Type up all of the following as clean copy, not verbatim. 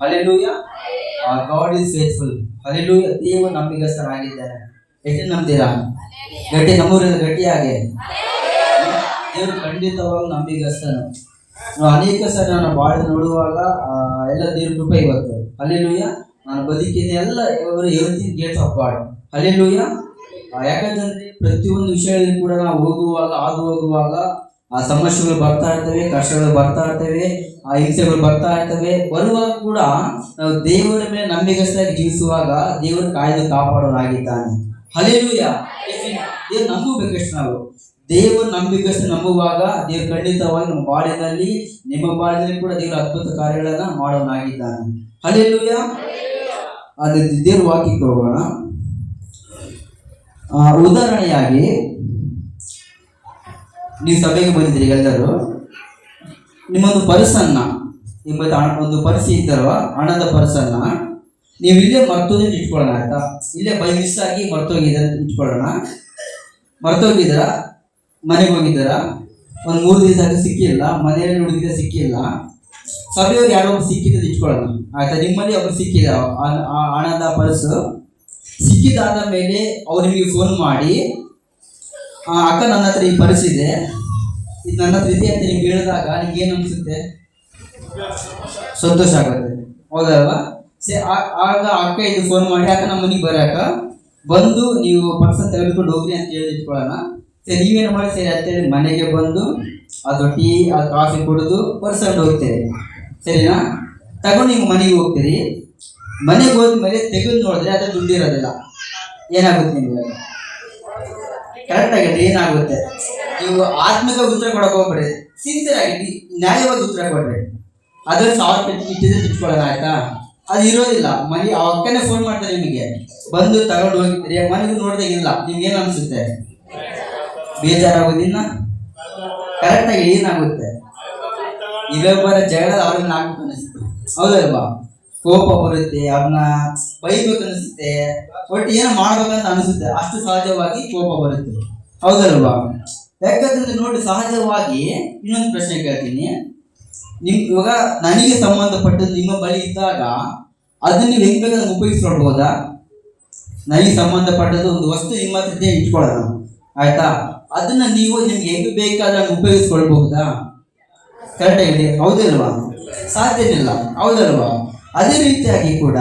Hallelujah. God is faithful. Hallelujah. ದೇವರು ನಂಬಿಗಸ್ತನಾಗಿದ್ದಾನೆ. ಎಷ್ಟು ನಂಬ್ತೀರಾ? ಗಟ್ಟಿ ನಮ್ಮೂರಲ್ಲಿ ಗಟ್ಟಿಯಾಗೆ. ದೇವರು ಖಂಡಿತವಾಗೂ ನಂಬಿಗಸ್ತನು. ಅನೇಕ ಸರಿ ನಾನು ಬಾಳ ನೋಡುವಾಗ ಎಲ್ಲ ದೇವ್ರ ಕೃಪೆ ಇವತ್ತು. ಹಲ್ಲೆಲೂಯ. ನಾನು ಬದುಕಿದ ಎಲ್ಲ ಇವರು everything Gates of god. Hallelujah. ಯಾಕಂತಂದ್ರೆ ಪ್ರತಿಯೊಂದು ವಿಷಯದಲ್ಲಿ ಕೂಡ ನಾವು ಹಾದು ಹೋಗುವಾಗ ಆ ಸಮಸ್ಯೆಗಳು ಬರ್ತಾ ಇರ್ತವೆ, ಕಷ್ಟಗಳು ಬರ್ತಾ ಇರ್ತವೆ, ಆ ಹಿಂಸೆಗಳು ಬರ್ತಾ ಇರ್ತವೆ. ಬರುವಾಗ ಕೂಡ ನಾವು ದೇವರ ಮೇಲೆ ನಂಬಿಗಸ್ತಾಗಿ ಜೀವಿಸುವಾಗ ದೇವರು ಕಾಯ್ದು ಕಾಪಾಡೋನಾಗಿದ್ದಾನೆ. ಹಲ್ಲೆಲೂಯ. ದೇವ್ರು ನಂಬಬೇಕಷ್ಟು ನಾವು ದೇವರು ನಂಬಿಗಸ್ತು ನಂಬುವಾಗ ದೇವ್ರು ಖಂಡಿತವಾಗಿ ನಮ್ಮ ಬಾಳಿನಲ್ಲಿ, ನಿಮ್ಮ ಬಾಳಿನಲ್ಲಿ ಕೂಡ ದೇವರ ಅದ್ಭುತ ಕಾರ್ಯಗಳನ್ನ ಮಾಡೋನಾಗಿದ್ದಾನೆ. ಹಲ್ಲೆಲೂಯ. ಅದೇ ದೇವ್ರ ವಾಕ್ಯಕ್ಕೆ ಹೋಗೋಣ. ಉದಾಹರಣೆಯಾಗಿ ನೀವು ಸಭೆಗೆ ಬಂದಿದ್ದೀರಿ ಎಲ್ಲರೂ. ನಿಮ್ಮೊಂದು ಪರ್ಸನ್ನ, ಒಂದು ಪರ್ಸ್ ಇದ್ದಾರೋ ಹಣದ ಪರ್ಸನ್ನ ನೀವು ಇಲ್ಲೇ ಮರ್ತೋದ್ರೆ ಇಟ್ಕೊಳ್ಳೋಣ. ಆಯ್ತಾ? ಇಲ್ಲೇ ಬೈ ಮಿಸ್ ಆಗಿ ಮರ್ತೋಗಿದ್ದಾರೆ ಇಟ್ಕೊಳ್ಳೋಣ. ಮರ್ತೋಗಿದ್ದೀರಾ, ಮನೆಗೆ ಹೋಗಿದ್ದಾರಾ, ಒಂದು 3 ದಿವಸ ಸಿಕ್ಕಿಲ್ಲ, ಮನೆಯಲ್ಲಿ ಹುಡುಗಿದ ಸಿಕ್ಕಿಲ್ಲ, ಸಭೆಯವ್ರು ಯಾರೋ ಒಬ್ಬರು ಸಿಕ್ಕಿದ್ದು ಇಟ್ಕೊಳ್ಳೋಣ. ಆಯ್ತಾ? ನಿಮ್ಮಲ್ಲಿ ಒಬ್ರು ಸಿಕ್ಕಿದ ಹಣದ ಪರ್ಸ್ ಸಿಕ್ಕಿದಾದ ಮೇಲೆ ಅವ್ರು ನಿಮಗೆ ಫೋನ್ ಮಾಡಿ, ಅಕ್ಕ ನನ್ನ ಹತ್ರ ಈ ಪರ್ಸ್ ಇದೆ, ಇದು ನನ್ನ ಹತ್ರ ಇದೆ ಅಂತ ನಿಮ್ಗೆ ಹೇಳಿದಾಗ ನಿಮ್ಗೆ ಏನು ಅನ್ಸುತ್ತೆ? ಸಂತೋಷ ಆಗುತ್ತೆ, ಹೌದಲ್ವಾ? ಆಗ ಅಕ್ಕ ಇದು ಫೋನ್ ಮಾಡಿ, ಅಕ್ಕ ನಮ್ಮ ಮನೆಗೆ ಬರಾಕ ಬಂದು ನೀವು ಪರ್ಸ್ ತೆಗೆದುಕೊಂಡು ಹೋಗ್ರಿ ಅಂತ ಹೇಳಿ ಇಟ್ಕೊಳ್ಳೋಣ. ಸರಿ, ನೀವೇನು ಮಾಡಿ ಸರಿ ಅಂತೇಳಿ ಮನೆಗೆ ಬಂದು ಅದು ಟೀ ಅದು ಕಾಫಿ ಕುಡಿದು ಪರ್ಸ್ ಹೋಗ್ತೀರಿ. ಸರಿನಾ? ತಗೊಂಡು ನೀವು ಮನೆಗೆ ಹೋಗ್ತೀರಿ. ಮನೆಗೆ ಹೋದ್ಮೇಲೆ ತೆಗೆದು ನೋಡಿದ್ರೆ ಅದು ದುಡ್ಡು ಇರೋದಿಲ್ಲ. ಏನಾಗುತ್ತೆ ನಿಮ್ಗೆ? ಕರೆಕ್ಟ್ ಆಗಿ ಏನಾಗುತ್ತೆ? ನೀವು ಆತ್ಮಿಕ ಉತ್ತರ ಕೊಡಕ್ಕೆ ಹೋಗ್ಬೇಡಿ, ಸಿನ್ಸಿಯರ್ ಆಗಿ ನ್ಯಾಯವಾಗಿ ಉತ್ತರ ಕೊಡ್ರಿ. ಅದ್ರ 1000 ರೂಪಾಯಿ ಇಟ್ಟಿದ್ರೆ ಇಟ್ಕೊಳ್ಳೋಣ. ಆಯ್ತಾ? ಅದು ಇರೋದಿಲ್ಲ. ಮನೆ ಆ ಅಕ್ಕನೇ ಫೋನ್ ಮಾಡ್ತಾರೆ ನಿಮಗೆ, ಬಂದು ತಗೊಂಡು ಹೋಗಿದ್ರಿ, ಮನೆಗೂ ನೋಡಿದಾಗಿಲ್ಲ, ನಿಮ್ಗೆ ಏನು ಅನ್ಸುತ್ತೆ? ಬೇಜಾರಾಗೋದಿಲ್ಲ? ಕರೆಕ್ಟ್ ಆಗಿ ಏನಾಗುತ್ತೆ? ಇರೊಬ್ಬರ ಜಗಳ ಅವ್ರನ್ನ ಆಗ್ಬೇಕು ಅನಿಸುತ್ತೆ, ಹೌದಲ್ವಾ? ಕೋಪ ಬರುತ್ತೆ, ಅವ್ರನ್ನ ಬೈಬೇಕು ಅನಿಸುತ್ತೆ, ಒಟ್ಟು ಏನೋ ಮಾಡ್ಬೇಕಂತ ಅನಿಸುತ್ತೆ. ಅಷ್ಟು ಸಹಜವಾಗಿ ಕೋಪ ಬರುತ್ತೆ, ಹೌದಲ್ವಾ? ಯಾಕಂತಂದ್ರೆ ನೋಡಿ, ಸಹಜವಾಗಿ ಇನ್ನೊಂದು ಪ್ರಶ್ನೆ ಕೇಳ್ತೀನಿ. ಇವಾಗ ನನಗೆ ಸಂಬಂಧಪಟ್ಟದ್ದು ನಿಮ್ಮ ಬಳಿ ಇದ್ದಾಗ ಅದನ್ನ ನೀವು ಹೆಂಗ್ ಬೇಕಾದ್ರೆ ಉಪಯೋಗಿಸ್ಕೊಳ್ಬೋದಾ? ನನಗೆ ಸಂಬಂಧಪಟ್ಟದ್ದು ಒಂದು ವಸ್ತು ನಿಮ್ಮ ಹತ್ರ ಇಟ್ಕೊಳ್ಳೋಣ, ಆಯ್ತಾ? ಅದನ್ನ ನೀವು ನಿಮ್ಗೆ ಹೆಂಗ್ ಬೇಕಾದ್ರೆ ಉಪಯೋಗಿಸ್ಕೊಳ್ಬಹುದಾ? ಕರೆಕ್ಟ್ ಆಗಿದೆ, ಹೌದಲ್ವಾ? ಸಾಧ್ಯವಿಲ್ಲ, ಹೌದಲ್ವಾ? ಅದೇ ರೀತಿಯಾಗಿ ಕೂಡ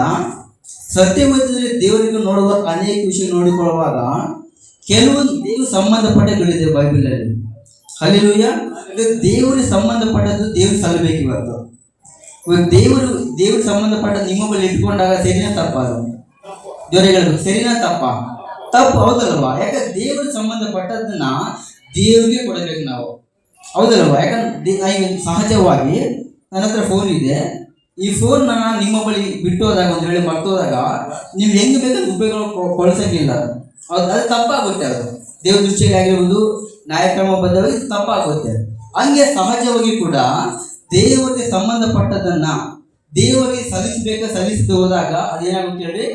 ಸತ್ಯವಂತದಲ್ಲಿ ದೇವರಿಗೆ ನೋಡುವಾಗ ಅನೇಕ ವಿಷಯ ನೋಡಿಕೊಳ್ಳುವಾಗ ಕೆಲವೊಂದು ದೇವರು ಸಂಬಂಧಪಟ್ಟಗಳಿದೆ ಬೈಬಲಲ್ಲಿ. ಹಲ್ಲೆಲೂಯ. ದೇವರಿಗೆ ಸಂಬಂಧಪಟ್ಟದ್ದು ದೇವ್ರು ಸಲ್ಲಬೇಕು. ಇವತ್ತು ದೇವ್ರಿಗೆ ಸಂಬಂಧಪಟ್ಟದ್ದು ನಿಮ್ಮ ಬಳಿ ಇಟ್ಕೊಂಡಾಗ ಸರಿನಾ ತಪ್ಪ? ಅದು ದೇವರಿಗೆ ಹೇಳ್ಬೇಕು, ಸರಿನಾ ತಪ್ಪ? ತಪ್ಪು, ಹೌದಲ್ವಾ? ಯಾಕಂದ್ರೆ ದೇವರಿಗೆ ಸಂಬಂಧಪಟ್ಟದನ್ನ ದೇವರಿಗೆ ಕೊಡಬೇಕು ನಾವು, ಹೌದಲ್ವಾ? ಯಾಕಂದ್ರೆ ಸಹಜವಾಗಿ ನನ್ನ ಹತ್ರ ಫೋನ್ ಇದೆ, ಈ ಫೋನ್ ನಿಮ್ಮ ಬಳಿ ಬಿಟ್ಟು ಹೋದಾಗ, ಒಂದು ವೇಳೆ ಮರ್ತೋದಾಗ ನೀವು ಹೆಂಗ್ ಬೇಕಾದ್ರೆ ಉಪಯೋಗ ಕೊಳ್ಸಂಗಿಲ್ಲ. ಅದು ತಪ್ಪಾಗುತ್ತೆ. ಅದು ದೇವ್ರ ದೃಷ್ಟಿಯಲ್ಲಿ ಆಗಿರುವುದು ನ್ಯಾಯಕ್ರಮಬದ್ಧವಾಗಿ ತಪ್ಪಾಗುತ್ತೆ. ಹಂಗೆ ಸಹಜವಾಗಿ ಕೂಡ ದೇವರಿಗೆ ಸಂಬಂಧಪಟ್ಟದನ್ನ ದೇವರಿಗೆ ಸಲ್ಲಿಸದೆ ಹೋದಾಗ ಅದೇನಾಗುತ್ತೆ ಹೇಳಿ?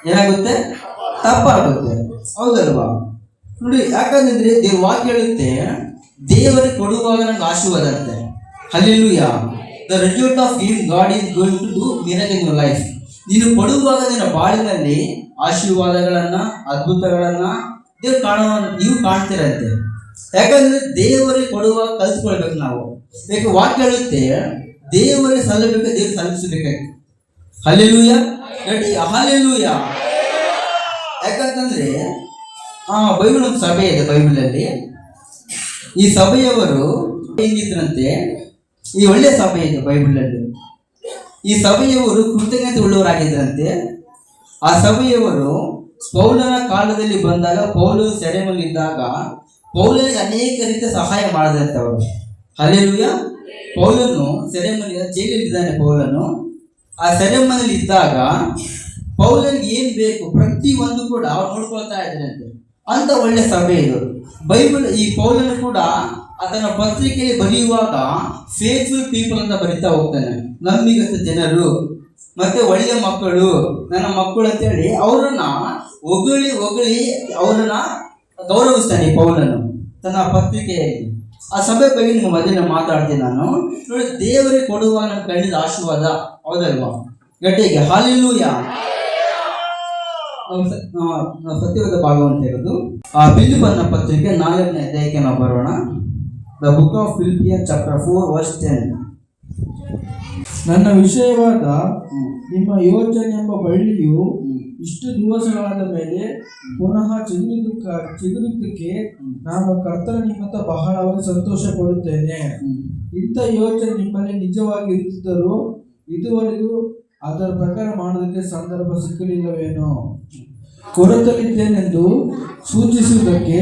ಏನಾಗುತ್ತೆ? ತಪ್ಪಾಗುತ್ತೆ, ಹೌದಲ್ವಾ? ನೋಡಿ, ಯಾಕಂದ್ರೆ ದೇವ್ರ ವಾಕ್ಯ ಹೇಳುತ್ತೆ, ದೇವರಿಗೆ ಕೊಡುವಾಗ ನಂಗೆ ಆಶೀರ್ವಾದ ಅಂತೆ. Hallelujah. The result of giving God is going to do miracle in your life. ನೀನು ಕೊಡುವಾಗ ನಿನ್ನ ಬಾಳಿನಲ್ಲಿ ಆಶೀರ್ವಾದಗಳನ್ನ, ಅದ್ಭುತಗಳನ್ನ ನೀವು ಕಾಣ್ತಿರಂತೆ. ಯಾಕಂದ್ರೆ ದೇವರಿಗೆ ಕೊಡುವಾಗ ಕಲ್ತ್ಕೊಳ್ಬೇಕು ನಾವು. ಯಾಕೆ ವಾಕ್ಯ ಹೇಳುತ್ತೆ, ದೇವರಿಗೆ ಸಲ್ಲಬೇಕು, ದೇವರು ಸಲ್ಲಿಸಬೇಕಾಗಿ. ಹಲ್ಲೆಲೂಯ. ನೋಡಿ, ಹಲ್ಲೆಲೂಯ. ಯಾಕಂತಂದ್ರೆ ಬೈಬಲ್ ಒಂದು ಸಭೆ ಇದೆ ಬೈಬಲಲ್ಲಿ. ಈ ಸಭೆಯವರು ಹೆಂಗಿದ್ರಂತೆ, ಈ ಒಳ್ಳೆ ಸಭೆ ಇದೆ ಬೈಬಲಲ್ಲಿ. ಈ ಸಭೆಯವರು ಕೃತಜ್ಞತೆ ಉಳ್ಳವರಾಗಿದ್ದರಂತೆ. ಆ ಸಭೆಯವರು ಪೌಲನ ಕಾಲದಲ್ಲಿ ಬಂದಾಗ, ಪೌಲನು ಸೆರೆಮನೆಯಲ್ಲಿ ಇದ್ದಾಗ ಪೌಲನಿಗೆ ಅನೇಕ ರೀತಿಯ ಸಹಾಯ ಮಾಡದಂತೆ ಅವರು. ಹಲ್ಲೆಲೂಯ. ಪೌಲನು ಸೆರೆಮನೆ ಜೈಲಲ್ಲಿದ್ದಾನೆ. ಪೌಲನು ಆ ಸೆರೆಮನೆಯಲ್ಲಿ ಇದ್ದಾಗ ಪೌಲನಿಗೆ ಏನ್ ಬೇಕು ಪ್ರತಿಯೊಂದು ಕೂಡ ಅವ್ರು ನೋಡ್ಕೊಳ್ತಾ ಇದ್ದಾರಂತೆ. ಅಂತ ಒಳ್ಳೆ ಸಭೆ ಇದು ಬೈಬಲ್. ಈ ಪೌಲನು ಕೂಡ ಅದನ್ನ ಪತ್ರಿಕೆಯಲ್ಲಿ ಬರೆಯುವಾಗ ಫೇತ್ಫುಲ್ ಪೀಪಲ್ ಅಂತ ಬರಿತಾ ಹೋಗ್ತಾನೆ. ನಂಬಿಗಸ್ತ ಜನರು ಮತ್ತೆ ಒಳ್ಳೆಯ ಮಕ್ಕಳು, ನನ್ನ ಮಕ್ಕಳು ಅಂತೇಳಿ ಅವರನ್ನ ಹೊಗಳಿ ಅವರನ್ನ ಗೌರವಿಸ್ತಾನೆ ಪೌಲನು ತನ್ನ ಪತ್ರಿಕೆಯಲ್ಲಿ. ಆ ಸಭೆ ಬಗ್ಗೆ ನಿಮ್ಮ ಮೊದಲು ಮಾತಾಡ್ತೀನಿ ನಾನು. ನೋಡಿ, ದೇವರಿಗೆ ಕೊಡುವಾಗ ನಮ್ಗೆ ಕಂಡಿದ್ದ ಆಶೀರ್ವಾದ, ಹೌದಲ್ವಾ? ಗಟ್ಟಿಗೆ ಹಾಲೆಲೂಯ. ಸತ್ಯವಾದ ಭಾಗ ಅಂತ ಹೇಳೋದು ಆ ಫಿಲಿಪ್ಪನ ಪತ್ರಿಕೆ 4ನೇ ಅಧ್ಯಾಯಕ್ಕೆ ನಾವು ಬರೋಣ. The book of Philippian chapter 4 verse 10. ನನ್ನ ವಿಷಯವಾದ ನಿಮ್ಮ ಯೋಚನೆ ಎಂಬ ಬಳ್ಳಿಯು ಇಷ್ಟು ದಿವಸಗಳಾದ ಮೇಲೆ ಪುನಃ ಚಿಗುರುವುದಕ್ಕೆ ನಾನು ಕರ್ತನ ನಿಮಿತ್ತ ಬಹಳವಾಗಿ ಸಂತೋಷ ಪಡುತ್ತೇನೆ. ಇಂಥ ಯೋಚನೆ ನಿಮ್ಮಲ್ಲಿ ನಿಜವಾಗಿ ಇರುತ್ತಿದ್ದರೂ ಇದುವರೆಗೂ ಅದರ ಪ್ರಕಾರ ಮಾಡೋದಕ್ಕೆ ಸಂದರ್ಭ ಸಿಕ್ಕಲಿಲ್ಲವೇನೋ. ಕೊರತಲಿದ್ದೇನೆಂದು ಸೂಚಿಸುವುದಕ್ಕೆ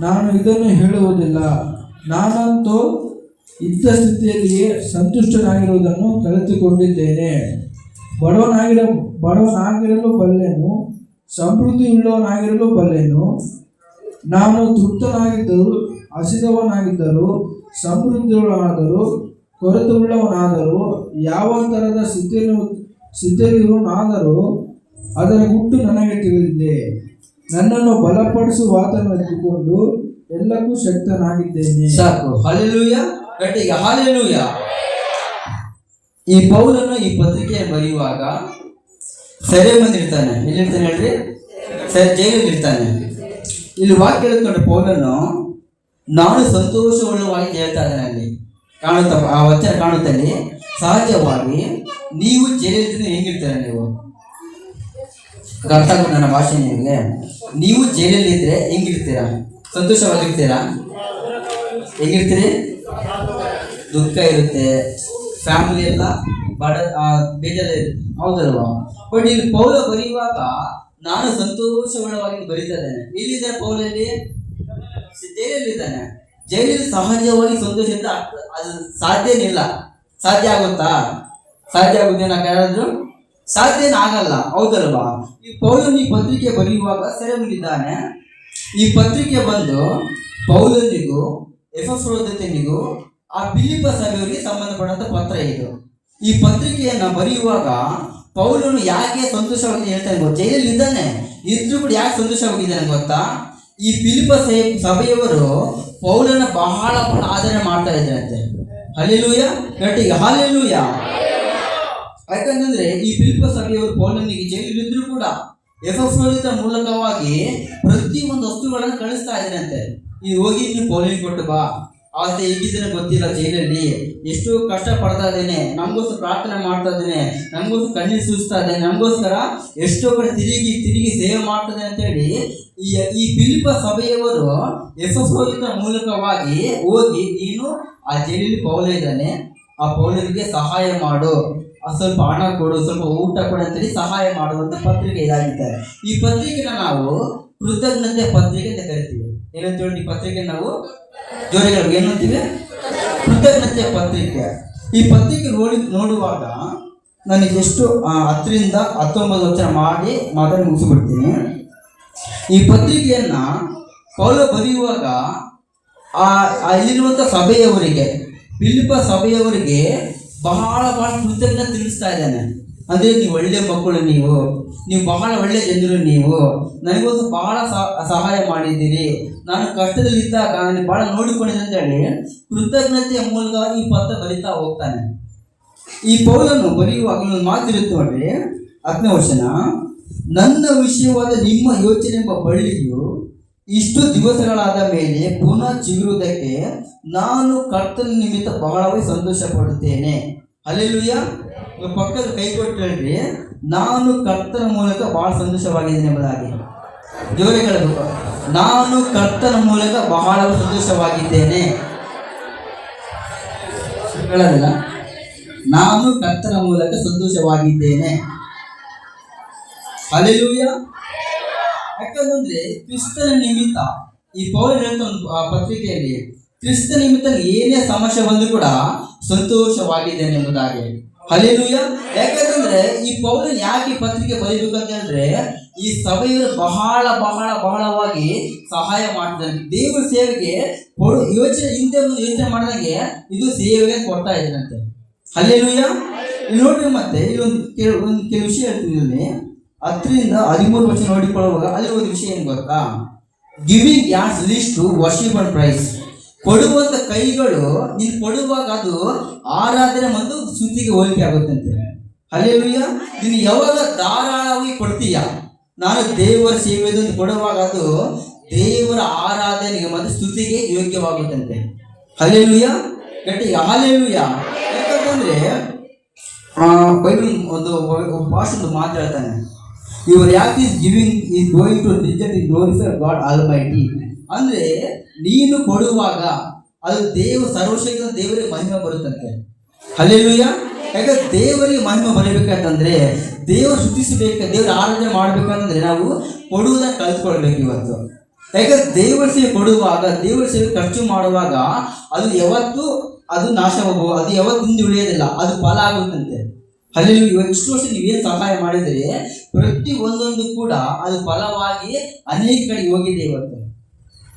ನಾನು ಇದನ್ನು ಹೇಳುವುದಿಲ್ಲ. ನಾನಂತೂ ಇದ್ದ ಸ್ಥಿತಿಯಲ್ಲಿಯೇ ಸಂತುಷ್ಟನಾಗಿರುವುದನ್ನು ಕಲಿತುಕೊಂಡಿದ್ದೇನೆ. ಬಡವನಾಗಿರಲು ಬಲ್ಲೆನು, ಸಮೃದ್ಧಿಯುಳ್ಳವನಾಗಿರಲು ಬಲ್ಲೆನು. ನಾನು ತೃಪ್ತನಾಗಿದ್ದರೂ, ಹಸಿದವನಾಗಿದ್ದರೂ, ಸಮೃದ್ಧಿಯುಳ್ಳವನಾದರೂ, ಕೊರತೆಯುಳ್ಳವನಾದರೂ, ಯಾವ ಥರದ ಸ್ಥಿತಿಯಲ್ಲಿರುವನಾದರೂ ಅದರ ಗುಟ್ಟು ನನಗೆ ತಿಳಿದಿದೆ. ನನ್ನನ್ನು ಬಲಪಡಿಸುವ ಆತನನ್ನು ಎತ್ತಿಕೊಂಡು ಎಲ್ಲಕ್ಕೂ ಶಕ್ತನಾಗಿದ್ದೇನೆ. ಸಾಕು. ಹಲ್ಲೆಲೂಯ. ಗಟ್ಟಿಗೆ ಹಾಲೆಲೂಯ. ಈ ಪೌಲನು ಈ ಪತ್ರಿಕೆ ಬರೆಯುವಾಗ ಸೆರೆ ಬಂದಿರ್ತಾನೆ. ಎಲ್ಲಿರ್ತಾನೆ ಹೇಳ್ರಿ? ಜೈಲಲ್ಲಿ ಇರ್ತಾನೆ. ಇಲ್ಲಿ ವಾಕ್ಯ ಹೇಳ್ಕೊಂಡ್ರೆ ಪೌಲನು ನಾನು ಸಂತೋಷವುಳ್ಳವಾಗಿ ಹೇಳ್ತಾ ಇದ್ದಾನೆ. ಅಲ್ಲಿ ಕಾಣುತ್ತ ಆ ವಚನ ಕಾಣುತ್ತಲ್ಲಿ ಸಹಜವಾಗಿ ನೀವು ಜೈಲಲ್ಲಿ ಹೆಂಗಿರ್ತಾರೆ? ನೀವು ಅರ್ಥ ಆಗುತ್ತೆ ನನ್ನ ಭಾಷೆ ನಿಮಗೆ. ನೀವು ಜೈಲಲ್ಲಿ ಇದ್ರೆ ಹೆಂಗಿರ್ತೀರಾ? ಸಂತೋಷವಾಗಿರ್ತೀರಾ? ಹೆಂಗಿರ್ತೀರಿ? ದುಃಖ ಇರುತ್ತೆ, ಫ್ಯಾಮಿಲಿ ಎಲ್ಲ ಬೇಜಾರು ಇರುತ್ತೆ, ಹೌದಲ್ವಾ? ಬಟ್ ಇಲ್ಲಿ ಪೌಲ ಬರೆಯುವಾಗ ನಾನು ಸಂತೋಷವುಳ್ಳವಾಗಿ ಬರೀತಾ ಇದ್ದೇನೆ. ಎಲ್ಲಿದ್ದಾನೆ ಪೌಲಲ್ಲಿ? ಜೈಲಲ್ಲಿದ್ದಾನೆ. ಜೈಲಲ್ಲಿ ಸಹಜವಾಗಿ ಸಂತೋಷ ಅಂತ ಅದು ಸಾಧ್ಯನೇ ಇಲ್ಲ. ಸಾಧ್ಯ ಆಗುತ್ತಾ? ಸಾಧ್ಯ ಆಗುತ್ತೆ ನಾ ಯಾರಾದ್ರೂ? ಸಾಧ್ಯನೇ ಆಗಲ್ಲ, ಹೌದಲ್ವಾ? ಈ ಪೌಲನು ಈ ಪತ್ರಿಕೆ ಬರೆಯುವಾಗ ಸೆರೆಮನಿದ್ದಾನೆ. ಈ ಪತ್ರಿಕೆ ಬಂದು ಪೌಲನಿಗೂ ಎಫೆಸೋದ್ಯನಿಗೂ ಆ ಫಿಲಿಪ್ಪ ಸಭೆಯವರಿಗೆ ಸಂಬಂಧಪಟ್ಟಂತ ಪತ್ರ ಇದು. ಈ ಪತ್ರಿಕೆಯನ್ನ ಬರೆಯುವಾಗ ಪೌಲನು ಯಾಕೆ ಸಂತೋಷವಾಗಿ ಹೇಳ್ತಾನೆ ಗೊತ್ತಾ? ಜೈಲಲ್ಲಿ ಇದ್ದಾನೆ, ಇದ್ರೂ ಕೂಡ ಯಾಕೆ ಸಂತೋಷವಾಗಿದ್ದಾನೆ ಗೊತ್ತಾ? ಈ ಫಿಲಿಪ್ಪ ಸಭೆಯವರು ಪೌಲನ ಬಹಳ ಆದರಣೆ ಮಾಡ್ತಾ ಇದ್ರಂತೆ. ಹಲ್ಲೆಲೂಯ. ಗಟ್ಟಿಗೆ ಹಾಲೆಲೂಯ. ಯಾಕಂತಂದ್ರೆ ಈ ಫಿಲಿಪ್ಪ ಸಭೆಯವರು ಪೌಲನಿಗೆ ಜೈಲಲ್ಲಿದ್ರೂ ಕೂಡ ಎಫೆಸೋದ ಮೂಲಕವಾಗಿ ಪ್ರತಿಯೊಂದು ವಸ್ತುಗಳನ್ನು ಕಳಿಸ್ತಾ ಇದ್ದಾರಂತೆ. ಈ ಹೋಗಿ ನೀವು ಪೌಲನಿಗೆ ಕೊಟ್ಟು ಬಾ, ಅವತ್ತೆ ಹೇಗಿದ್ದೇನೆ ಗೊತ್ತಿಲ್ಲ, ಜೈಲಲ್ಲಿ ಎಷ್ಟು ಕಷ್ಟ ಪಡ್ತಾ ಇದ್ದೇನೆ, ನಮಗೋಸ್ಕರ ಪ್ರಾರ್ಥನೆ ಮಾಡ್ತಾ ಇದ್ದೇನೆ, ನಮಗೋಸ್ಕರ ಕಣ್ಣೀರು ಸೂಸ್ತಾ ಇದ್ದೇನೆ, ನಮಗೋಸ್ಕರ ಎಷ್ಟೋ ಕಡೆ ತಿರುಗಿ ಸೇವೆ ಮಾಡ್ತದೆ ಅಂತೇಳಿ ಈ ಫಿಲಿಪ್ಪ ಸಭೆಯವರು ಎಫೆಸೋದ ಮೂಲಕವಾಗಿ ಹೋಗಿ ನೀನು ಆ ಜೈಲಲ್ಲಿ ಪೌಲ ಇದ್ದಾನೆ, ಆ ಪೌಲನಿಗೆ ಸಹಾಯ ಮಾಡು, ಸ್ವಲ್ಪ ಹಣ ಕೊಡು, ಸ್ವಲ್ಪ ಊಟ ಕೊಡು ಅಂತೇಳಿ ಸಹಾಯ ಮಾಡುವಂತ ಪತ್ರಿಕೆ ಇದಾಗಿದೆ. ಈ ಪತ್ರಿಕೆನ ನಾವು ಕೃತಜ್ಞತೆ ಪತ್ರಿಕೆ ಅಂತ ಕರಿತೀವಿ. ಏನಂತ ಹೇಳಿ ಈ ಪತ್ರಿಕೆ ನಾವು ಜೋರಿಗಳಿಗೆ ಏನಂತೀವಿ? ಕೃತಜ್ಞತೆ ಪತ್ರಿಕೆ. ಈ ಪತ್ರಿಕೆ ನೋಡುವಾಗ ನನಗೆ ಎಷ್ಟು 10ರಿಂದ 19 ವಚನ ಮಾಡಿ ಮಾತಾಡಿ ಮುಗಿಸಿಬಿಡ್ತೀನಿ. ಈ ಪತ್ರಿಕೆಯನ್ನ ಪೌಲ ಬರೆಯುವಾಗ ಇಲ್ಲಿರುವಂಥ ಸಭೆಯವರಿಗೆ, ಫಿಲಿಪ್ಪ ಸಭೆಯವರಿಗೆ ಬಹಳ ಕೃತಜ್ಞತೆ ತಿಳಿಸ್ತಾ ಇದ್ದಾನೆ. ಅಂದರೆ ನೀವು ಒಳ್ಳೆ ಮಕ್ಕಳು, ನೀವು ಬಹಳ ಒಳ್ಳೆ ಜನರು, ನೀವು ನನಗೋಸ್ಕರ ಬಹಳ ಸಹಾಯ ಮಾಡಿದ್ದೀರಿ, ನಾನು ಕಷ್ಟದಲ್ಲಿದ್ದಾಗ ನನಗೆ ಬಹಳ ನೋಡಿಕೊಂಡಿದ್ದೆ ಅಂತೇಳಿ ಕೃತಜ್ಞತೆಯ ಮೂಲಕ ಈ ಪತ್ರ ಬರಿತಾ ಹೋಗ್ತಾನೆ. ಈ ಪೌಲನು ಬರೆಯುವಾಗ ಒಂದು ಮಾತಿರುತ್ತೆ ನೋಡ್ರಿ, 10ನೇ ವಚನ. ನನ್ನ ವಿಷಯವಾದ ನಿಮ್ಮ ಯೋಚನೆ ಎಂಬ ಬಳ್ಳಿಯು ಇಷ್ಟು ದಿವಸಗಳಾದ ಮೇಲೆ ಪುನಃ ಚಿಗುರುವುದಕ್ಕೆ ನಾನು ಕರ್ತನ ನಿಮಿತ್ತ ಬಹಳವಾಗಿ ಸಂತೋಷ ಪಡುತ್ತೇನೆ. ಹಲ್ಲೆಲೂಯ. ಪಕ್ಕದ ಕೈ ಕೊಟ್ಟು ಹೇಳ್ರಿ, ನಾನು ಕರ್ತನ ಮೂಲಕ ಬಹಳ ಸಂತೋಷವಾಗಿದ್ದೇನೆ ಎಂಬುದಾಗಿ. ಜೋರಿ ಹೇಳಬೇಕು, ನಾನು ಕರ್ತನ ಮೂಲಕ ಬಹಳ ಸಂತೋಷವಾಗಿದ್ದೇನೆ. ಹೇಳೋದಿಲ್ಲ, ನಾನು ಕರ್ತನ ಮೂಲಕ ಸಂತೋಷವಾಗಿದ್ದೇನೆ. ಹಲ್ಲೆಲೂಯ. ಯಾಕಂದ್ರೆ ಕ್ರಿಸ್ತನ ನಿಮಿತ್ತ ಈ ಪೌಲ ಹೇಳ್ತಾ ಒಂದು ಪತ್ರಿಕೆಯಲ್ಲಿ ಕ್ರಿಸ್ತ ನಿಮಿತ್ತ ಏನೇ ಸಮಸ್ಯೆ ಬಂದು ಕೂಡ ಸಂತೋಷವಾಗಿದ್ದೇನೆ ಎಂಬುದಾಗಿ. ಹಲ್ಲೆಲೂಯ. ಯಾಕಂದ್ರೆ ಈ ಪೌಲನ್ ಯಾಕೆ ಪತ್ರಿಕೆ ಬರೀಬೇಕಂತ ಹೇಳಿದ್ರೆ ಈ ಸಭೆಯವರು ಬಹಳವಾಗಿ ಸಹಾಯ ಮಾಡ್ತಾರೆ. ದೇವರ ಸೇವೆಗೆ ಹಿಂದೆ ಮುಂದೆ ಯೋಚನೆ ಮಾಡಿದಂಗೆ ಇದು ಸೇವೆಗೆ ಕೊಡ್ತಾ ಇದ್ರಂತೆ. ಹಲ್ಲೆಲೂಯ. ನೋಡ್ರಿ, ಮತ್ತೆ ಇಲ್ಲಿ ಕೆಲವು ವಿಷಯ ಹೇಳ್ತಿದ್ದೀನಿ. 10ರಿಂದ 13 ವಚನ ನೋಡಿಕೊಳ್ಳುವಾಗ ಅಲ್ಲಿ ಒಂದು ವಿಷಯ ಏನು ಗೊತ್ತಾ? Giving as least to worship and praise. ಕೊಡುವಂತ ಕೈಗಳು ನೀನು ಕೊಡುವಾಗ ಅದು ಆರಾಧನೆ ಮತ್ತು ಸ್ತುತಿಗೆ ಹೋಲಿಕೆ ಆಗುತ್ತಂತೆ. ಹಲ್ಲೆಲೂಯಾ. ನೀನು ಯಾವಾಗ ಧಾರಾಳವಾಗಿ ಕೊಡ್ತೀಯ, ನಾನು ದೇವರ ಸೇವೆಯನ್ನು ಕೊಡುವಾಗ ಅದು ದೇವರ ಆರಾಧನೆಗೆ ಮತ್ತು ಸ್ತುತಿಗೆ ಯೋಗ್ಯವಾಗುತ್ತಂತೆ. ಹಲ್ಲೆಲೂಯಾ. ಗಟ್ಟಿಗೆ ಹಲ್ಲೆಲೂಯಾ. ಯಾಕಂತಂದ್ರೆ ಬೈಬಲ್ ಒಂದು ಭಾಷೆ ಮಾತಾಡ್ತಾನೆ, your act is giving is going to reject glorify God almighty. ಅಂದ್ರೆ ನೀನು ಕೊಡುವಾಗ ಅದು ಸರ್ವಶಕ್ತ ದೇವರಿಗೆ ಮಹಿಮೆ ಬರುತ್ತಂತೆ. ಹಲ್ಲೆಲೂಯಾ. ಯಾಕಂದ್ರೆ ದೇವರಿಗೆ ಮಹಿಮೆ ಬರಬೇಕಂತಂದ್ರೆ, ದೇವರು ಸ್ತುತಿಸಬೇಕು, ದೇವರ ಆರಾಧನೆ ಮಾಡ್ಬೇಕಂತಂದ್ರೆ ನಾವು ಕೊಡುವುದನ್ನು ಕಲ್ತ್ಕೊಳ್ಬೇಕು ಇವತ್ತು. ಯಾಕಂದ್ರೆ ದೇವರ ಸೇವೆ ಕೊಡುವಾಗ, ದೇವರ ಸೇವೆ ಖರ್ಚು ಮಾಡುವಾಗ ಅದು ಯಾವತ್ತೂ ಅದು ನಾಶವಾಗುವ, ಅದು ಯಾವತ್ತಿಂದ ಉಳಿಯೋದಿಲ್ಲ, ಅದು ಫಲ ಆಗುತ್ತಂತೆ. ಅಲ್ಲಿ ಇವಾಗ ಇಷ್ಟು ವರ್ಷ ನೀವೇನು ಸಹಾಯ ಮಾಡಿದರೆ ಪ್ರತಿ ಒಂದೊಂದು ಕೂಡ ಅದು ಫಲವಾಗಿ ಅನೇಕ ಕಡೆ ಹೋಗಿದೆ. ಇವತ್ತು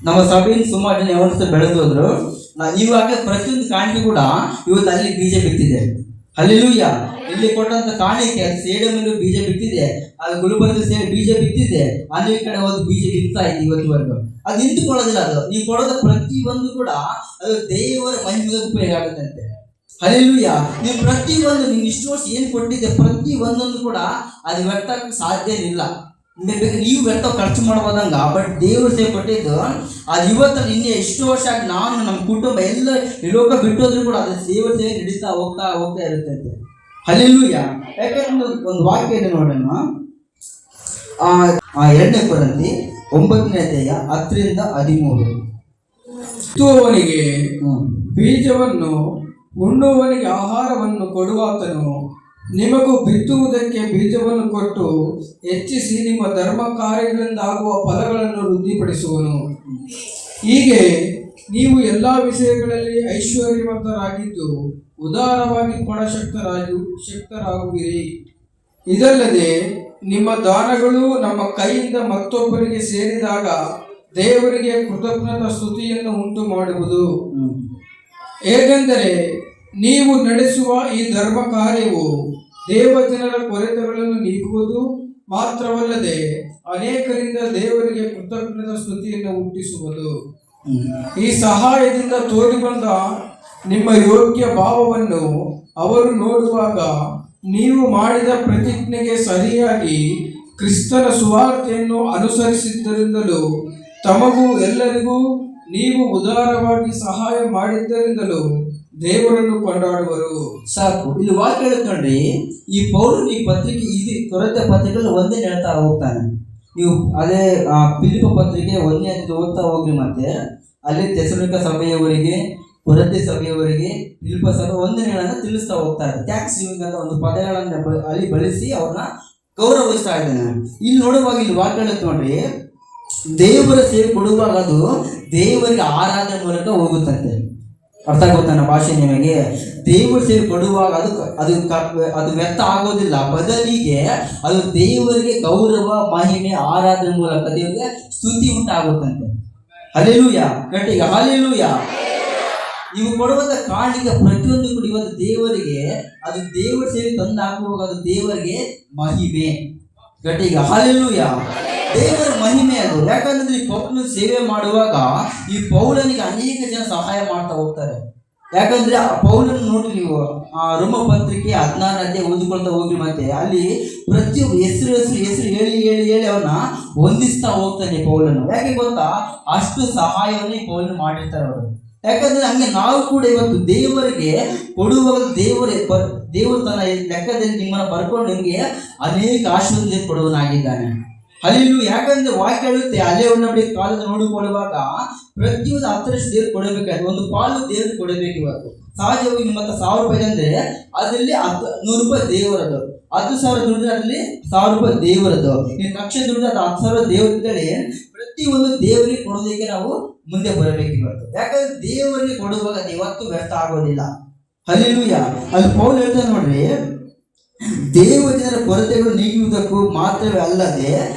ನಮ್ಮ ಸಭೆಯಲ್ಲಿ ಸುಮಾರು ಜನ ಯಾವತ್ತು ಬೆಳೆದು ಹೋದ್ರು. ಇವಾಗ ಪ್ರತಿಯೊಂದು ಕಾಣಿಕೆ ಕೂಡ ಇವತ್ತು ಅಲ್ಲಿ ಬೀಜ ಬಿತ್ತಿದೆ. ಹಲ್ಲೆಲೂಯಾ. ಇಲ್ಲಿ ಕೊಟ್ಟಂತ ಕಾಣಿಕೆ ಅದು ಸೇಡಮಲ್ಲೂ ಬೀಜ ಬಿತ್ತಿದೆ, ಅದು ಗುಲ್ಬರ್ಗ ಸೇರಿ ಬೀಜ ಬಿತ್ತಿದೆ, ಅನೇಕ ಕಡೆ ಒಂದು ಬೀಜ ಬಿತ್ತಾ ಇದೆ ಇವತ್ತುವರೆಗೂ. ಅದು ನಿಂತುಕೊಳ್ಳೋದಿಲ್ಲ. ಅದು ನೀವು ಕೊಡೋದ ಪ್ರತಿಯೊಂದು ಕೂಡ ಅದು ದೇವರ ಮಹಿಮೆಗೆ ಉಪಯೋಗ ಆಗುತ್ತಂತೆ. ಹಲ್ಲೆಲೂಯಾ. ನೀವು ಪ್ರತಿಯೊಂದು ನೀವು ಇಷ್ಟು ವರ್ಷ ಏನು ಕೊಟ್ಟಿದ್ದೆ ಪ್ರತಿ ಒಂದೊಂದು ಕೂಡ ಅದು ವ್ಯರ್ಥಕ್ಕೆ ಸಾಧ್ಯನಿಲ್ಲ. ನೀವು ವ್ಯರ್ಥ ಖರ್ಚು ಮಾಡ್ಬೋದಂಗ, ಬಟ್ ದೇವರು ಸೇವೆ ಕೊಟ್ಟಿದ್ದು ಅದು ಇವತ್ತು ನಿನ್ನೆ ಎಷ್ಟು ವರ್ಷ ಆಗಿ ನಾನು ನಮ್ಮ ಕುಟುಂಬ ಎಲ್ಲ ಲೋಕ ಬಿಟ್ಟೋದ್ರೂ ಕೂಡ ಅದು ದೇವರ ಸೇವೆ ನಡೀತಾ ಹೋಗ್ತಾ ಇರುತ್ತಂತೆ. ಹಲ್ಲೆಲೂಯಾ. ಯಾಕಂದ್ರೆ ಒಂದು ವಾಕ್ಯ ಇದೆ ನೋಡೋಣ, 2 ಕೊರಿಂಥಿ 9ನೇ ಅಧ್ಯಾಯ 10-13. ಬಿತ್ತುವವನಿಗೆ ಬೀಜವನ್ನು, ಉಣ್ಣುವವನಿಗೆ ಆಹಾರವನ್ನು ಕೊಡುವಾತನು ನಿಮಗೂ ಬಿತ್ತುವುದಕ್ಕೆ ಬೀಜವನ್ನು ಕೊಟ್ಟು ಹೆಚ್ಚಿಸಿ ನಿಮ್ಮ ಧರ್ಮ ಕಾರ್ಯಗಳಿಂದ ಆಗುವ ಫಲಗಳನ್ನು ವೃದ್ಧಿಪಡಿಸುವನು. ಹೀಗೆ ನೀವು ಎಲ್ಲ ವಿಷಯಗಳಲ್ಲಿ ಐಶ್ವರ್ಯವಂತರಾಗಿದ್ದು ಉದಾರವಾಗಿ ಶಕ್ತರಾಗುವಿರಿ. ಇದಲ್ಲದೆ ನಿಮ್ಮ ದಾನಗಳು ನಮ್ಮ ಕೈಯಿಂದ ಮತ್ತೊಬ್ಬರಿಗೆ ಸೇರಿದಾಗ ದೇವರಿಗೆ ಕೃತಜ್ಞತಾ ಸ್ತುತಿಯನ್ನು ಉಂಟು ಮಾಡುವುದು. ಹೇಗೆಂದರೆ ನೀವು ನಡೆಸುವ ಈ ಧರ್ಮ ಕಾರ್ಯವು ದೇವಜನರ ಕೊರತೆಗಳನ್ನು ನೀಗುವುದು ಮಾತ್ರವಲ್ಲದೆ ಅನೇಕರಿಂದ ದೇವರಿಗೆ ಕೃತಜ್ಞತಾ ಸ್ತುತಿಯನ್ನು ಹುಟ್ಟಿಸುವುದು. ಈ ಸಹಾಯದಿಂದ ತೋರಿಬಂದ ನಿಮ್ಮ ಯೋಗ್ಯ ಭಾವವನ್ನು ಅವರು ನೋಡುವಾಗ ನೀವು ಮಾಡಿದ ಪ್ರತಿಜ್ಞೆಗೆ ಸರಿಯಾಗಿ ಕ್ರಿಸ್ತನ ಸುವಾರ್ತೆಯನ್ನು ಅನುಸರಿಸಿದ್ದರಿಂದಲೂ ತಮಗೂ ಎಲ್ಲರಿಗೂ ನೀವು ಉದಾರವಾಗಿ ಸಹಾಯ ಮಾಡಿದ್ದರಿಂದಲೂ ದೇವರನ್ನು ಕೊಂಡಾಡುವರು. ಸಾಕು. ಇಲ್ಲಿ ವಾಕ್ಯ ಹೇಳ್ಕೊಂಡ್ರಿ, ಈ ಪೌಲನು ಈ ಪತ್ರಿಕೆ ಇದು ಕೊರತೆ ಪತ್ರಿಕೆಗಳು ಒಂದೇ ಹೇಳ್ತಾ ಹೋಗ್ತಾನೆ. ನೀವು ಅದೇ ಫಿಲಿಪ್ಪ ಪತ್ರಿಕೆ 1ನೇ ಅಧ್ಯಾಯ ಓದ್ತಾ ಹೋಗ್ರಿ. ಮತ್ತೆ ಅಲ್ಲಿ ಥೆಸಲೋನಿಕ ಸಭೆಯವರಿಗೆ, ಕೊರತೆ ಸಭೆಯವರಿಗೆ, ಫಿಲಿಪ್ಪ ಸಭೆ ವಂದನೆಗಳನ್ನು ತಿಳಿಸ್ತಾ ಹೋಗ್ತಾರೆ. ಥ್ಯಾಂಕ್ಸ್ ಗಿವಿಂಗ್ ಅಂತ ಒಂದು ಪದಗಳನ್ನು ಅಲ್ಲಿ ಬಳಸಿ ಅವ್ರನ್ನ ಗೌರವಿಸ್ತಾ ಇದ್ದಾನೆ. ಇಲ್ಲಿ ನೋಡುವಾಗ ಇಲ್ಲಿ ವಾಕ್ಯ ಹೇಳುತ್ತೆ ನೋಡ್ರಿ, ದೇವರ ಸೇವೆ ಕೊಡುವಾಗ ಅದು ದೇವರಿಗೆ ಆರಾಧನೆ ಮೂಲಕ ಹೋಗುತ್ತಂತೆ. ಅರ್ಥ ಆಗುತ್ತಾನ ಭಾಷೆ ನಿಮಗೆ? ದೇವರ ಸೇವೆ ಕೊಡುವಾಗ ಅದು ವ್ಯರ್ಥ ಆಗೋದಿಲ್ಲ, ಬದಲಿಗೆ ಅದು ದೇವರಿಗೆ ಗೌರವ, ಮಹಿಮೆ, ಆರಾಧನೆ ಮೂಲಕ ದೇವರಿಗೆ ಸ್ತುತಿ ಉಂಟಾಗುತ್ತಂತೆ. ಹಲ್ಲೆಲೂಯಾ. ಗಟ್ಟಿಗೆ ಹಲ್ಲೆಲೂಯಾ. ನೀವು ಕೊಡುವಂತ ಕಾಣಿಕೆ ಪ್ರತಿಯೊಂದು ಕೂಡ ಇವತ್ತು ದೇವರಿಗೆ, ಅದು ದೇವರ ಸೇವೆ ತಂದು ಹಾಕುವಾಗ ಅದು ದೇವರಿಗೆ ಮಹಿಮೆ. ಗಟ್ಟಿಗೆ ಹಲ್ಲೆಲೂಯಾ. ದೇವರ ಮಹಿಮೆ ಅದು. ಯಾಕಂದ್ರೆ ಈ ಪೌಲನ ಸೇವೆ ಮಾಡುವಾಗ ಈ ಪೌಲನಿಗೆ ಅನೇಕ ಜನ ಸಹಾಯ ಮಾಡ್ತಾ ಹೋಗ್ತಾರೆ. ಯಾಕಂದ್ರೆ ಆ ಪೌಲನ ನೋಡಿ ನೀವು ರೋಮ ಪತ್ರಿಕೆ 16ನೇ ಅಧ್ಯಾಯ ಓದಿಕೊಳ್ತಾ ಹೋಗಿ. ಮತ್ತೆ ಅಲ್ಲಿ ಪ್ರತಿಯೊಬ್ಬ ಹೆಸರು ಹೇಳಿ ಅವನ್ನ ಹೊಂದಿಸ್ತಾ ಹೋಗ್ತಾನೆ ಪೌಲನು. ಯಾಕೆ ಗೊತ್ತಾ? ಅಷ್ಟು ಸಹಾಯವನ್ನು ಈ ಪೌಲನು ಮಾಡಿರ್ತಾರೆ ಅವರು. ಯಾಕಂದ್ರೆ ಹಂಗೆ ನಾವು ಕೂಡ ಇವತ್ತು ದೇವರಿಗೆ ಕೊಡುವಾಗ ದೇವರು ತನ್ನ ಲೆಕ್ಕದಲ್ಲಿ ನಿಮ್ಮನ್ನು ಬರ್ಕೊಂಡು ನಿಮಗೆ ಅನೇಕ ಆಶೀರ್ವಾದ ಕೊಡುವನಾಗಿದ್ದಾನೆ. ಅಲ್ಲಿಯೂ ಯಾಕಂದ್ರೆ ವಾಕ್ಯ ಹೇಳುತ್ತೆ, ಅಲ್ಲೇ ಒಂದು ಕಾಲದ ನೋಡಿಕೊಳ್ಳುವಾಗ ಪ್ರತಿಯೊಂದು 10 ದೇವ್ರು ಕೊಡಬೇಕಾದ್ರೆ ಒಂದು ಪಾಲು ದೇವ್ರಿಗೆ ಕೊಡಬೇಕು. ಇವತ್ತು ಸಹಜವಾಗಿ ನಿಮ್ಮ 1000 ರೂಪಾಯಿ ಅಂದ್ರೆ ಅದರಲ್ಲಿ 100 ರೂಪಾಯಿ ದೇವರದು, 10,000 ದುಡ್ಡು ಅದರಲ್ಲಿ 1000 ರೂಪಾಯಿ ದೇವರದು, ನೀವು 1,00,000 ದುಡ್ಡು ಅದು 10,000 ದೇವರಿದ್ದರೆ ಪ್ರತಿಯೊಂದು ದೇವರಿಗೆ ಕೊಡೋದಕ್ಕೆ ನಾವು ಮುಂದೆ ಬರಬೇಕು ಇವತ್ತು. ಯಾಕಂದ್ರೆ ದೇವರಿಗೆ ಕೊಡುವಾಗ ಅದು ಯಾವತ್ತೂ ವ್ಯರ್ಥ ಆಗೋದಿಲ್ಲ. ಹಲ್ಲೆಲೂಯಾ. ಅಲ್ಲಿ ಪೌಲ್ ಹೇಳ್ತಾರೆ ನೋಡ್ರಿ, ದೇವಜನರ ಕೊರತೆಗಳು ನೀಗುವುದಕ್ಕೂ ಮಾತ್ರವೇ ಅಲ್ಲದೆ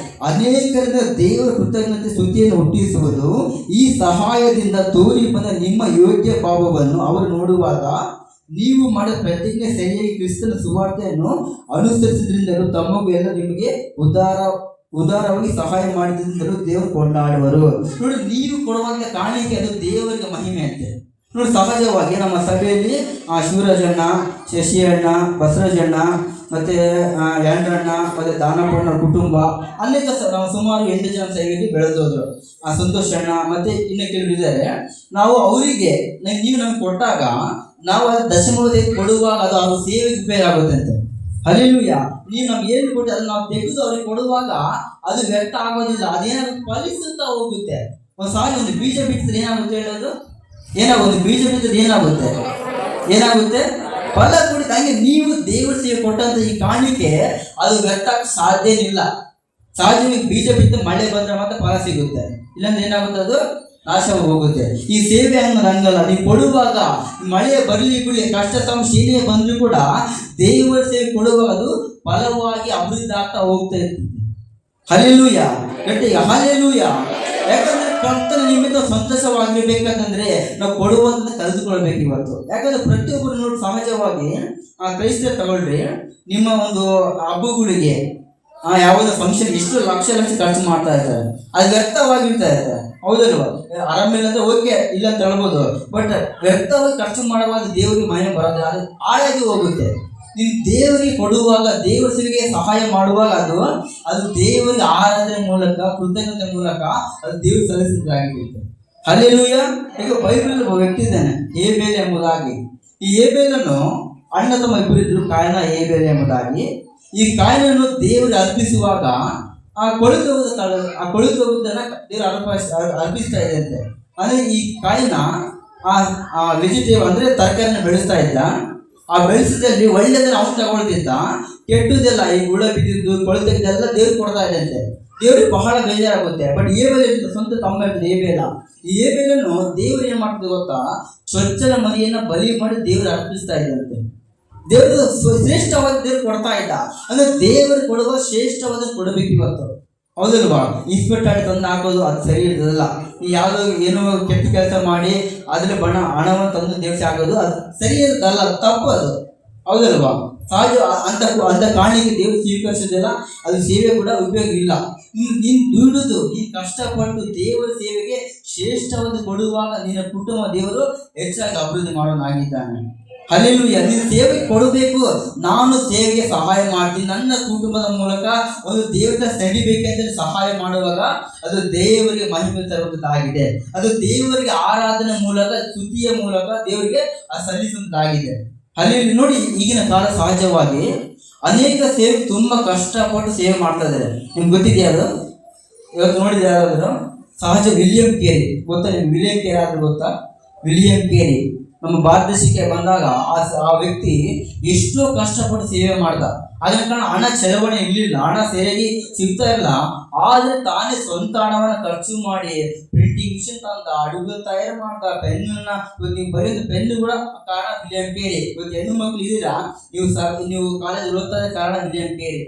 ಅನೇಕರಿಂದ ದೇವರ ಕೃತಜ್ಞತೆ ಸ್ತುತಿಯನ್ನು ಹುಟ್ಟಿಸುವುದು. ಈ ಸಹಾಯದಿಂದ ತೋರಿ ಬಂದ ನಿಮ್ಮ ಯೋಗ್ಯ ಭಾವವನ್ನು ಅವರು ನೋಡುವಾಗ ನೀವು ಮಾಡಿದ ಪ್ರತಿಜ್ಞೆ ಸರಿಯಾಗಿ ಕ್ರಿಸ್ತನ ಸುವಾರ್ತೆಯನ್ನು ಅನುಸರಿಸಿದ್ರಿಂದಲೂ ತಮಗೂ ಎಲ್ಲ ನಿಮಗೆ ಉದಾರವಾಗಿ ಸಹಾಯ ಮಾಡಿದಿಂದಲೂ ದೇವರು ಕೊಂಡಾಡುವರು. ನೋಡಿ, ನೀವು ಕೊಡುವಾಗ ಕಾಣಿಕೆ ಅದು ದೇವರಿಗೆ ಮಹಿಮೆ ಅಂತೆ. ನೋಡಿ, ಸಹಜವಾಗಿ ನಮ್ಮ ಸಭೆಯಲ್ಲಿ ಶಿವರಾಜಣ್ಣ, ಶಶಿಯಣ್ಣ, ಬಸವರಾಜಣ್ಣ, ಮತ್ತು ಯಾಂಡ್ರಣ್ಣ, ಮತ್ತು ದಾನಪ್ಪಣ್ಣ ಕುಟುಂಬ ಅನೇಕ ನಾವು ಸುಮಾರು 8 ಜನ ಸೇವೆಯಲ್ಲಿ ಬೆಳೆದೋದ್ರು. ಸಂತೋಷಣ್ಣ ಮತ್ತು ಇನ್ನು ಕೆಲವರು ಇದ್ದಾರೆ. ನಾವು ಅವರಿಗೆ ನೀವು ನಮ್ಗೆ ಕೊಟ್ಟಾಗ ನಾವು ಅದು ದಶಮೂಲ ಕೊಡುವಾಗ ಅದು ಅವ್ರ ಸೇವೆಗೆ ಉಪಯೋಗ ಆಗುತ್ತೆ ಅಂತೆ. ಹಲ್ಲೆಲೂಯ. ನೀವು ನಮ್ಗೆ ಏನು ಕೊಟ್ಟು ಅದನ್ನ ನಾವು ತೆಗೆದು ಅವ್ರಿಗೆ ಕೊಡುವಾಗ ಅದು ವ್ಯರ್ಥ ಆಗೋದಿಲ್ಲ, ಅದೇನಾದ್ರು ಫಲಿಸುತ್ತಾ ಹೋಗುತ್ತೆ. ಒಂದು ಸಾರಿ ಒಂದು ಬೀಜ ಬಿತ್ತಿದ್ರೆ ಏನಾಗುತ್ತೆ ಹೇಳೋದು? ಒಂದು ಬೀಜ ಬಿತ್ತಿದ್ರೆ ಏನಾಗುತ್ತೆ? ಫಲ ಕೊಡುತ್ತೆ. ಹಂಗೆ ನೀವು ದೇವರ ಸೇವೆ ಕೊಟ್ಟಂತ ಈ ಕಾಣಿಕೆ ಅದು ವ್ಯರ್ಥ ಸಾಧ್ಯನಿಲ್ಲ. ಸಹಜವಾಗಿ ಬೀಜ ಬಿದ್ದು ಮಳೆ ಬಂದ್ರೆ ಮಾತ್ರ ಫಲ ಸಿಗುತ್ತೆ, ಇಲ್ಲಾಂದ್ರೆ ಏನಾಗುತ್ತೆ? ಅದು ನಾಶವಾಗಿ ಹೋಗುತ್ತೆ. ಈ ಸೇವೆ ಹಂಗಲ್ಲ. ನೀವು ಕೊಡುವಾಗ ಮಳೆ ಬರಲಿ ಬಿಡಿ, ಕಷ್ಟ ಸಮಸ್ಯೆ ಏನೇ ಬಂದರೂ ಕೂಡ ದೇವರ ಸೇವೆ ಕೊಡುವಾಗ ಅದು ಫಲವಾಗಿ ಅಭಿವೃದ್ಧಿ ಆಗ್ತಾ ಹೋಗ್ತಾ ಇರ್ತದೆ. ಹಲ್ಲೆಲೂಯ, ಗಟ್ಟಿಗೆ ಹಲ್ಲೆಲೂಯ. ಯಾಕಂದ್ರೆ ಕರ್ತನ ನಿಮಿತ್ತ ಸಂತೋಷವಾಗಿರ್ಬೇಕಂತಂದ್ರೆ ನಾವು ಕೊಡುವಂತ ಕಲಿತುಕೊಳ್ಬೇಕು ಇವತ್ತು. ಯಾಕಂದ್ರೆ ಪ್ರತಿಯೊಬ್ಬರು ನೋಡಿ, ಸಹಜವಾಗಿ ಕ್ರೈಸ್ತರ ತಗೊಳ್ರಿ, ನಿಮ್ಮ ಒಂದು ಹಬ್ಬಗಳಿಗೆ ಯಾವುದೋ ಫಂಕ್ಷನ್ ಎಷ್ಟು ಲಕ್ಷ ಖರ್ಚು ಮಾಡ್ತಾ ಇರ್ತಾರೆ, ಅದು ವ್ಯರ್ಥವಾಗಿರ್ತಾ ಇರ್ತಾರೆ. ಹೌದಲ್ವ? ಆರಾಮಿಲ್ಲ ಅಂದ್ರೆ ಓಕೆ, ಇಲ್ಲ ಅಂತ ಹೇಳ್ಬೋದು. ಬಟ್ ವ್ಯರ್ಥವಾಗಿ ಖರ್ಚು ಮಾಡುವಾಗ ದೇವರಿಗೆ ಮಹಿಮೆ ಬರೋದಿಲ್ಲ, ಅದು ಹಾಳಾಗಿ ಹೋಗುತ್ತೆ. ನೀವು ದೇವರಿಗೆ ಕೊಡುವಾಗ, ದೇವರ ಸೇವೆಗೆ ಸಹಾಯ ಮಾಡುವಾಗ ಅದು ದೇವರಿಗೆ ಆರಾಧನೆ ಮೂಲಕ, ಕೃತಜ್ಞತೆ ಮೂಲಕ ಅದು ದೇವರು ಸಲ್ಲಿಸಿದ್ದಾಗಿರುತ್ತೆ. ಹಲ್ಲೆಲೂಯ. ಈಗ ಬೈಬಲ್ ಒಬ್ಬ ವ್ಯಕ್ತಿ ಇದ್ದಾನೆ, ಹೇಬೇಲ್ ಎಂಬುದಾಗಿ. ಈ ಹೇಬೇಲನ್ನು ಅಣ್ಣ ತಮ್ಮ ಇಬ್ಬರಿದ್ರು, ಕಾಯನ ಹೇಬೇಲ್ ಎಂಬುದಾಗಿ. ಈ ಕಾಯಿನನ್ನು ದೇವರು ಅರ್ಪಿಸುವಾಗ ಆ ಕೊಳಿತು ಹೋಗುವುದನ್ನ ದೇವರು ಅರ್ಪಿಸ್ತಾ ಇದೆ ಅಂತೆ. ಅಂದ್ರೆ ಈ ಕಾಯಿನ ಆ ವೆಜಿಟೇಬಲ್ ಅಂದ್ರೆ ತರಕಾರಿನ ಬೆಳೆಸ್ತಾ ಇದ್ದ. ಆ ಬೆಳೆಸಿದಲ್ಲಿ ಒಳ್ಳೆದನ್ನ ಅವನು ತಗೊಳ್ತಿದ್ದ, ಕೆಟ್ಟದೆಲ್ಲ ಈ ಹುಳ ಬಿದ್ದಿದ್ದು ಕೊಳಿತದ್ದೆಲ್ಲ ದೇವ್ರು ಕೊಡ್ತಾ ಇದೆ ಅಂತೆ. ದೇವ್ರಿಗೆ ಬಹಳ ಬೇಜಾರಾಗುತ್ತೆ. ಬಟ್ ಏಬೇಲ ಸ್ವಂತ ತಮ್ಮ ಏಬೇಲ, ಈ ಏಬೇಲನ್ನು ದೇವ್ರು ಏನ್ ಮಾಡ್ತದೆ ಗೊತ್ತಾ? ಸ್ವಚ್ಛನ ಮರಿಯನ್ನ ಬಲಿ ಮಾಡಿ ದೇವ್ರು ಅರ್ಪಿಸ್ತಾ ಇದ್ದಂತೆ. ದೇವರು ಶ್ರೇಷ್ಠವಾದ ದೇವ್ರು ಕೊಡ್ತಾ ಇದ್ದ. ಅಂದ್ರೆ ದೇವರು ಕೊಡುವ ಶ್ರೇಷ್ಠವಾದ ಕೊಡಬೇಕು ಇವತ್ತು. ಹೌದಲ್ವಾ? ಇನ್ಸ್ಪೆಕ್ಟರ್ ತಂದು ಹಾಕೋದು ಅದು ಸರಿ ಇರ್ತದಲ್ಲ. ಈ ಯಾವುದೋ ಏನೋ ಕೆಟ್ಟ ಕೆಲಸ ಮಾಡಿ ಅದ್ರ ಹಣವನ್ನು ತಂದು ದೇವಸ್ಥೆ ಆಗೋದು ಅದು ಸರಿ ಇರುತ್ತಲ್ಲ, ತಪ್ಪು ಅದು. ಹೌದಲ್ವಾ? ಸಹಜ ಅಂತ ಕಾಣಿಕೆ ದೇವರು ಸ್ವೀಕರಿಸೋದಿಲ್ಲ, ಅದು ಸೇವೆ ಕೂಡ ಉಪಯೋಗ ಇಲ್ಲ. ನೀನು ದುಡಿದು ನೀನು ಕಷ್ಟಪಟ್ಟು ದೇವರ ಸೇವೆಗೆ ಶ್ರೇಷ್ಠವಾದ ಕೊಡುವಾಗ ನಿನ್ನ ಕುಟುಂಬ ದೇವರು ಹೆಚ್ಚಾಗಿ ಅಭಿವೃದ್ಧಿ ಮಾಡೋನಾಗಿದ್ದಾನೆ. ಹಲ್ಲೆಲೂಯ. ನೀನು ಸೇವೆಗೆ ಕೊಡಬೇಕು. ನಾನು ಸೇವೆಗೆ ಸಹಾಯ ಮಾಡ್ತೀನಿ, ನನ್ನ ಕುಟುಂಬದ ಮೂಲಕ ಒಂದು ದೇವರ ನಡಿಬೇಕಂತ ಸಹಾಯ ಮಾಡುವಾಗ ಅದು ದೇವರಿಗೆ ಮಹಿಮೆ ತರುವಂತಾಗಿದೆ. ಅದು ದೇವರಿಗೆ ಆರಾಧನೆ ಮೂಲಕ, ಸ್ತುತಿಯ ಮೂಲಕ ದೇವರಿಗೆ ಸಲ್ಲಿಸುವಂತಾಗಿದೆ. ಹಲ್ಲೆಲೂಯ. ನೋಡಿ, ಈಗಿನ ಕಾಲ ಸಹಜವಾಗಿ ಅನೇಕ ಸೇವೆ ತುಂಬಾ ಕಷ್ಟಪಟ್ಟು ಸೇವೆ ಮಾಡ್ತಾ ಇದ್ದಾರೆ. ನಿಮ್ಗೆ ಗೊತ್ತಿದೆಯಾ ಅದು? ಇವತ್ತು ನೋಡಿದ್ರೆ ಯಾರಾದ್ರು ಸಹಜ ವಿಲಿಯಂ ಕೇರಿ ಗೊತ್ತಾ? ನಿಮ್ಗೆ ವಿಲಿಯಂ ಕೇರಿ ಆದ್ರೂ ಗೊತ್ತಾ? ವಿಲಿಯಂ ಕೇರಿ ನಮ್ಮ ಭಾರತ ದೇಶಕ್ಕೆ ಬಂದಾಗ ಆ ವ್ಯಕ್ತಿ ಎಷ್ಟೋ ಕಷ್ಟಪಟ್ಟು ಸೇವೆ ಮಾಡ್ದ. ಅದರ ಕಾರಣ ಹಣ ಚಲಾವಣೆ ಇರಲಿಲ್ಲ, ಹಣ ಸರಿಯಾಗಿ ಸಿಗ್ತಾ ಇಲ್ಲ. ಆದ್ರೆ ತಾನೇ ಸ್ವಂತ ಹಣವನ್ನ ಖರ್ಚು ಮಾಡಿ ಪ್ರಿಂಟಿಂಗ್ ಮಿಷನ್ ತಂದ, ಅಡುಗೆ ತಯಾರು ಮಾಡ್ದ, ಪೆನ್ನ ನೀವು ಬರೆಯೋದು ಪೆನ್ ಕೂಡ ಕಾರಣ ವಿಲಿಯಂ ಕೇರಿ. ಇವತ್ತು ಹೆಣ್ಣು ಮಕ್ಳು ಇದ್ದೀರಾ, ನೀವು ಕಾಲೇಜ್ ಓದ್ತಾ ಇದ್ದ ಕಾರಣ ವಿಲಿಯಂ ಕೇರಿ.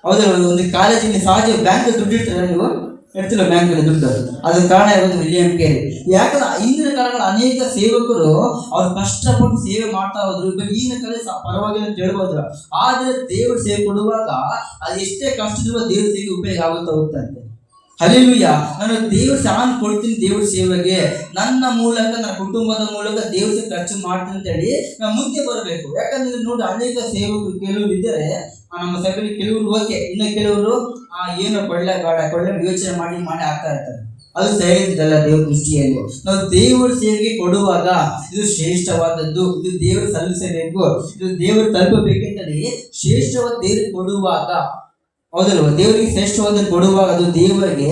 ಹೌದಲ್ಲ? ಒಂದು ಕಾಲೇಜಿಗೆ ಸಹಜ ಬ್ಯಾಂಕ್ ದುಡ್ಡು ಇರ್ತಾರೆ, ನೀವು ಇರ್ತಿಲ್ಲ ಬ್ಯಾಂಕಲ್ಲಿ ದುಡ್ಡು, ಅದ್ರ ಕಾರಣ ಇರೋದು ವಿಲಿಯಂ ಕೇರಿ. ಯಾಕಂದ್ರೆ ಹಿಂದಿನ ಕಾಲಗಳ ಅನೇಕ ಸೇವಕರು ಅವ್ರು ಕಷ್ಟಪಟ್ಟು ಸೇವೆ ಮಾಡ್ತಾ ಹೋದ್ರು. ಈಗಿನ ಕಾಲ ಪರವಾಗಿಲ್ಲ ಅಂತ ಹೇಳ್ಬೋದ್ರು. ಆದ್ರೆ ದೇವ್ರ ಸೇವೆ ಕೊಡುವಾಗ ಅದು ಎಷ್ಟೇ ಕಷ್ಟದಿರುವ ದೇವ್ರ ಸೇವೆಗೆ ಉಪಯೋಗ ಆಗುತ್ತಾ ಹೋಗ್ತಂತೆ. ಹಲ್ಲೆಲೂಯ. ನಾನು ದೇವ್ರ ಸಾನ್ ಕೊಡ್ತೀನಿ ದೇವ್ರ ಸೇವೆಗೆ, ನನ್ನ ಮೂಲಕ, ನನ್ನ ಕುಟುಂಬದ ಮೂಲಕ ದೇವ್ರ ಸೇವೆ ಖರ್ಚು ಮಾಡ್ತೀನಿ ಅಂತ ಹೇಳಿ ನಾವು ಮುಂದೆ ಬರಬೇಕು. ಯಾಕಂದ್ರೆ ನೋಡಿ, ಅನೇಕ ಸೇವಕರು ಕೆಲವರು ಇದ್ದಾರೆ ನಮ್ಮ ಸಭೆಯಲ್ಲಿ. ಕೆಲವರು ಓಕೆ, ಇನ್ನು ಕೆಲವರು ಏನು ಕೊಳ್ಳೆ ಯೋಚನೆ ಮಾಡಿ ಆಗ್ತಾ ಇರ್ತಾರೆ. ಅದು ಸರಿ ಇದ್ದಲ್ಲ ದೇವ್ರ ದೃಷ್ಟಿಯಲ್ಲಿ. ನಾವು ದೇವರ ಸೇವೆಗೆ ಕೊಡುವಾಗ ಇದು ಶ್ರೇಷ್ಠವಾದದ್ದು, ಇದು ದೇವರು ಸಲ್ಲಿಸಬೇಕು, ಇದು ದೇವರು ತಲುಪಬೇಕೆಂತೇಳಿ ಶ್ರೇಷ್ಠವಾದ ದೇವರಿಗೆ ಕೊಡುವಾಗ, ಹೌದಲ್ವ? ದೇವರಿಗೆ ಶ್ರೇಷ್ಠವಾದ ಕೊಡುವಾಗ ಅದು ದೇವರಿಗೆ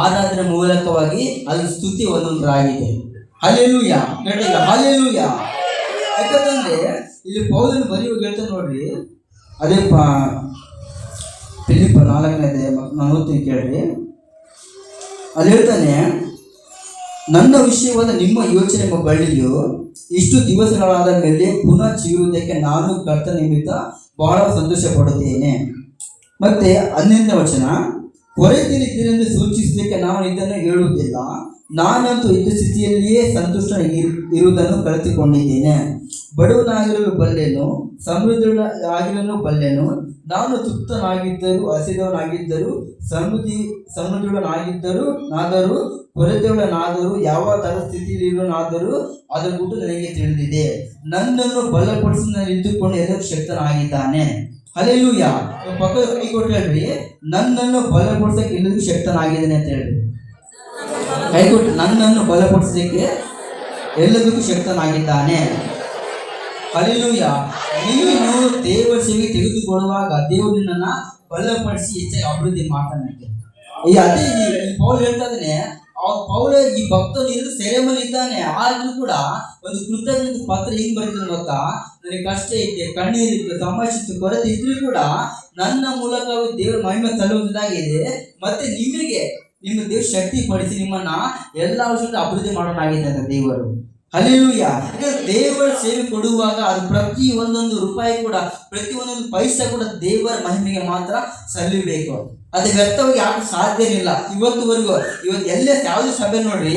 ಆರಾಧನೆ ಮೂಲಕವಾಗಿ ಅದು ಸ್ತುತಿ ಒಂದೊಂದಾಗಿದೆ. ಹಲ್ಲೆಲೂಯ. ಹಲ್ಲೆಲೂಯ. ಯಾಕಂತಂದ್ರೆ ಇಲ್ಲಿ ಪೌಲನು ಬರೆಯುವಾಗ ಹೇಳ್ತಾ ನೋಡ್ರಿ, ಅದೇ ಫಿಲಿಪ್ಪ 4ನೇ ನಾನು ಓದ್ತೀನಿ ಕೇಳ್ರಿ. ಅದು ಹೇಳ್ತಾನೆ, ನನ್ನ ವಿಷಯವಾದ ನಿಮ್ಮ ಯೋಚನೆ ಬಳ್ಳಿಯು ಇಷ್ಟು ದಿವಸಗಳಾದ ಮೇಲೆ ಪುನಃ ಚೀರುವುದಕ್ಕೆ ನಾನು ಕರ್ತನ ನಿಮಿತ್ತ ಬಹಳ ಸಂತೋಷ ಪಡುತ್ತೇನೆ. ಮತ್ತೆ 11ನೇ ವಚನ, ಕೊರತೆಯಲ್ಲಿದ್ದೀರೆಂದು ಸೂಚಿಸಲಿಕ್ಕೆ ನಾನು ಇದನ್ನು ಹೇಳುವುದಿಲ್ಲ, ನಾನಂತೂ ಇದ್ದ ಸ್ಥಿತಿಯಲ್ಲಿಯೇ ಸಂತುಷ್ಟ ಇರುವುದನ್ನು ಕಲಿತುಕೊಂಡಿದ್ದೇನೆ. ಬಡವನಾಗಿರಲು ಬಲ್ಲೆನು, ಸಮೃದ್ಧನಾಗಿರಲು ಬಲ್ಲೆನು, ನಾನು ತೃಪ್ತನಾಗಿದ್ದರೂ ಹಸಿದವನಾಗಿದ್ದರೂ ಸಮೃದ್ಧನಾಗಿದ್ದರೂ ಕೊರತೆಯವನಾದರೂ ಯಾವ ತರ ಸ್ಥಿತಿಯಲ್ಲಿರುವನಾದರೂ ಅದರ ಗುಟ್ಟು ನನಗೆ ತಿಳಿದಿದೆ. ನನ್ನನ್ನು ಬಲಪಡಿಸಿ ನಾನು ಇದ್ದುಕೊಂಡು ಎಲ್ಲರೂ ಶಕ್ತನಾಗಿದ್ದಾನೆ. ಹಲ್ಲೆಲೂಯಾ. ಪಕ್ಕದ ಕೈ ಕೊಟ್ಟು ಹೇಳ್ರಿ, ನನ್ನನ್ನು ಬಲಪಡಿಸಕ್ಕೆ ಎಲ್ಲರಿಗೂ ಶಕ್ತನಾಗಿದ್ದಾನೆ ಅಂತ ಹೇಳ್ರಿ. ಕೈ ಕೊಟ್ಟು, ನನ್ನನ್ನು ಬಲಪಡಿಸಲಿಕ್ಕೆ ಎಲ್ಲದಕ್ಕೂ ಶಕ್ತನಾಗಿದ್ದಾನೆ. ಹಲ್ಲೆಲೂಯಾ. ನೀನು ದೇವರ ಸೇವೆ ತೆಗೆದುಕೊಳ್ಳುವಾಗ ದೇವರು ನಿನ್ನನ್ನ ಬಲಪಡಿಸಿ ಹೆಚ್ಚಾಗಿ ಅಭಿವೃದ್ಧಿ ಮಾಡ್ತಾನೆ. ಅದೇ ಈ ಪೌಲ್ ಹೇಳ್ತಾ ಇದ್ದಾನೆ, ಪೌಲ ಈ ಭಕ್ತನು ಸೆರೆಮನೆ ಇದ್ದಾನೆ, ಆದ್ರೂ ಕೂಡ ಒಂದು ಕೃತಜ್ಞತೆ ಪತ್ರ ಹೆಂಗ್ ಬರೀತಾನೆ ಗೊತ್ತಾ? ನನಗೆ ಕಷ್ಟ ಐತೆ, ಕಣ್ಣೀರಿತ್ತು, ಸಮಸ್ಯೆ ಇತ್ತು, ಕೊರತೆ ಇದ್ರೂ ಕೂಡ ನನ್ನ ಮೂಲಕ ದೇವರ ಮಹಿಮೆ ಸಲ್ಲುವುದಾಗಿದೆ. ಮತ್ತೆ ನಿಮ್ಮ ದೇವ್ರ ಶಕ್ತಿ ಪಡಿಸಿ ನಿಮ್ಮನ್ನ ಎಲ್ಲಾ ವಿಷಯದ ಅಭಿವೃದ್ಧಿ ಮಾಡೋಣಾಗಿದೆ ಅಂತ ದೇವರು. ಹಲ್ಲೆಲೂಯಾ. ದೇವರ ಸೇವೆ ಕೊಡುವಾಗ ಅದು ಪ್ರತಿ ಒಂದೊಂದು ರೂಪಾಯಿ ಕೂಡ, ಪ್ರತಿ ಒಂದೊಂದು ಪೈಸೆ ಕೂಡ ದೇವರ ಮಹಿಮೆಗೆ ಮಾತ್ರ ಸಲ್ಲಬೇಕು. ಅದು ವ್ಯರ್ಥವಾಗಿ ಯಾಕೆ ಸಾಧ್ಯನೇ ಇಲ್ಲ. ಇವತ್ತು ಎಲ್ಲೇ ಯಾವುದೇ ಸಭೆ ನೋಡ್ರಿ,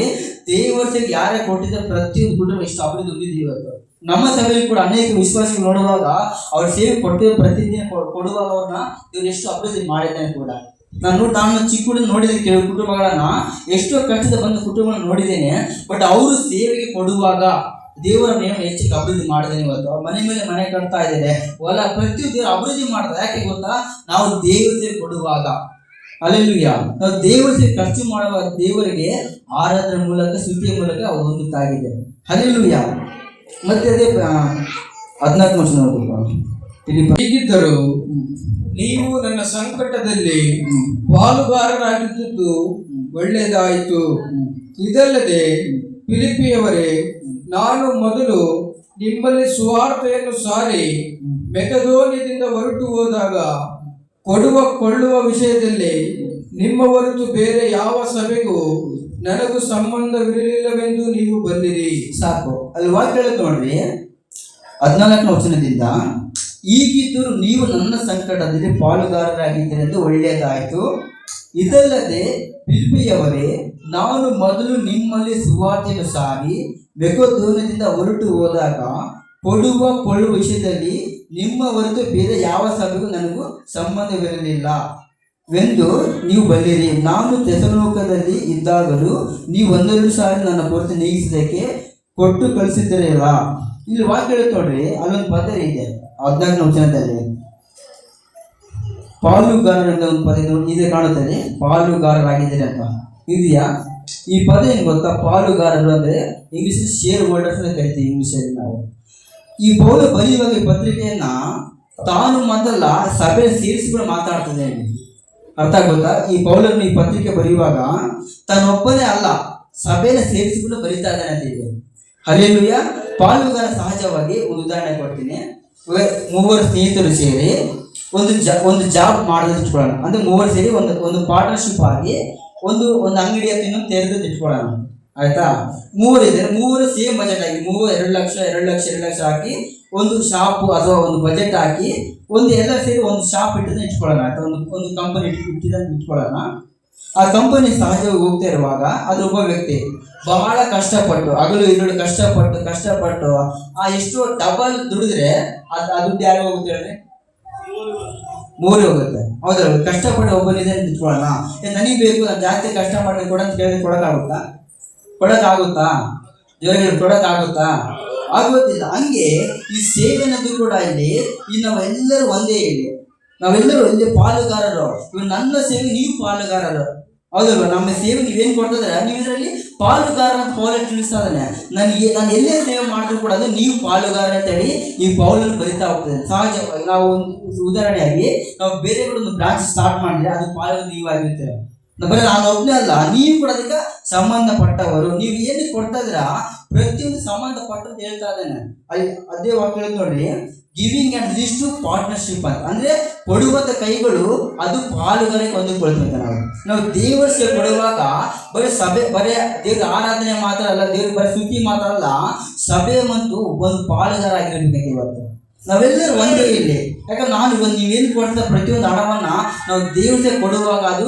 ದೇವರ ಸೇವೆ ಯಾರೇ ಕೊಟ್ಟಿದ್ದಾರೆ ಪ್ರತಿಯೊಂದು ಕುಟುಂಬ ಇಷ್ಟು ಅಭಿವೃದ್ಧಿ ಹೊಂದಿದೆ. ಇವತ್ತು ನಮ್ಮ ಸಭೆಯಲ್ಲಿ ಕೂಡ ಅನೇಕ ವಿಶ್ವಾಸಿಗಳು ನೋಡುವಾಗ ಅವ್ರ ಸೇವೆ ಕೊಟ್ಟಿರೋ ಪ್ರತಿದಿನ ಕೊಡುವಾಗ ಅವ್ರನ್ನ ಇವ್ರು ಎಷ್ಟು ಅಭಿವೃದ್ಧಿ ಮಾಡಿದ್ದಾನೆ ಕೂಡ. ನಾನು ಚಿಕ್ಕ ಹುಡುಗ ನೋಡಿದ್ದೇನೆ, ಕೆಲವು ಕುಟುಂಬಗಳನ್ನ ಎಷ್ಟೋ ಕಷ್ಟದ ಬಂದ ಕುಟುಂಬಗಳನ್ನ ನೋಡಿದ್ದೇನೆ. ಬಟ್ ಅವರು ಸೇವೆಗೆ ಕೊಡುವಾಗ ದೇವರ ನೇಮ ಹೆಚ್ಚಿಗೆ ಅಭಿವೃದ್ಧಿ ಮಾಡಿದ್ದೇನೆ. ಇವತ್ತು ಅವ್ರ ಮನೆ ಮೇಲೆ ಮನೆ ಕಟ್ತಾ ಇದ್ದಾರೆ, ಹೊಲ ಪ್ರತಿಯೊಂದು ದೇವರು ಅಭಿವೃದ್ಧಿ ಮಾಡ್ತಾರೆ. ಯಾಕೆ ಗೊತ್ತಾ? ನಾವು ದೇವರ ಸೇವೆ ಕೊಡುವಾಗ, ಹಲ್ಲೆಲೂಯಾ, ನಾವು ದೇವರ ಸೇವೆ ಖರ್ಚು ಮಾಡುವಾಗ ದೇವರಿಗೆ ಆರಾಧನೆ ಮೂಲಕ, ಸ್ತುತಿಯ ಮೂಲಕ ಅವ್ರು ಹೊಂದುತ್ತಾಗಿದೆ. ಹಲ್ಲೆಲೂಯಾ. ಮತ್ತೆ ಅದೇ 14 ವರ್ಷ ನೋಡ್ಬೇಕು. ಹೀಗಿದ್ದರೂ ನೀವು ನನ್ನ ಸಂಕಟದಲ್ಲಿ ಪಾಲುಗಾರರಾಗಿದ್ದು ಒಳ್ಳೆಯದಾಯಿತು. ಇದಲ್ಲದೆ ಫಿಲಿಪ್ಪಿಯವರೇ, ನಾನು ಮೊದಲು ನಿಮ್ಮಲ್ಲಿ ಸುವಾರ್ತೆಯನ್ನು ಸಾರಿ ಮೆಕೆದೋನ್ಯದಿಂದ ಹೊರಟು ಹೋದಾಗ ಕೊಳ್ಳುವ ವಿಷಯದಲ್ಲಿ ನಿಮ್ಮ ಹೊರತು ಬೇರೆ ಯಾವ ಸಭೆಗೂ ನನಗೂ ಸಂಬಂಧವಿರಲಿಲ್ಲವೆಂದು ನೀವು ಬಂದಿರಿ. ಸಾಕು. ಅಲ್ಲಿ ವಾಕ್ಯ ಹೇಳೋದು ನೋಡ್ರಿ, 14ನೇ ವಚನದಿಂದ, ಈಗಿದ್ದರೂ ನೀವು ನನ್ನ ಸಂಕಟದಲ್ಲಿ ಪಾಲುಗಾರರಾಗಿದ್ದೀರಿ ಎಂದು ಒಳ್ಳೆಯದಾಯಿತು. ಇದಲ್ಲದೆ ಫಿಲಿಪ್ಪಿಯವರೇ, ನಾನು ಮೊದಲು ನಿಮ್ಮಲ್ಲಿ ಸುವಾರ್ತೆಯನ್ನು ಸಾರಿ ಮೆಕೆದೋನ್ಯದಿಂದ ಹೊರಟು ಹೋದಾಗ ಕೊಳ್ಳುವ ವಿಷಯದಲ್ಲಿ ನಿಮ್ಮ ಹೊರತು ಬೇರೆ ಯಾವ ಸಭೆಗೂ ನನಗೂ ಸಂಬಂಧವಿರಲಿಲ್ಲವೆಂದು ನೀವು ಬಲ್ಲಿರಿ. ನಾನು ಥೆಸಲೋನಿಕದಲ್ಲಿ ಇದ್ದಾಗಲೂ ನೀವು 1-2 ಸಾರಿ ನನ್ನ ಕೊರತೆ ನೀಗಿಸಿದ್ದಕ್ಕೆ ಕೊಟ್ಟು ಕಳಿಸಿದ್ದೀರಲ್ಲ. ಇಲ್ಲಿ ವಾಕ್ಯ ಹೇಳುತ್ತೆ ನೋಡ್ರಿ, ಅಲ್ಲೊಂದು ಪದ ಇದೆ 14ನೇ ವಚನದಲ್ಲಿ, ಪಾಲುಗಾರರಿಂದ ಒಂದು ಪದ ಇದೆ ಕಾಣುತ್ತದೆ, ಪಾಲುಗಾರರಾಗಿದ್ದೀರಿ ಅಂತ ಇದೆಯಾ? ಈ ಪದ ಏನು ಗೊತ್ತಾ? ಪಾಲುಗಾರರು ಅಂದ್ರೆ ಇಂಗ್ಲಿಷ್ ಶೇರ್ ಹೋಲ್ಡರ್ಸ್ ಅಂತ ಕರಿತೀವಿ ಇಂಗ್ಲಿಷಲ್ಲಿ ನಾವು. ಈ ಪೌಲ ಬರೆಯುವಾಗ ಈ ಪತ್ರಿಕೆಯನ್ನ ತಾನು ಮೊದಲ ಸಭೆ ಸೇರಿಸಿಕೊಂಡು ಮಾತಾಡ್ತದೆ. ಅರ್ಥ ಗೊತ್ತಾ? ಈ ಪೌಲನ್ನು ಈ ಪತ್ರಿಕೆ ಬರೆಯುವಾಗ ತಾನೊಬ್ಬನೇ ಅಲ್ಲ, ಸಭೆನ ಸೇರಿಸಿಕೊಂಡು ಬರೀತಾ ಇದ್ದಾನೆ ಅಂತ ಇದೆ. ಹಲ್ಲೆಲೂಯಾ. ಪಾಲುಗಾರ ಸಹಜವಾಗಿ ಒಂದು ಉದಾಹರಣೆ ಕೊಡ್ತೀನಿ. 3 ಸ್ನೇಹಿತರು ಸೇರಿ ಒಂದು ಜಾಬ್ ಮಾಡಿದ್ರೆ ಇಟ್ಕೊಳ್ಳೋಣ. ಅಂದ್ರೆ 3 ಸೇರಿ ಒಂದು ಪಾರ್ಟ್ನರ್ಶಿಪ್ ಆಗಿ ಒಂದು ಅಂಗಡಿ ಇನ್ನೊಂದು ತೆರೆದು ಇಟ್ಕೊಳ್ಳೋಣ. ಆಯ್ತಾ? 3 ಇದ್ದಾರೆ, 3 ಸೇಮ್ ಬಜೆಟ್ ಆಗಿ 2 ಲಕ್ಷ ಹಾಕಿ ಒಂದು ಶಾಪ್ ಅಥವಾ ಒಂದು ಬಜೆಟ್ ಹಾಕಿ ಎಲ್ಲ ಸೇರಿ ಒಂದು ಶಾಪ್ ಇಟ್ಕೊಳ್ಳೋಣ. ಆಯ್ತಾ? ಒಂದು ಕಂಪನಿ ಇಟ್ಕೊಳ್ಳೋಣ. ಆ ಕಂಪನಿ ಸಹಜವಾಗಿ ಹೋಗ್ತಾ ಇರುವಾಗ ಅದ್ರೊಬ್ಬ ವ್ಯಕ್ತಿ ಬಹಳ ಕಷ್ಟಪಟ್ಟು ಹಗಲು ಇರುಳು ಕಷ್ಟಪಟ್ಟು ಎಷ್ಟು ಡಬಲ್ ದುಡಿದ್ರೆ ಆ ದುಡ್ಡು ಯಾರು ಹೋಗುತ್ತೆ ಹೇಳ್ರಿ? 3 ಹೋಗುತ್ತೆ. ಹೌದಲ್ಲ? ಕಷ್ಟಪಟ್ಟು ಒಬ್ಬನಿದೆ ನಿಂತ್ಕೊಳ್ಳೋಣ, ನನಗೆ ಬೇಕು, ನಾನು ಜಾಸ್ತಿ ಕಷ್ಟ ಮಾಡಿ ಕೊಡ ಅಂತ ಕೇಳಿದ್ರೆ ಕೊಡೋಕ್ಕಾಗುತ್ತಾ? ಕೊಡೋಕ್ಕಾಗುತ್ತಾ? ಆಗುತ್ತಿಲ್ಲ. ಹಂಗೆ ಈ ಸೇವೆನದ್ದು ಕೂಡ ಇಲ್ಲಿ ನಾವೆಲ್ಲರೂ ಒಂದೇ, ನಾವೆಲ್ಲರೂ ಇಲ್ಲಿ ಪಾಲುಗಾರರು. ಇವಾಗ ನನ್ನ ಸೇವೆ ನೀವು ಪಾಲುಗಾರರು, ಹೌದಲ್ವ? ನಮ್ಮ ಸೇವೆ ನೀವೇನು ಕೊಡ್ತಿದ್ರೆ ನೀವು ಇದರಲ್ಲಿ ಪಾಲುಗಾರ ಅಂತ ಪೌಲ ತಿಳಿಸ್ತಾ ಇದ್ದಾನೆ. ನಾನು ಎಲ್ಲೇ ಸೇವೆ ಮಾಡಿದ್ರು ಕೂಡ ಅದು ನೀವು ಪಾಲುಗಾರ ಅಂತ ಹೇಳಿ ಈ ಪೌಲನ್ನು ಬರಿತಾ ಹೋಗ್ತದೆ. ಸಹಜವಾಗಿ ನಾವು ಒಂದು ಉದಾಹರಣೆಯಾಗಿ ನಾವು ಬೇರೆಗಳೊಂದು ಬ್ರಾಂಚ್ ಸ್ಟಾರ್ಟ್ ಮಾಡಿದ್ರೆ ಅದು ಪಾಲುಗಾರ ನೀವಾಗಿರ್ತೀರ. ಬರೀ ನಾನು ಒಬ್ಬನೇ ಅಲ್ಲ, ನೀವು ಕೂಡ ಅದಕ್ಕೆ ಸಂಬಂಧಪಟ್ಟವರು. ನೀವು ಏನಕ್ಕೆ ಕೊಡ್ತಾ ಇದ್ದೀರಾ ಪ್ರತಿಯೊಂದು ಸಂಬಂಧಪಟ್ಟಂತ ಹೇಳ್ತಾ ಇದ್ದಾನೆ. ಅದೇ ವಾಕ್ಯ ಹೇಳೋದು ನೋಡ್ರಿ, giving and leads to partnership ಅಂತ. ಅಂದ್ರೆ ಕೊಡುವಂತ ಕೈಗಳು ಅದು ಪಾಲುಗಾರಕ್ಕೆ ಹೊಂದಿಕೊಳ್ಬೇಕು. ನಾವು ದೇವರ ಸೇವೆ ಕೊಡುವಾಗ ಬರೀ ದೇವ್ರ ಆರಾಧನೆ ಮಾತ್ರ ಅಲ್ಲ, ದೇವ್ರ ಬರೀ ಸ್ತುತಿ ಮಾತ್ರ ಅಲ್ಲ, ಸಭೆ ಮತ್ತು ಒಂದು ಪಾಲುಗಾರ ಆಗಿರ್ಬೇಕು. ಇವತ್ತು ನಾವೆಲ್ಲರೂ ಒಂದೇ ಇಲ್ಲಿ. ಯಾಕಂದ್ರೆ ನೀವೇನು ಕೊಡ್ತಾ ಪ್ರತಿಯೊಂದು ಹಣವನ್ನ ನಾವು ದೇವ್ರಿಗೆ ಕೊಡುವಾಗ ಅದು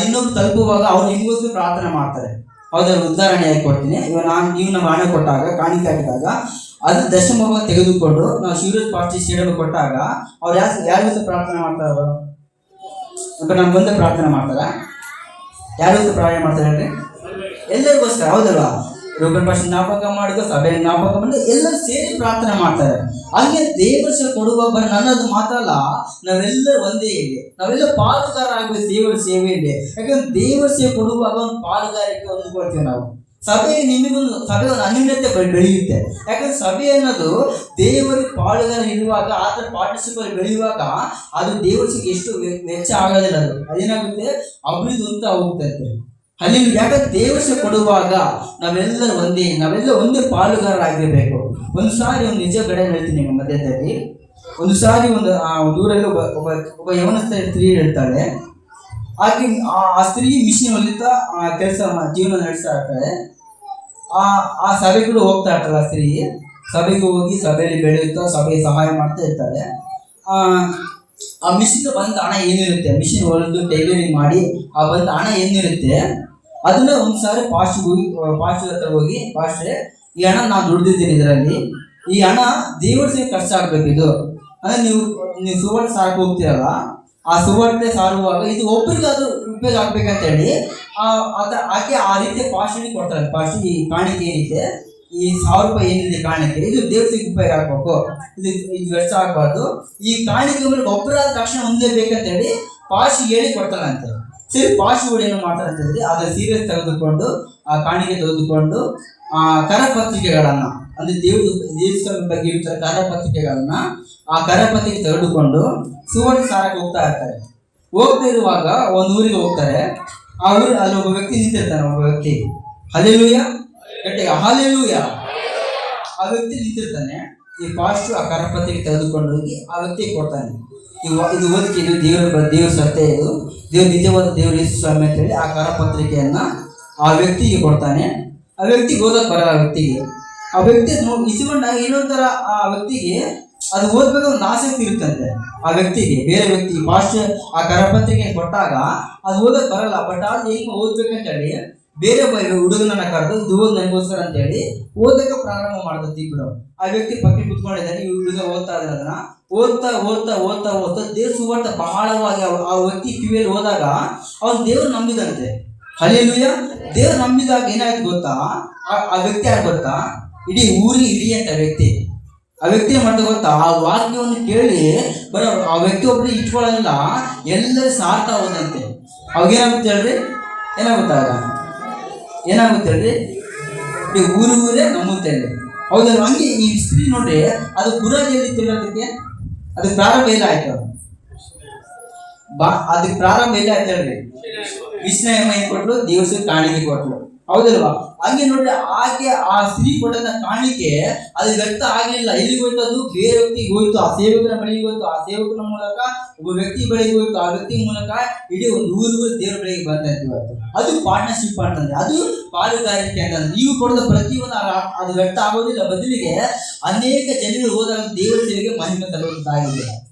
ಇನ್ನೊಬ್ರು ತಲುಪುವಾಗ ಅವ್ರು ನಿಮಗೋಸ್ಕರ ಪ್ರಾರ್ಥನೆ ಮಾಡ್ತಾರೆ. ಹೌದಾ? ಉದಾಹರಣೆಯಾಗಿ ಕೊಡ್ತೀನಿ. ಇವಾಗ ನೀವು ನಮ್ಮ ಹಣ ಕೊಟ್ಟಾಗ, ಕಾಣಿಕೆ ಹಾಕಿದಾಗ ಅದು ದಶಮಭಾಗ ತೆಗೆದುಕೊಂಡು ನಾವು ಶಿವರಾಜ್ ಪಾರ್ಟಿ ಸ್ಟೇಡಿಯಂ ಕೊಟ್ಟಾಗ ಅವ್ರು ಯಾರು ಪ್ರಾರ್ಥನೆ ಮಾಡ್ತಾರ? ನಾನು ಬಂದ ಪ್ರಾರ್ಥನೆ ಮಾಡ್ತಾರ? ಯಾರು ಪ್ರಾರ್ಥನೆ ಮಾಡ್ತಾರೆ ಹೇಳ್ರಿ? ಎಲ್ಲರಿಗೋಸ್ಕರ, ಹೌದಲ್ವಾ? ರೂಪನ್ ಭಾಷೆ ಜ್ಞಾಪಕ ಮಾಡಿದ್ರು, ಸಭೆ ಜ್ಞಾಪಕ ಮಾಡಿ ಎಲ್ಲರೂ ಸೇರಿ ಪ್ರಾರ್ಥನೆ ಮಾಡ್ತಾರೆ. ಹಂಗೆ ದೇವರ ಸೇವೆ ಕೊಡುವ ಬರೀ ನನ್ನದು ಮಾತ್ರ ಅಲ್ಲ, ನಾವೆಲ್ಲರೂ ಒಂದೇ ಇದೆ, ನಾವೆಲ್ಲ ಪಾಲುಗಾರ ಆಗಬೇಕು ದೇವರ ಸೇವೆಯಲ್ಲಿ. ಯಾಕಂದ್ರೆ ದೇವರ ಸೇವೆ ಕೊಡುವಾಗ ಒಂದು ಪಾಲುಗಾರಿಕೆ ಹೊಂದ್ಕೊಳ್ತೀವಿ ನಾವು. ಸಭೆಗೆ ಸಭೆ ಒಂದು ಅನ್ಯೂನ್ಯತೆ ಬೆಳೆಯುತ್ತೆ. ಯಾಕಂದ್ರೆ ಸಭೆ ಅನ್ನೋದು ದೇವರಿಗೆ ಪಾಲುಗಾರ ಇರುವಾಗ, ಆ ಥರ ಪಾರ್ಟಿಸಿಪೇಟ್ ಬೆಳೆಯುವಾಗ ಅದು ದೇವರ ಸೇವೆಗೆ ಎಷ್ಟು ವೆಚ್ಚ ಆಗೋದಿಲ್ಲ, ಅದೇನಾಗುತ್ತೆ, ಅಭಿವೃದ್ಧಿ ಅಂತ ಹೋಗ್ತೈತೆ ಅಲ್ಲಿ. ಯಾಕಂದ್ರೆ ದೇವರ ಸೇವೆ ಕೊಡುವಾಗ ನಾವೆಲ್ಲರೂ ಒಂದೇ ಪಾಲುಗಾರರಾಗಿರ್ಬೇಕು. ಒಂದು ಸಾರಿ ಒಂದು ನಿಜ ಗಡೆ ಹೇಳ್ತೀನಿ ನಿಮ್ಮ ಮಧ್ಯದಲ್ಲಿ. ಒಂದು ಸಾರಿ ಒಂದು ಊರಲ್ಲಿ ಒಬ್ಬ ಯವನಸ್ಥ ಸ್ತ್ರೀ ಹೇಳ್ತಾಳೆ. ಆಕೆ ಆ ಸ್ತ್ರೀ ಮಿಷಿನ್ ಹೊಲಿತಾ ಕೆಲಸ ಜೀವನ ನಡೆಸ್ತಾ ಇರ್ತಾಳೆ. ಆ ಸಭೆಗಳು ಹೋಗ್ತಾ ಇರ್ತಾಳೆ. ಆ ಸ್ತ್ರೀ ಸಭೆಗೆ ಹೋಗಿ ಸಭೆಯಲ್ಲಿ ಬೆಳೆಯುತ್ತಾ ಸಭೆಗೆ ಸಹಾಯ ಮಾಡ್ತಾ ಇರ್ತಾಳೆ. ಆ ಮಿಷಿನ್ ಬಂದ ಹಣ ಏನಿರುತ್ತೆ, ಮಿಷಿನ್ ಹೊಲಿದು ಟೈಲರಿಂಗ್ ಮಾಡಿ ಆ ಬಂದ ಹಣ ಏನಿರುತ್ತೆ ಅದನ್ನ ಒಂದು ಸಾರಿ ಪಾಸ್ಟರ್ ಹತ್ರ ಹೋಗಿ, ಪಾಸ್ಟ್ರೆ ಈ ಹಣ ನಾನು ದುಡ್ದಿದ್ದೀನಿ, ಇದರಲ್ಲಿ ಈ ಹಣ ದೇವರ ಸೇವೆ ಖರ್ಚಾಗಬೇಕು. ಇದು ಅಂದರೆ ನೀವು ಸುವರ್ಣ ಸಾರಕ್ಕೆ ಹೋಗ್ತೀರಲ್ಲ, ಆ ಸುವರ್ಣತೆ ಸಾರುವಾಗ ಇದು ಒಬ್ಬರಿಗಾದ್ರೂ ಉಪಯೋಗ ಆಗ್ಬೇಕಂತ ಹೇಳಿ ಆಕೆ ಆ ರೀತಿ ಪಾಸ್ಟಿಗೆ ಕೊಡ್ತಾರೆ. ಪಾಸ್ಟ್ ಈ ಕಾಣಿಕೆ ಏನಿದೆ, ಈ 1000 ರೂಪಾಯಿ ಏನಿದೆ ಕಾಣಿಕೆ, ಇದು ದೇವರಿಗೆ ಉಪಯೋಗ ಆಗ್ಬೇಕು, ಇದು ವೆಚ್ಚ ಆಗಬಾರ್ದು. ಈ ಕಾಣಿಕೆ ಮೇಲೆ ಒಬ್ಬರಾದ ತಕ್ಷಣ ಹೊಂದಲೇಬೇಕಂತ ಹೇಳಿ ಪಾಸ್ಟಿಗೆ ಹೇಳಿ ಕೊಡ್ತಾರಂತೆ. ಸರಿ, ಪಾಸ್ಟ್ಗಳು ಏನು ಮಾಡ್ತಾರೆ ಅಂತ ಹೇಳಿ ಅದರ ಸೀರಿಯಸ್ ತೆಗೆದುಕೊಂಡು ಆ ಕಾಣಿಕೆ ತೆಗೆದುಕೊಂಡು ಕರಪತ್ರಿಕೆಗಳನ್ನು, ಅಂದರೆ ದೇವಸ್ಥಾನದ ಬಗ್ಗೆ ಇರ್ತಾರೆ ಕರಪತ್ರಿಕೆಗಳನ್ನ, ಆ ಕರಪತ್ರಿಕೆ ತೆಗೆದುಕೊಂಡು ಸುವರ್ಣ ಸಾರಕ್ಕೆ ಹೋಗ್ತಾ ಇರ್ತಾರೆ. ಹೋಗ್ತಾ ಇರುವಾಗ ಒಂದು ಊರಿಗೆ ಹೋಗ್ತಾರೆ. ಆ ಊರು ಅಲ್ಲಿ ಒಬ್ಬ ವ್ಯಕ್ತಿ ನಿಂತಿರ್ತಾನೆ. ಒಬ್ಬ ವ್ಯಕ್ತಿ ಹಲ್ಲೆಲೂಯಾ ಗಟ್ಟಿಗೆ ಹಲ್ಲೆಲೂಯಾ, ಆ ವ್ಯಕ್ತಿ ನಿಂತಿರ್ತಾನೆ. ಈ ಪಾಸ್ಟ್ ಆ ಕರಪತ್ರಿಕೆ ತೆಗೆದುಕೊಂಡು ಹೋಗಿ ಆ ವ್ಯಕ್ತಿಗೆ ಕೊಡ್ತಾನೆ. ಇದು ಓದಿಕೆ, ಇದು ದೇವರ ಸತ್ಯ, ಇದು ನಿಜವಾದ ದೇವರು ಯೇಸು ಸ್ವಾಮಿ ಅಂತ ಹೇಳಿ ಆ ಕರಪತ್ರಿಕೆಯನ್ನ ಆ ವ್ಯಕ್ತಿಗೆ ಕೊಡ್ತಾನೆ. ಆ ವ್ಯಕ್ತಿಗೆ ಓದಕ್ಕೆ ಬರಲ್ಲ. ಆ ವ್ಯಕ್ತಿ ಇಸ್ಕೊಂಡಾಗ ಇನ್ನೊಂಥರ ಆ ವ್ಯಕ್ತಿಗೆ ಅದು ಓದ್ಬೇಕು ಒಂದು ಆಸಕ್ತಿ ಇರುತ್ತಂತೆ. ಆ ವ್ಯಕ್ತಿಗೆ ಬೇರೆ ವ್ಯಕ್ತಿ ಪಾಸ್ಟ್ ಆ ಕರಪತ್ರಿಕೆ ಕೊಟ್ಟಾಗ ಅದು ಓದಕ್ಕೆ ಬರಲ್ಲ. ಬಟ್ ಅದು ಹೆಂಗೆ ಓದ್ಬೇಕಂತ ಹೇಳಿ ಬೇರೆ ಹುಡುಗನನ್ನ ಕರೆದು ಇದು ಓದ್ ನನಗೋಸ್ಕರ ಅಂತ ಹೇಳಿ ಓದಕ್ಕೆ ಪ್ರಾರಂಭ ಮಾಡ್ತದೆ. ಇಬ್ಬರು ಆ ವ್ಯಕ್ತಿ ಪಕ್ಕಿ ಕುತ್ಕೊಂಡಿದ್ದಾನೆ. ಈ ಹುಡುಗ ಓದ್ತಾ ಇದ್ದಾರೆ. ಅದನ್ನ ಓದ್ತಾ ದೇವ್ರ ಸುವಾರ್ತೆ ಬಹಳವಾಗಿ ಆ ವ್ಯಕ್ತಿ ಕಿವಿಯಲ್ಲಿ ಹೋದಾಗ ಅವನು ದೇವ್ರು ನಂಬಿದಂತೆ. ಹಲ್ಲೆಲೂಯಾ. ದೇವ್ರು ನಂಬಿದಾಗ ಏನಾಯ್ತು ಗೊತ್ತಾ, ಆ ವ್ಯಕ್ತಿ ಯಾರು ಗೊತ್ತಾ, ಇಡೀ ಊರಿಗೆ ಹಿಡಿಯಂತ ವ್ಯಕ್ತಿ. ಆ ವ್ಯಕ್ತಿ ಏನ್ ಮಾಡ್ತಾ ಗೊತ್ತಾ, ಆ ವಾಕ್ಯವನ್ನು ಕೇಳಿ ಬರೋ ಆ ವ್ಯಕ್ತಿ ಒಬ್ಬರು ಇಟ್ಕೊಳ್ಳಲ್ಲ, ಎಲ್ಲರೂ ಸಾರ್ತಾ ಹೋದಂತೆ. ಅವಾಗ ಏನಾಗುತ್ತೆ ಹೇಳ್ರಿ, ಏನಾಗುತ್ತೆ ಹೇಳ್ರಿ, ಇಡೀ ಊರೇ ನಂಬುತ್ತೆ ಹೇಳಿ. ಹೌದಲ್ಲ? ಹಂಗೆ ಈ ಸ್ತ್ರೀ ನೋಡ್ರಿ, ಅದು ಗುರಾಜಿಯಲ್ಲಿ ತಿನ್ನೋದಕ್ಕೆ ಅದಕ್ಕೆ ಪ್ರಾರಂಭ ಇಲ್ಲ ಆಯ್ತು. ಅದಕ್ಕೆ ಪ್ರಾರಂಭ ಇಲ್ಲ ಆಯ್ತು ಹೇಳ್ರಿ. ವಿಷ್ಣು ಏನ್ ಕೊಟ್ಲು, ದೇವಸ್ಥಾನ ಕಾಣಿಕೆ ಕೊಟ್ಲು. ಹೌದಲ್ವಾ? ಹಂಗೆ ನೋಡ್ರಿ, ಆಕೆ ಆ ಸ್ತ್ರೀ ಕೊಟ್ಟಂತ ಕಾಣಿಕೆ ಅದು ವ್ಯಕ್ತ ಆಗಲಿಲ್ಲ. ಎಲ್ಲಿಗೆ ಹೋಯ್ತು, ಅದು ಬೇರೆ ವ್ಯಕ್ತಿಗೆ ಹೋಯ್ತು, ಆ ಸೇವಕರ ಬಳಿಗೆ ಹೋಯ್ತು, ಆ ಸೇವಕನ ಮೂಲಕ ಒಬ್ಬ ವ್ಯಕ್ತಿ ಬಳಿಗೆ ಹೋಯ್ತು, ಆ ವ್ಯಕ್ತಿ ಮೂಲಕ ಇಡೀ ಒಂದು ಊರಿಗೂ ದೇವರ ಬಳಿಗೆ ಬರ್ತೈತಿ. ಇವತ್ತು ಅದು ಪಾರ್ಟ್ನರ್ಶಿಪ್ ಅಂತಂದ್ರೆ, ಅದು ಪಾಲುಗಾರಿಕೆ ಅಂತಂದ್ರೆ, ನೀವು ಕೊಡೋದ ಪ್ರತಿಯೊಂದು ಅದು ವ್ಯಕ್ತ ಆಗೋದಿಲ್ಲ, ಬದಲಿಗೆ ಅನೇಕ ಜನರು ಹೋದಾಗ ದೇವರ ಸೇವೆಗೆ ಮಹಿಮೆ ತರುವಂತಾಗಿದೆ.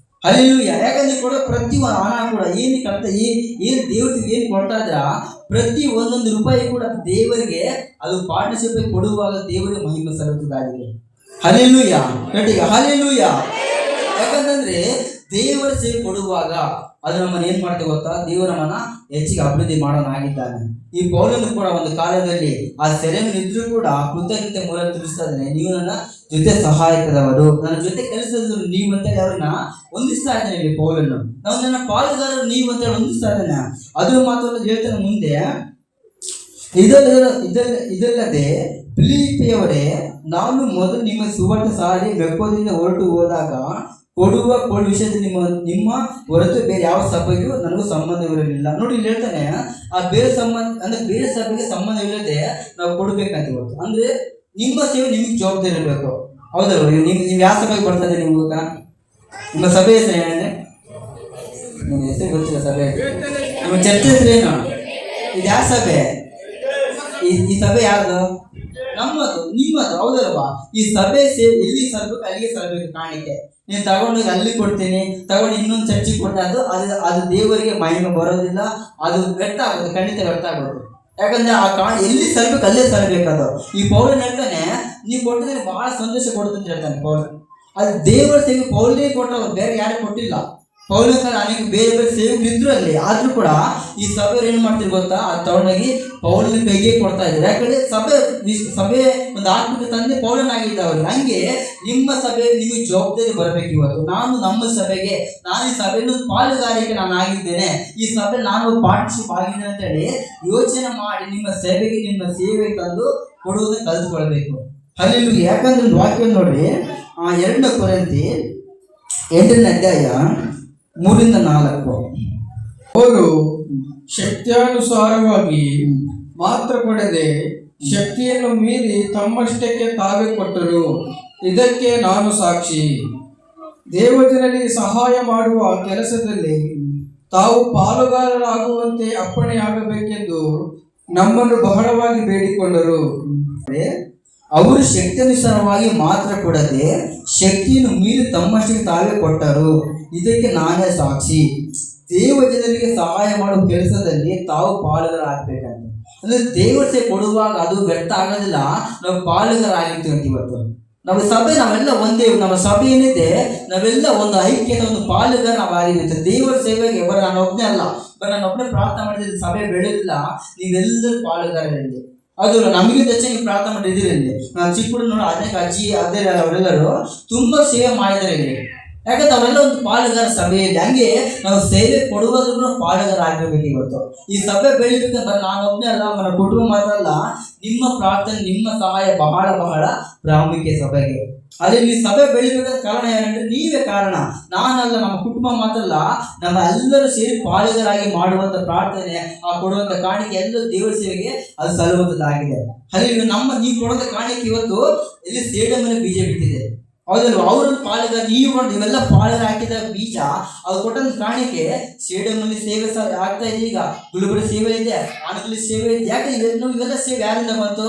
ಹಲ್ಲೆಲೂಯಾ. ಯಾಕಂದ್ರೆ ಕೊಡೋ ಪ್ರತಿ ಒಂದು ಹಣ ಕೂಡ ಏನು ದೇವರಿಗೆ ಏನು ಕೊಡ್ತಾ ಇದ್ರ ಪ್ರತಿ ಒಂದೊಂದು ರೂಪಾಯಿ ಕೂಡ ದೇವರಿಗೆ ಅದು ಪಾರ್ಟ್ನರ್ಶಿಪ್ ಕೊಡುವಾಗ ದೇವರಿಗೆ ಮಹಿಮೆ ಸಲ್ಲುವುದಾಗಿದೆ. ಹಲ್ಲೆಲೂಯಾ. ಹಲ್ಲೆಲೂಯಾ. ಯಾಕಂತಂದ್ರೆ ದೇವರ ಸೇವೆ ಕೊಡುವಾಗ ಅದು ನಮ್ಮನ್ನು ಏನ್ ಮಾಡ್ತೇವೆ ಗೊತ್ತಾ, ದೇವರ ನಮ್ಮನ್ನ ಹೆಚ್ಚಿಗೆ ಅಭಿವೃದ್ಧಿ ಮಾಡೋನಾಗಿದ್ದಾನೆ. ಈ ಪೌಲನು ಕೂಡ ಒಂದು ಕಾಲದಲ್ಲಿ ಆ ಸೆರೆಮನಿದ್ರು ಕೂಡ ಕೃತಜ್ಞತೆ ಮೂಲಕ ತಿಳಿಸ್ತಾ ಇದ್ದಾನೆ, ನೀವು ನನ್ನ ಜೊತೆ ಸಹಾಯಕದವರು, ನನ್ನ ಜೊತೆ ಕೆಲಸದವರು ನೀವು ಅಂತೇಳಿ ಅವ್ರನ್ನ ಹೊಂದಿಸ್ತಾ ಇದ್ದಾನೆ. ಈ ಪೌಲನು ನಾವು ನನ್ನ ಪಾಲುಗಾರರು ನೀವು ಅಂತೇಳಿ ಹೊಂದಿಸ್ತಾ ಇದ್ದಾನೆ. ಅದ್ರ ಮಾತ್ರ ಹೇಳ್ತಾನೆ ಮುಂದೆ, ಇದಲ್ಲದೆ ಫಿಲಿಪ್ಪಿಯವರೇ, ನಾನು ಮೊದಲು ನಿಮ್ಮ ಸುವರ್ಣ ಸಾರಿ ವೆಕ್ಕೋದಿಂದ ಹೊರಟು ಹೋದಾಗ ಕೊಡುವ ವಿಷಯದಲ್ಲಿ ನಿಮ್ಮ ಹೊರತು ಬೇರೆ ಯಾವ ಸಭೆಗೂ ನನಗೂ ಸಂಬಂಧವಿರಲಿಲ್ಲ. ನೋಡಿ ಇಲ್ಲಿ ಹೇಳ್ತಾನೆ, ಆ ಬೇರೆ ಸಂಬಂಧ ಅಂದ್ರೆ ಬೇರೆ ಸಭೆಗೆ ಸಂಬಂಧವಿಲ್ಲದೆ ನಾವು ಕೊಡ್ಬೇಕಂತ ಇವತ್ತು. ಅಂದ್ರೆ ನಿಮ್ಮ ಸೇವೆ ನಿಮಗೆ ಜವಾಬ್ದಾರಿ ಇರಬೇಕು. ಹೌದಲ್ವ? ನೀವು ಯಾವ ಸಭೆಗೆ ಬರ್ತಾ ಇದ್ದೀರಿ? ನಿಮ್ಮ ಸಭೆ ಹೆಸರು ಏನಿದೆ? ನಿಮ್ಮ ಹೆಸರು ಗೊತ್ತಿಲ್ಲ. ಸಭೆ ನಿಮ್ಮ ಚರ್ಚೆ ಹೆಸರು ಏನು? ಇದು ಯಾವ ಸಭೆ? ಈ ಸಭೆ ಯಾರ್ದು? ನಮ್ಮದು, ನಿಮ್ಮದು. ಹೌದಲ್ವಾ? ಈ ಸಭೆ ಸೇವೆ ಎಲ್ಲಿ ಸಲ್ಬೇಕು ಅಲ್ಲಿಗೆ ಸಲ್ಬೇಕು. ಕಾಣಿಕೆ ನೀನು ತಗೊಂಡೋಗಿ ಅಲ್ಲಿ ಕೊಡ್ತೀನಿ, ತಗೊಂಡು ಇನ್ನೊಂದು ಚರ್ಚಿಗೆ ಕೊಟ್ಟರೆ ಅದು ದೇವರಿಗೆ ಮಹಿಮೆ ಬರೋದಿಲ್ಲ. ಅದು ವ್ಯರ್ಥ ಆಗೋದು, ಖಂಡಿತ ವ್ಯರ್ಥ ಆಗೋದು. ಯಾಕಂದ್ರೆ ಎಲ್ಲಿ ಸಲ್ಬೇಕು ಅಲ್ಲೇ ಸಲ್ಬೇಕದು. ಈ ಪೌಲನ್ ಹೇಳ್ತಾನೆ, ನೀವು ಕೊಟ್ಟಿದ್ರೆ ಬಹಳ ಸಂತೋಷ ಕೊಡುತ್ತೆ ಅಂತ ಹೇಳ್ತಾನೆ ಪೌಲನ್. ಅದು ದೇವರ ಸೇವೆ ಪೌಲನೇ ಕೊಟ್ಟರು, ಬೇರೆ ಯಾರು ಕೊಟ್ಟಿಲ್ಲ. ಪೌಲನ ಅನೇಕ ಬೇರೆ ಬೇರೆ ಸೇವೆಗಳು ಇದ್ರು ಅಲ್ಲಿ, ಆದ್ರೂ ಕೂಡ ಈ ಸಭೆಯವ್ರು ಏನ್ ಮಾಡ್ತಿರ್ ಗೊತ್ತಾ, ಅದು ತಗೊಂಡೋಗಿ ಪೌಲನ ಕೈಗೆ ಕೊಡ್ತಾ ಇದ್ದಾರೆ. ಯಾಕಂದ್ರೆ ಸಭೆ ಒಂದು ಆತ್ಮಿಕ ತಂದೆ ಪೌಲನಾಗಿದ್ದ ಅವ್ರಿಗೆ. ಹಂಗೆ ನಿಮ್ಮ ಸಭೆ ನಿಮಗೆ ಜವಾಬ್ದಾರಿ ಬರಬೇಕು. ಇವತ್ತು ನಮ್ಮ ಸಭೆಗೆ, ನಾನು ಈ ಸಭೆಯಲ್ಲಿ ಪಾಲುಗಾರಿಕೆ ನಾನು ಆಗಿದ್ದೇನೆ, ಈ ಸಭೆ ನಾನು ಪಾರ್ಟ್ನರ್ಶಿಪ್ ಆಗಿದ್ದೇನೆ ಅಂತ ಹೇಳಿ ಯೋಚನೆ ಮಾಡಿ ನಿಮ್ಮ ಸಭೆಗೆ ನಿಮ್ಮ ಸೇವೆ ತಂದು ಕೊಡುವುದನ್ನು ಕಲಿತುಕೊಳ್ಬೇಕು. ಅಲ್ಲಿ ಯಾಕಂದ್ರೆ ವಾಕ್ಯ ನೋಡ್ರಿ, 2 ಕೊರಿಂಥಿ 8ನೇ ಅಧ್ಯಾಯ 3-4. ಅವರು ಶಕ್ತಿಯಾನುಸಾರವಾಗಿ ಮಾತ್ರ ಕೊಡದೆ ಶಕ್ತಿಯನ್ನು ಮೀರಿ ತಮ್ಮಷ್ಟಕ್ಕೆ ತಾವೇ ಕೊಟ್ಟರು. ಇದಕ್ಕೆ ನಾನು ಸಾಕ್ಷಿ. ದೇವಜನರಿಗೆ ಸಹಾಯ ಮಾಡುವ ಕೆಲಸದಲ್ಲಿ ತಾವು ಪಾಲುಗಾರರಾಗುವಂತೆ ಅಪ್ಪಣೆಯಾಗಬೇಕೆಂದು ನಮ್ಮನ್ನು ಬಹಳವಾಗಿ ಬೇಡಿಕೊಂಡರು. ಅವರು ಶಕ್ತಿಯನುಸಾರವಾಗಿ ಮಾತ್ರ ಕೊಡದೆ ಶಕ್ತಿಯನ್ನು ಮೀರಿ ತಮ್ಮಷ್ಟಕ್ಕೆ ತಾವೇ ಕೊಟ್ಟರು. ಇದಕ್ಕೆ ನಾನೇ ಸಾಕ್ಷಿ. ದೇವ ಜನರಿಗೆ ಸಹಾಯ ಮಾಡುವ ಕೆಲಸದಲ್ಲಿ ತಾವು ಪಾಲುಗಾರರಾಗಬೇಕಂತ. ಅಂದ್ರೆ ದೇವರ ಸೇವೆ ಕೊಡುವಾಗ ಅದು ವ್ಯರ್ಥ ಆಗೋದಿಲ್ಲ, ನಾವು ಪಾಲುಗಾರರಾಗಿರ್ತೀವಿ ಅಂತ. ಇವತ್ತು ನಮ್ಮ ಸಭೆ ನಾವೆಲ್ಲ ಒಂದೇ, ನಮ್ಮ ಸಭೆ ಏನಿದೆ ನಾವೆಲ್ಲ ಒಂದು ಐಕ್ಯತೆ, ಒಂದು ಪಾಲುಗಾರ ನಾವಾಗಿರುತ್ತೆ ದೇವರ ಸೇವೆಗೆ. ನಾನು ಒಬ್ಬನೇ ಅಲ್ಲ, ನಾನು ಒಬ್ಬನೇ ಪ್ರಾರ್ಥನೆ ಮಾಡಿದ್ರೆ ಸಭೆ ಬೆಳೆದಿಲ್ಲ. ನೀವೆಲ್ಲರೂ ಪಾಲುಗಾರರಲ್ಲಿ. ಅದು ನಮಗಿಂತ ಹೆಚ್ಚು ನೀವು ಪ್ರಾರ್ಥನೆ ಮಾಡಿದ್ದೀರಿ. ನಾನು ಚಿಕ್ಕ ಹುಡುಗ ನೋಡಿ ಅನೇಕ ಅಜ್ಜಿ ಅದೇ ಅವರೆಲ್ಲರೂ ತುಂಬಾ ಸೇವೆ ಮಾಡಿದ್ದಾರೆ ಇಲ್ಲಿ. ಯಾಕಂದ್ರೆ ಅವರೆಲ್ಲ ಒಂದು ಪಾಲುಗಾರ ಸಭೆಯಲ್ಲಿ. ಹಂಗೆ ನಾವು ಸೇವೆ ಕೊಡುವುದನ್ನು ಪಾಲುಗಾರ ಆಗಿರ್ಬೇಕು. ಇವತ್ತು ಈ ಸಭೆ ಬೆಳಿಬೇಕಂದ್ರೆ ನಾನು ಒಬ್ಬನೇ ಅಲ್ಲ, ನನ್ನ ಕುಟುಂಬ ಮಾತ್ರ ಅಲ್ಲ, ನಿಮ್ಮ ಪ್ರಾರ್ಥನೆ ನಿಮ್ಮ ಸಹಾಯ ಬಹಳ ಬಹಳ ಪ್ರಾಮುಖ್ಯ ಸಭೆಗೆ. ಅಲ್ಲಿ ಈ ಸಭೆ ಬೆಳಿಬೇಕಾದ ಕಾರಣ ಏನಂದ್ರೆ ನೀವೇ ಕಾರಣ, ನಾನಲ್ಲ, ನಮ್ಮ ಕುಟುಂಬ ಮಾತ್ರ ಅಲ್ಲ, ನಮ್ಮ ಎಲ್ಲರೂ ಸೇರಿ ಪಾಲುಗಾರಾಗಿ ಮಾಡುವಂತ ಪ್ರಾರ್ಥನೆ, ಕೊಡುವಂತ ಕಾಣಿಕೆ ಎಲ್ಲರೂ ದೇವರ ಸೇವೆಗೆ ಅದು ಸಲ್ಲುವಂತದ್ದಾಗಿದೆ. ಅಲ್ಲಿ ನೀವು ಕೊಡುವಂತ ಕಾಣಿಕೆ ಇವತ್ತು ಇಲ್ಲಿ ಸೇಡೆ ಮೇಲೆ ಬೀಜ ಬಿಟ್ಟಿದೆ, ಹೌದಲ್ವ? ಅವರನ್ನು ಪಾಲುಗಾರ ನೀವೆಲ್ಲ ಪಾಲುಗಾರ ಹಾಕಿದ ಬೀಜ, ಅದು ಕೊಟ್ಟಂತ ಕಾಣಿಕೆ ಸೇಡಮಲ್ಲಿ ಸೇವೆ ಆಗ್ತಾ ಇದೆ. ಈಗ ಗುಲ್ಬರ್ಗ ಸೇವೆ ಇದೆ, ಆನಗಲ್ಲಿ ಸೇವೆ ಇದೆ. ಯಾಕೆ ಇವೆಲ್ಲ ಸೇವೆ ಯಾರಿಂದ ಬಂತು?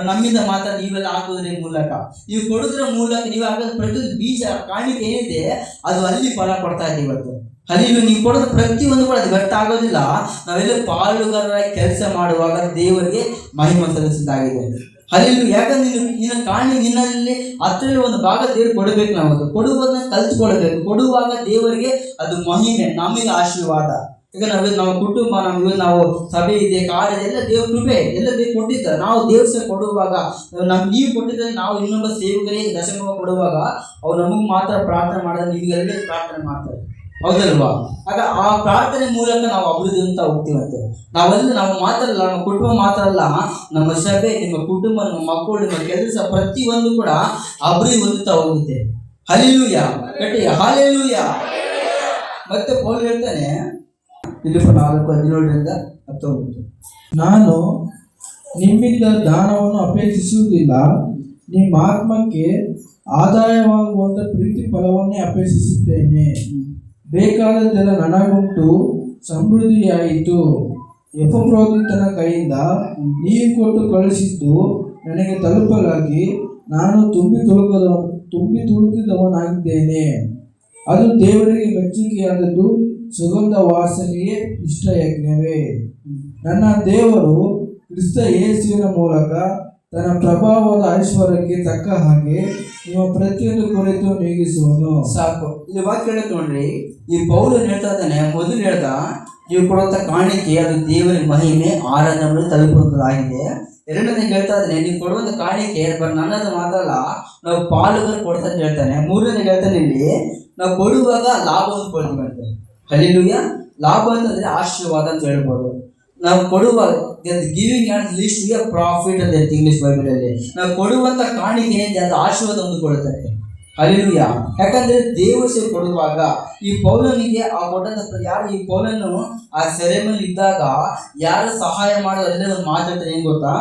ನಮ್ಮಿಂದ ಮಾತ್ರ. ನೀವೆಲ್ಲ ಹಾಕೋದ್ರ ಮೂಲಕ, ನೀವು ಕೊಡೋದ್ರ ಮೂಲಕ, ನೀವು ಹಾಕೋದ್ರ ಪ್ರತಿ ಬೀಜ ಕಾಣಿಕೆ ಏನಿದೆ ಅದು ಅಲ್ಲಿ ಫಲ ಕೊಡ್ತಾ ಇದೆ ಇವತ್ತು. ಅಲ್ಲಿ ನೀವು ಕೊಡೋದು ಪ್ರತಿಯೊಂದು ಕೂಡ ಅದು ವ್ಯರ್ಥ ಆಗೋದಿಲ್ಲ. ನಾವೆಲ್ಲ ಪಾಲುಗಾರರಾಗಿ ಕೆಲಸ ಮಾಡುವಾಗ ದೇವರಿಗೆ ಮಹಿಮೆ ಸಲ್ಲಿಸಿದ್ದಾಗಿದೆ. ಅಲ್ಲಿ ಯಾಕಂದ್ರೆ ನಿನ್ನ ಕಾಣಿ ನಿನ್ನಲ್ಲಿ ಅದರಲ್ಲಿ ಒಂದು ಭಾಗ ದೇವರು ಕೊಡಬೇಕು. ನಾವು ಅದು ಕೊಡುವುದನ್ನ ಕಲ್ತ್ಕೊಳ್ಬೇಕು. ಕೊಡುವಾಗ ದೇವರಿಗೆ ಅದು ಮಹಿಮೆ, ನಮಗೆ ಆಶೀರ್ವಾದ. ಈಗ ನಮ್ಮ ಕುಟುಂಬ, ನಾವು ಸಭೆ ಇದೆ, ಕಾರ್ಯ ಎಲ್ಲ ದೇವ್ರ ಕೃಪೆ, ಎಲ್ಲ ದೇವ್ರು ಕೊಟ್ಟಿದ್ದಾರೆ. ನಾವು ದೇವ್ರ ಸೇವೆ ಕೊಡುವಾಗ ನೀವು ಕೊಟ್ಟಿದ್ದರೆ ನಾವು ಇನ್ನೊಬ್ಬ ಸೇವಕರಿಗೆ ದಶಮ ಕೊಡುವಾಗ ಅವ್ರು ನಮಗೆ ಮಾತ್ರ ಪ್ರಾರ್ಥನೆ ಮಾಡಿದ್ರೆ ನಿಮಗೆಲ್ಲ ಪ್ರಾರ್ಥನೆ ಮಾಡ್ತಾರೆ, ಹೌದಲ್ವಾ? ಆಗ ಆ ಪ್ರಾರ್ಥನೆ ಮೂಲಕ ನಾವು ಅಭಿವೃದ್ಧಿ ಅಂತ ಹೋಗ್ತೀವಂತೆ. ನಾವು ಮಾತ್ರ ಅಲ್ಲ, ನಮ್ಮ ಕುಟುಂಬ ಮಾತ್ರ ಅಲ್ಲ, ನಮ್ಮ ಸಭೆ, ನಿಮ್ಮ ಕುಟುಂಬ, ನಿಮ್ಮ ಮಕ್ಕಳು, ನಿಮ್ಮ ಕೆಲಸ ಪ್ರತಿಯೊಂದು ಕೂಡ ಅಭಿವೃದ್ಧಿ ಹೊಂದುತ್ತಾ ಹೋಗುತ್ತೆ. ಹಲ್ಲೆಲೂಯಾ, ಗಟ್ಟಿ ಹಲ್ಲೆಲೂಯಾ. ಮತ್ತೆ ಪೌಲ ಹೇಳ್ತಾನೆ ಫಿಲಿಪ್ಪಿ 4:17-19, ನಾನು ನಿಮ್ಮಿಂದ ದಾನವನ್ನು ಅಪೇಕ್ಷಿಸುವುದಿಲ್ಲ, ನಿಮ್ಮ ಆತ್ಮಕ್ಕೆ ಆದಾಯವಾಗುವಂಥ ಪ್ರೀತಿ ಫಲವನ್ನೇ ಅಪೇಕ್ಷಿಸುತ್ತೇನೆ. ಬೇಕಾದದ್ದೆಲ್ಲ ನನಗುಂಟು, ಸಮೃದ್ಧಿಯಾಯಿತು. ಎಪಫ್ರೋದಿತನ ಕೈಯಿಂದ ನೀವು ಕೊಟ್ಟು ಕಳಿಸಿದ್ದು ನನಗೆ ತಲುಪಲಾಗಿ ನಾನು ತುಂಬಿ ತುಳುಕಿದವನಾಗಿದ್ದೇನೆ. ಅದು ದೇವರಿಗೆ ಮೆಚ್ಚುಗೆಯಾದದ್ದು, ಸುಗಂಧ ವಾಸನೆಯೇ ಇಷ್ಟಯಜ್ಞವೇ. ನನ್ನ ದೇವರು ಕ್ರಿಸ್ತ ಯೇಸುವಿನ ಮೂಲಕ ತನ್ನ ಪ್ರಭಾವದ ಐಶ್ವರ್ಯಕ್ಕೆ ತಕ್ಕ ಹಾಗೆ ನಿಮ್ಮ ಪ್ರತಿಯೊಂದು ಕೊರತೆ ನೀಗಿಸುವನು. ಸಾಕು. ಇಲ್ಲಿ ವಾಕ್ಯ ಹೇಳಕ್ ನೋಡ್ರಿ, ಈ ಪೌಲನು ಹೇಳ್ತಾ ಇದ್ದಾನೆ, ಮೊದಲು ಹೇಳ್ದ ನೀವು ಕೊಡುವಂತ ಕಾಣಿಕೆ ಅದು ದೇವರಿಗೆ ಮಹಿಮೆ ಆರಾಧನೆ ತಲುಪುವಂತದ್ದಾಗಿದೆ. ಎರಡನೇ ಹೇಳ್ತಾ ಇದ್ದಾನೆ, ನೀವು ಕೊಡುವಂತ ಕಾಣಿಕೆ ನನ್ನದು ಮಾತ್ರ ಅಲ್ಲ, ನಾವು ಪಾಲುಗಾರ ಕೊಡ್ತಾ ಅಂತ ಹೇಳ್ತಾನೆ. ಮೂರನೇ ಹೇಳ್ತಾನೆ, ಇಲ್ಲಿ ನಾವು ಕೊಡುವಾಗ ಲಾಭವನ್ನು ಕೊಡ್ತೀವಿ ಅಂತ. ಹಲ್ಲೆಲೂಯಾ. ಲಾಭ ಅಂತಂದ್ರೆ ಆಶೀರ್ವಾದ ಅಂತ ಹೇಳ್ಬೋದು. ನಾವು ಕೊಡುವಾಗ giving and least to a profit ಅಂತ ಹೇಳ್ತೀವಿ ಇಂಗ್ಲಿಷ್ ಬೈಬಲಲ್ಲಿ. ನಾವು ಕೊಡುವಂತ ಕಾಣಿಕೆ ಏನಿದೆ ಅದು ಆಶೀರ್ವಾದ ಒಂದು ಕೊಡುತ್ತದೆ. ಹಲ್ಲೆಲೂಯಾ. ಯಾಕಂದ್ರೆ ದೇವರು ಸೇವೆ ಕೊಡುವಾಗ ಈ ಪೌಲನಿಗೆ ಆ ಕೊಟ್ಟಂತ ಯಾರು ಈ ಪೌಲನ್ನು ಆ ಸೆರೆಮನಿ ಇದ್ದಾಗ ಯಾರು ಸಹಾಯ ಮಾಡೋದು ಎಲ್ಲರೂ ಮಾತಾಡ್ತಾರೆ. ಏನ್ ಗೊತ್ತಾ?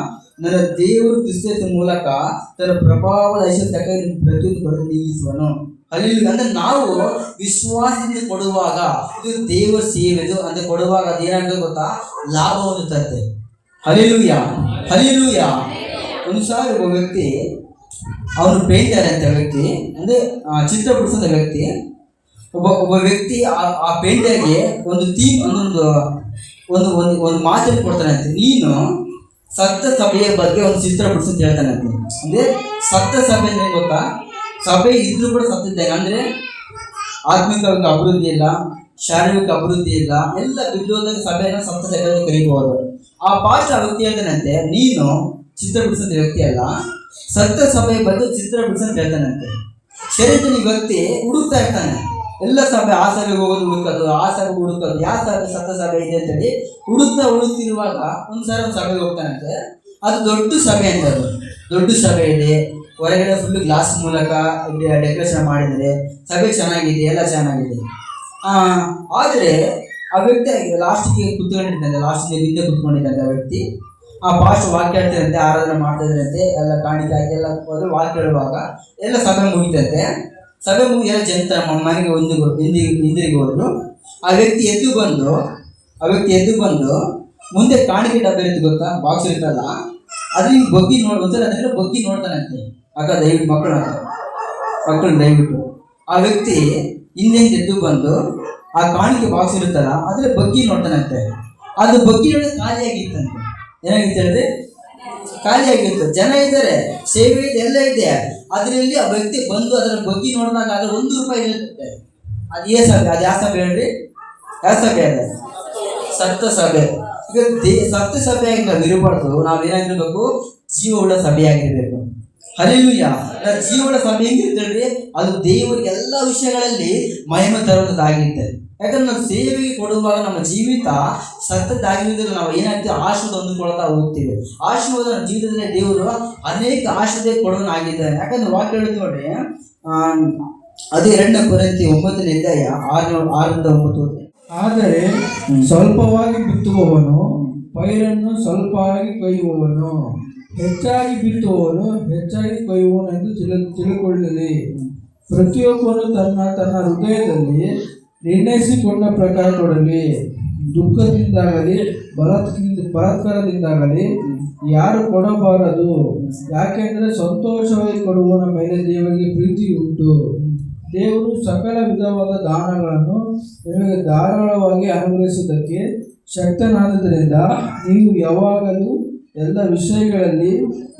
ನನ್ನ ದೇವರು ಕ್ರಿಸ್ತನ ಮೂಲಕ ತನ್ನ ಪ್ರಭಾವದ ಐಶ್ವರ್ಯ ಪ್ರತಿಯೊಂದು ಕೊರತೆ ನೀಗಿಸುವನು. ಅಲ್ಲಿ ಅಂದ್ರೆ ನಾವು ವಿಶ್ವಾಸದಿಂದ ಕೊಡುವಾಗ ಇದು ದೇವರ ಸೇವೆದು ಅಂತ ಕೊಡುವಾಗ ಅದೇನಾಗ್ತದೆ ಗೊತ್ತಾ? ಲಾಭವನ್ನು ತರುತ್ತೆ. Hallelujah, hallelujah. ಒಂದು ಸಾರಿ ಒಬ್ಬ ವ್ಯಕ್ತಿ, ಅವನು ಪೇಂಟರ್ ಅಂತ ವ್ಯಕ್ತಿ, ಅಂದ್ರೆ ಚಿತ್ರ ಬಿಡಿಸೋಂಥ ವ್ಯಕ್ತಿ, ಒಬ್ಬ ವ್ಯಕ್ತಿ ಆ ಪೇಂಟರ್ಗೆ ಒಂದು ಥೀಮ್, ಒಂದು ಮಾತನ್ನು ಕೊಡ್ತಾನೆ ಅಂತ. ನೀನು ಸತ್ತ ಸಭೆಯ ಬಗ್ಗೆ ಒಂದು ಚಿತ್ರ ಬಿಡಿಸಿ ಹೇಳ್ತಾನೆ ಅಂದ್ರೆ ಸತ್ತ ಸಭೆ ಅಂದ್ರೆ ಗೊತ್ತಾ, ಸಭೆ ಇದ್ರೂ ಕೂಡ ಸತ್ತಿದ್ದಾಗ ಅಂದ್ರೆ ಆತ್ಮಿಕವಾಗಿ ಅಭಿವೃದ್ಧಿ ಇಲ್ಲ, ಶಾರೀರಿಕ ಅಭಿವೃದ್ಧಿ ಇಲ್ಲ, ಎಲ್ಲ ಬಿದ್ದೋದಾಗ ಸಭೆಯನ್ನು ಸತ್ತ ಸಭೆ ಅಂತ ಕರೀಬಹುದು. ಆ ಪಾಸ್ಟ್ ಆ ವ್ಯಕ್ತಿ ಹೇಳ್ತಾನಂತೆ, ನೀನು ಚಿತ್ರ ಬಿಡಿಸಂತ ವ್ಯಕ್ತಿ ಅಲ್ಲ, ಸತ್ತ ಸಭೆಯ ಬಗ್ಗೆ ಚಿತ್ರ ಬಿಡಿಸಂತ ಹೇಳ್ತಾನಂತೆ. ಶರೀರದಲ್ಲಿ ವ್ಯಕ್ತಿ ಹುಡುಕ್ತಾ ಇರ್ತಾನೆ, ಎಲ್ಲ ಸಭೆ ಆ ಸಭೆಗೆ ಹೋಗೋದು ಹುಡುಕೋದು, ಆ ಸಭೆಗೆ ಹುಡುಕೋದು, ಯಾವ ಸಭೆ ಸತ್ತ ಸಭೆ ಇದೆ ಅಂತೇಳಿ ಹುಡುಕ್ತಿರುವಾಗ ಒಂದ್ಸಾರಿ ಒಂದು ಸಭೆಗೆ ಹೋಗ್ತಾನಂತೆ. ಅದು ದೊಡ್ಡ ಸಭೆ ಅಂತ, ಅದು ದೊಡ್ಡ ಸಭೆ ಇದೆ, ಹೊರಗಡೆ ಫುಲ್ ಗ್ಲಾಸ್ ಮೂಲಕ ಡೆಕೋರೇಷನ್ ಮಾಡಿದರೆ ಸಭೆ ಚೆನ್ನಾಗಿದೆ, ಎಲ್ಲ ಚೆನ್ನಾಗಿದೆ. ಆದರೆ ಆ ವ್ಯಕ್ತಿ ಲಾಸ್ಟಿಗೆ ಕುತ್ಕೊಂಡಿದ್ದಂತೆ, ಲಾಸ್ಟಿಗೆ ಹಿಂದೆ ಕುತ್ಕೊಂಡಿದ್ದಂತೆ ಆ ವ್ಯಕ್ತಿ. ಆ ಪಾಸ್ಟ್ ವಾಕ್ಯ ಹೇಳ್ತಿರಂತೆ, ಆರಾಧನೆ ಮಾಡ್ತಾ ಇದ್ರಂತೆ, ಎಲ್ಲ ಕಾಣಿಕೆ ಹಾಕಿ ಎಲ್ಲ ಹೋದ್ರೆ ವಾಕ್ಯ ಹೇಳುವಾಗ ಎಲ್ಲ ಸಭೆ ಮುಗಿತಂತೆ. ಸಭೆ ಮುಗಿ ಎಲ್ಲ ಜನ ಮನೆಗೆ ಹಿಂದಿರುಗಿ ಹೋದ್ರು. ಆ ವ್ಯಕ್ತಿ ಎದ್ದು ಬಂದು ಮುಂದೆ ಕಾಣಿಕೆ ಡಬ್ಬ ಇರುತ್ತೆ ಗೊತ್ತಾ, ಬಾಕ್ಸ್ ಇರುತ್ತಲ್ಲ, ಅದ್ರಿಂದ ಬಗ್ಗಿ ಒಂದ್ಸಲ ಅದೆಲ್ಲ ಬಗ್ಗಿ ನೋಡ್ತಾನಂತೆ. ಆಗ ದಯವಿಟ್ಟು ಮಕ್ಕಳು ದಯವಿಟ್ಟು ಆ ವ್ಯಕ್ತಿ ಹಿಂದೆ ಎದ್ದು ಬಂದು ಆ ಕಾಣಿಕೆ ಬಾಕ್ಸ್ ಇರುತ್ತಲ್ಲ ಅದ್ರ ಬಗ್ಗಿ ನೋಡ್ತಾನಂತೆ. ಅದು ಬಗ್ಗಿ ನೋಡಿ ಖಾಲಿಯಾಗಿತ್ತಂತೆ. ಏನಾಗಿತ್ತು ಹೇಳಿದ್ರೆ ಖಾಲಿಯಾಗಿತ್ತು. ಜನ ಇದ್ದಾರೆ, ಸೇವೆ ಇದೆ, ಎಲ್ಲ ಇದೆ. ಅದರಲ್ಲಿ ಆ ವ್ಯಕ್ತಿ ಬಂದು ಅದರ ಬಗ್ಗಿ ನೋಡಿದಾಗ ಅದ್ರ ₹1 ಇರುತ್ತೆ. ಅದು ಸಭೆ, ಅದು ಯಾವ ಸಭೆ ಹೇಳ್ರಿ? ಯಾವ ಸಭೆ ಅದ? ಸತ್ತ ಸಭೆ. ಈಗ ಸತ್ತ ಸಭೆಯಾಗಿ ನಾವು ಇರಬಾರ್ದು, ನಾವೇನಾಗಿರ್ಬೇಕು? ಜೀವವುಳ್ಳ ಸಭೆಯಾಗಿರ್ಬೇಕು. ಹಲ್ಲೆಲೂಯಾ. ಜೀವನ ಸಭೆ ಹೆಂಗಿರ್ತೇಳ್ರಿ? ಅದು ದೇವರಿಗೆ ಎಲ್ಲ ವಿಷಯಗಳಲ್ಲಿ ಮಹಿಮೆ ತರುವುದಾಗಿರ್ತದೆ. ಯಾಕಂದ್ರೆ ನಾವು ಸೇವೆಗೆ ಕೊಡುವಾಗ ನಮ್ಮ ಜೀವಿತ ಸತ್ತದಾಗಿರೋದ್ರಲ್ಲಿ ನಾವು ಏನಾಗ್ತೀವಿ? ಆಶೀರ್ವಾದ ಹೊಂದಿಕೊಳ್ತಾ ಹೋಗ್ತೀವಿ. ಆಶೀರ್ವಾದ ನಮ್ಮ ಜೀವಿತದಲ್ಲಿ ದೇವರು ಅನೇಕ ಆಶೀರ್ವಾದ ಕೊಡೋನಾಗಿದ್ದಾನೆ. ಯಾಕಂದ್ರೆ ವಾಕ್ಯ ಹೇಳುತ್ತೆ ನೋಡ್ರಿ, ಅದೇ 2 ಕೊರಿಂಥಿ 9:6-9. ಆದರೆ ಸ್ವಲ್ಪವಾಗಿ ಬಿತ್ತುವವನು ಪೈರನ್ನು ಸ್ವಲ್ಪವಾಗಿ ಕೊಯ್ಯುವವನು, ಹೆಚ್ಚಾಗಿ ಬಿತ್ತುವವನು ಹೆಚ್ಚಾಗಿ ಕೊಯ್ಯುವನು ಎಂದು ತಿಳ್ಕೊಳ್ಳಲಿ. ಪ್ರತಿಯೊಬ್ಬನು ತನ್ನ ಹೃದಯದಲ್ಲಿ ನಿರ್ಣಯಿಸಿಕೊಂಡ ಪ್ರಕಾರ ಕೊಡಲಿ. ದುಃಖದಿಂದಾಗಲಿ ಬಲಾತ್ಕಾರದಿಂದಾಗಲಿ ಯಾರು ಕೊಡಬಾರದು. ಯಾಕೆಂದರೆ ಸಂತೋಷವಾಗಿ ಕೊಡುವವನ ಮೇಲೆ ದೇವರಿಗೆ ಪ್ರೀತಿ ಉಂಟು. ದೇವರು ಸಕಲ ವಿಧವಾದ ದಾನಗಳನ್ನು ನಿಮಗೆ ಧಾರಾಳವಾಗಿ ಅನುಗ್ರಹಿಸುವುದಕ್ಕೆ ಶಕ್ತನಾದ್ದರಿಂದ ನೀವು ಯಾವಾಗಲೂ ಎಲ್ಲ ವಿಷಯಗಳಲ್ಲಿ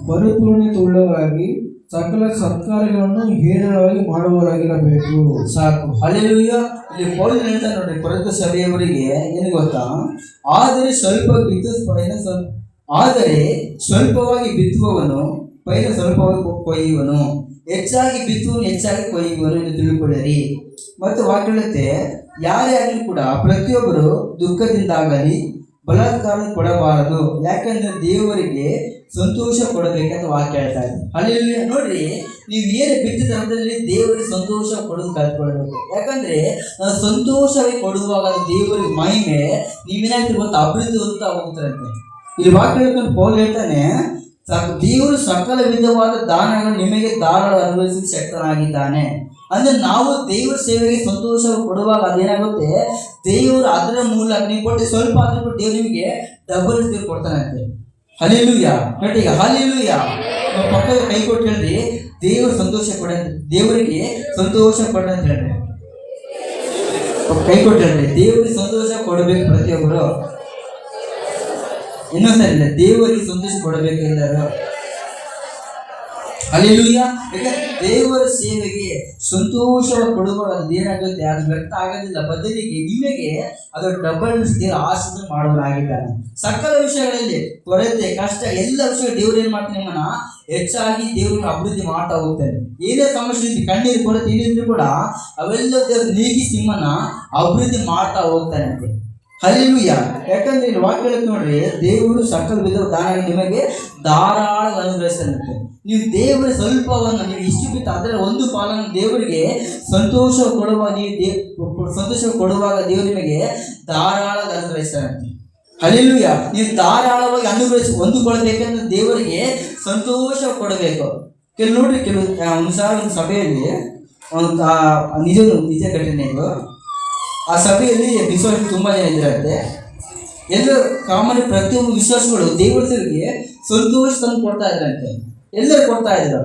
ಪರಿಪೂರ್ಣತೆ ಉಳ್ಳವರಾಗಿ ಸಕಲ ಸತ್ಕಾರ್ಯಗಳನ್ನು ಹೇರಳವಾಗಿ ಮಾಡುವವರಾಗಿರಬೇಕು. ಸಾಕು. ಹಲ್ಲೆಲೂಯಾ. ಇಲ್ಲಿ ಪೌಲ್ ಹೇಳ್ತಾ ನೋಡ್ರಿ ಕೊರಿಂಥ ಸಭೆಯವರಿಗೆ ಏನು ಗೊತ್ತಾ? ಆದರೆ ಸ್ವಲ್ಪವಾಗಿ ಬಿತ್ತುವವನು ಪೈರ ಸ್ವಲ್ಪವಾಗಿ ಕೊಯ್ಯುವನು, ಹೆಚ್ಚಾಗಿ ಬಿತ್ತುವನು ಹೆಚ್ಚಾಗಿ ಕೊಯ್ಯುವನು ಎಂದು ತಿಳ್ಕೊಳ್ಳಿರಿ. ಮತ್ತು ವಾಕ್ಯ ಹೇಳುತ್ತೆ, ಯಾರೇ ಆಗಲಿ ಕೂಡ ಪ್ರತಿಯೊಬ್ಬರು ದುಃಖದಿಂದಾಗಲಿ ಬಲಾತ್ಕಾರ ಕೊಡಬಾರದು, ಯಾಕಂದ್ರೆ ದೇವರಿಗೆ ಸಂತೋಷ ಕೊಡಬೇಕಂತ ವಾಕ್ಯ ಹೇಳ್ತಾ ಇದೆ. ಅಲ್ಲಿ ನೋಡ್ರಿ, ನೀವು ಏನು ಬಿತ್ತಿದ ಹಂತದಲ್ಲಿ ದೇವರಿಗೆ ಸಂತೋಷ ಕೊಡೋದು ಕಲ್ತ್ಕೊಳ್ಬೇಕು. ಯಾಕಂದ್ರೆ ಸಂತೋಷವಾಗಿ ಕೊಡುವಾಗ ದೇವರಿಗೆ ಮಹಿಮೆ ನೀವೇನಾಗ್ತಿರ್ ಗೊತ್ತಾ? ಅಭಿವೃದ್ಧಿ ಹೊಂದುತ್ತಾ ಹೋಗ್ತಾರಂತೆ. ಇಲ್ಲಿ ವಾಕ್ಯ ಹೇಳ್ಕೊಂಡು ಪೌಲ್ ಹೇಳ್ತಾನೆ, ದೇವರು ಸಕಲ ವಿಧವಾದ ದಾನಗಳನ್ನು ನಿಮಗೆ ಧಾರಾಳ ಅನುಭವಿಸಿ ಶಕ್ತನಾಗಿದ್ದಾನೆ. ಅಂದ್ರೆ ನಾವು ದೇವರ ಸೇವೆಗೆ ಸಂತೋಷ ಕೊಡುವಾಗ ಅದೇನಾಗುತ್ತೆ? ದೇವರು ಅದರ ಮೂಲಕ ನೀವು ಕೊಟ್ಟು ಸ್ವಲ್ಪ ಆದ್ರೂ ಕೂಡ ದೇವರು ನಿಮಗೆ ಡಬಲ್ ದೇವ್ರು ಕೊಡ್ತಾನಂತೆ. ಹಲ್ಲೆಲೂಯಾ. ನೋಡಿ ಈಗ ಹಲ್ಲೆಲೂಯಾ. ಪಕ್ಕದ ಕೈ ಕೊಟ್ಟು ಹೇಳ್ರಿ, ದೇವರು ಸಂತೋಷ ಕೊಡ, ದೇವರಿಗೆ ಸಂತೋಷ ಕೊಡ ಅಂತ ಹೇಳ್ರಿ. ಕೈ ಕೊಟ್ಟು ಹೇಳ್ರಿ, ದೇವರಿಗೆ ಸಂತೋಷ ಕೊಡಬೇಕು ಪ್ರತಿಯೊಬ್ಬರು. ಇನ್ನೊಂದ್ಸರಿ ದೇವರಿಗೆ ಸಂತೋಷ ಕೊಡಬೇಕು ಎಲ್ಲರೂ. ಹಲ್ಲೆಲೂಯಾ. ಯಾಕಂದ್ರೆ ದೇವರ ಸೇವೆಗೆ ಸಂತೋಷವಾಗಿ ಕೊಡುವಾಗ ಅದು ಏನಾಗುತ್ತೆ? ಅದು ವ್ಯಕ್ತ ಆಗೋದಿಲ್ಲ, ಬದಲಿಗೆ ನಿಮಗೆ ಅದು ಡಬಲ್ ದೇವರ ಆಶೀರ್ವಾದ ಮಾಡುವರಾಗಿದ್ದಾನೆ. ಸಕಲ ವಿಷಯಗಳಲ್ಲಿ ಕೊರತೆ ಕಷ್ಟ ಎಲ್ಲ ವಿಷಯ ದೇವರು ಏನ್ ಮಾಡ್ತಾನೆ? ನಿಮ್ಮನ್ನ ಹೆಚ್ಚಾಗಿ ದೇವರಿಗೆ ಅಭಿವೃದ್ಧಿ ಮಾಡ್ತಾ ಹೋಗ್ತಾನೆ. ಏನೇ ಸಮಸ್ಯೆ ಇದ್ದು ಕಣ್ಣೀರು ಕೊರತೆ ಏನಿದ್ರು ಕೂಡ ಅವೆಲ್ಲ ದೇವರು ನೀಗಿಸಿ ನಿಮ್ಮನ್ನ ಅಭಿವೃದ್ಧಿ ಮಾಡ್ತಾ ಹೋಗ್ತಾನೆ ಅಂತೆ. ಹಲ್ಲೆಲೂಯಾ. ಯಾಕಂದ್ರೆ ಇಲ್ಲಿ ವಾಕ್ಯ ಹೇಳುತ್ತೆ ನೋಡ್ರಿ, ದೇವರು ಸಕಲ ವಿಧದ ದಾನ ನಿಮಗೆ ಧಾರಾಳ ಅನುಗ್ರಹಿಸ್ತಾನಂತೆ. ನೀವು ದೇವರ ಸ್ವಲ್ಪವನ್ನು ನೀವು ಇಷ್ಟು ಬಿತ್ತು ಅದರ ಒಂದು ಪಾಲನ್ನು ದೇವರಿಗೆ ಸಂತೋಷ ಕೊಡುವಾಗ ದೇವರು ನಿಮಗೆ ಧಾರಾಳ ಅನುಗ್ರಹಿಸ್ತಾನಂತೆ. ಹಲ್ಲೆಲೂಯಾ. ನೀವು ಧಾರಾಳವಾಗಿ ಹೊಂದಿಕೊಳ್ಬೇಕಂದ್ರೆ ದೇವರಿಗೆ ಸಂತೋಷ ಕೊಡಬೇಕು. ನೋಡ್ರಿ, ಒಂದು ಸಭೆಯಲ್ಲಿ ನಿಜ ಘಟನೆ ಇದು. ಆ ಸಭೆಯಲ್ಲಿ ವಿಶ್ವಾಸ ತುಂಬಾ ಜನ ಇದ್ರಂತೆ. ಎಲ್ಲರೂ ಕಾಮನ್ ಪ್ರತಿಯೊಂದು ವಿಶ್ವಾಸಗಳು ದೇವರಿಗೆ ಸಂತೋಷ ತಂದು ಕೊಡ್ತಾ ಇದ್ರಂತೆ. ಎಲ್ಲರೂ ಕೊಡ್ತಾ ಇದ್ರು.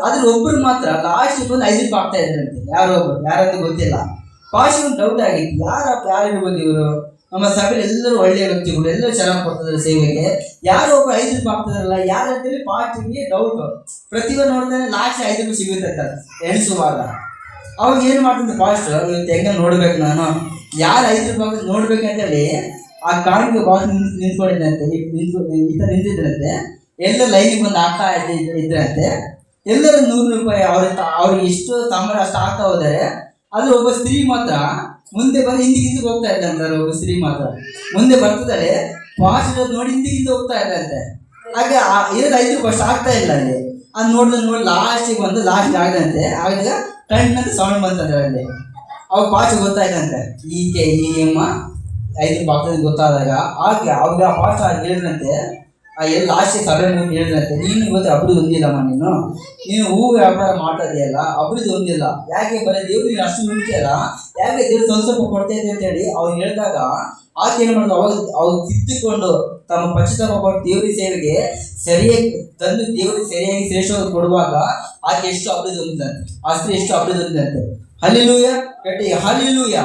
ಅದ್ರ ಒಬ್ಬರು ಮಾತ್ರ ಲಾಸ್ಟ್ ಬಂದು ₹5 ಆಗ್ತಾ ಇದ್ರಂತೆ. ಯಾರಂತ ಗೊತ್ತಿಲ್ಲ. ಪಾಸ್ಟ್ ಒಂದು ಡೌಟ್ ಆಗಿತ್ತು, ಯಾರಿರ್ಬೋದು ಇವರು? ನಮ್ಮ ಸಭೆಯಲ್ಲಿ ಎಲ್ಲರೂ ಒಳ್ಳೆಯ ವ್ಯಕ್ತಿಗಳು, ಎಲ್ಲರೂ ಚೆನ್ನಾಗಿ ಕೊಡ್ತಿದ್ದಾರೆ ಸೇವೆಗೆ. ಯಾರೋ ಒಬ್ಬ 5 ರೂಪಾಯಿ ಆಗ್ತದಲ್ಲ, ಯಾರಂತೇಳಿ ಪಾರ್ಟಿಗೆ ಡೌಟ್. ಪ್ರತಿಯೊಂದು ನೋಡಿದ್ರೆ ಲಾಸ್ಟ್ 5 ರೂಪಾಯಿ ಸಿಗುತ್ತೆ ಎಣಿಸುವಾಗ. ಅವಾಗ ಏನು ಮಾಡ್ತಿದ್ದೆ ಫಾಸ್ಟ್, ಇವತ್ತು ಹೆಂಗ ನೋಡ್ಬೇಕು ನಾನು, ಯಾರು 5 ರೂಪಾಯಿ ನೋಡ್ಬೇಕಂತೇಳಿ ಆ ಕಾಣಿಗೆ ಬಾಸ್ ನಿಂತ್ಕೊಂಡಿದ್ದಂತೆ, ಈ ಥರ ನಿಂತಿದ್ರಂತೆ. ಎಲ್ಲ ಲೈನಿಗೆ ಬಂದು ಆಗ್ತಾ ಇದ್ರಂತೆ. ಎಲ್ಲರೂ 100 ರೂಪಾಯಿ ಅವ್ರಿಗೆ ಇಷ್ಟು ಸಂಬಳ ಅಷ್ಟು ಆಗ್ತಾ ಹೋದರೆ, ಆದ್ರೆ ಒಬ್ಬ ಸ್ತ್ರೀ ಮಾತ್ರ ಮುಂದೆ ಬಂದು ಹಿಂದಿಗಿಂದ ಹೋಗ್ತಾ ಇದ್ದಂತಾರೆ. ಒಬ್ಬ ಸ್ತ್ರೀ ಮಾತ್ರ ಮುಂದೆ ಬರ್ತದಳೆ, ಫಾಸ್ಟ್ ನೋಡಿ ಹಿಂದಿಗಿಂದ ಹೋಗ್ತಾ ಇದ್ದಂತೆ. ಹಾಗೆ ಇರೋದು 5 ರೂಪಾಯಿ ಅಷ್ಟು ಆಗ್ತಾ ಇಲ್ಲ ಅಲ್ಲಿ. ಅದು ನೋಡಿ ಲಾಸ್ಟಿಗೆ ಬಂದು ಲಾಸ್ಟ್ ಆಗದಂತೆ. ಆಗ ಕಣ್ಣಂತ ಸೌಂಡ್ ಬಂತಂದ್ರೆ ಅಲ್ಲಿ ಅವಾಗ ಫಾಸ್ಟ್ ಗೊತ್ತಾಯ್ತಂತೆ, ಈಕೆ ಈ ಅಮ್ಮ 5 ರೂಪಾಯಿ ಆಗ್ತದೆ ಗೊತ್ತಾದಾಗ. ಹಾಗೆ ಅವಾಗ ಫಾಸ್ಟ್ ಹೇಳಿದ್ರಂತೆ, ಎಲ್ಲ ಲಾಸ್ಟಿಗೆ ಸಭೆ ಮುಂದೆ ಹೇಳಿದ್ರಂತೆ, ನೀನು ಇವತ್ತು ಅಭಿವೃದ್ಧಿ ಹೊಂದಿಲ್ಲಮ್ಮ, ನೀನು ಹೂವು ವ್ಯಾಪಾರ ಮಾಡ್ತಾ ಇದೆಯಲ್ಲ, ಅಭಿವೃದ್ಧಿ ಹೊಂದಿಲ್ಲ. ಯಾಕೆ ಬರೀ ದೇವ್ರು ನೀನು ಅಷ್ಟು ನುಡಿತೀಯಲ್ಲ, ಯಾಕೆ ದೇವ್ರು ಸ್ವಲ್ಪ ಕೊಡ್ತಾ ಇದೆ ಅಂತೇಳಿ ಅವ್ರು ಹೇಳಿದಾಗ ಆಕೆ ಏನು ಮಾಡೋದು, ಅವಾಗ ತಿದ್ದುಕೊಂಡು ತಮ್ಮ ಪಶ್ಚಾತ್ತಾಪ ದೇವರಿ ಸೇವೆಗೆ ಸರಿಯಾಗಿ ತಂದು ದೇವರಿಗೆ ಸರಿಯಾಗಿ ಶ್ರೇಷ್ಠವಾಗಿ ಕೊಡುವಾಗ ಆಕೆ ಎಷ್ಟು ಅಭಿವೃದ್ಧಿ ಹೊಂದಿದಂತೆ, ಆ ಸ್ತ್ರೀ ಎಷ್ಟು ಅಭಿವೃದ್ಧಿ ಹೊಂದಿದಂತೆ. ಹಲ್ಲೆಲೂಯಾ, ಗಟ್ಟಿಗೆ ಹಲ್ಲೆಲೂಯಾ.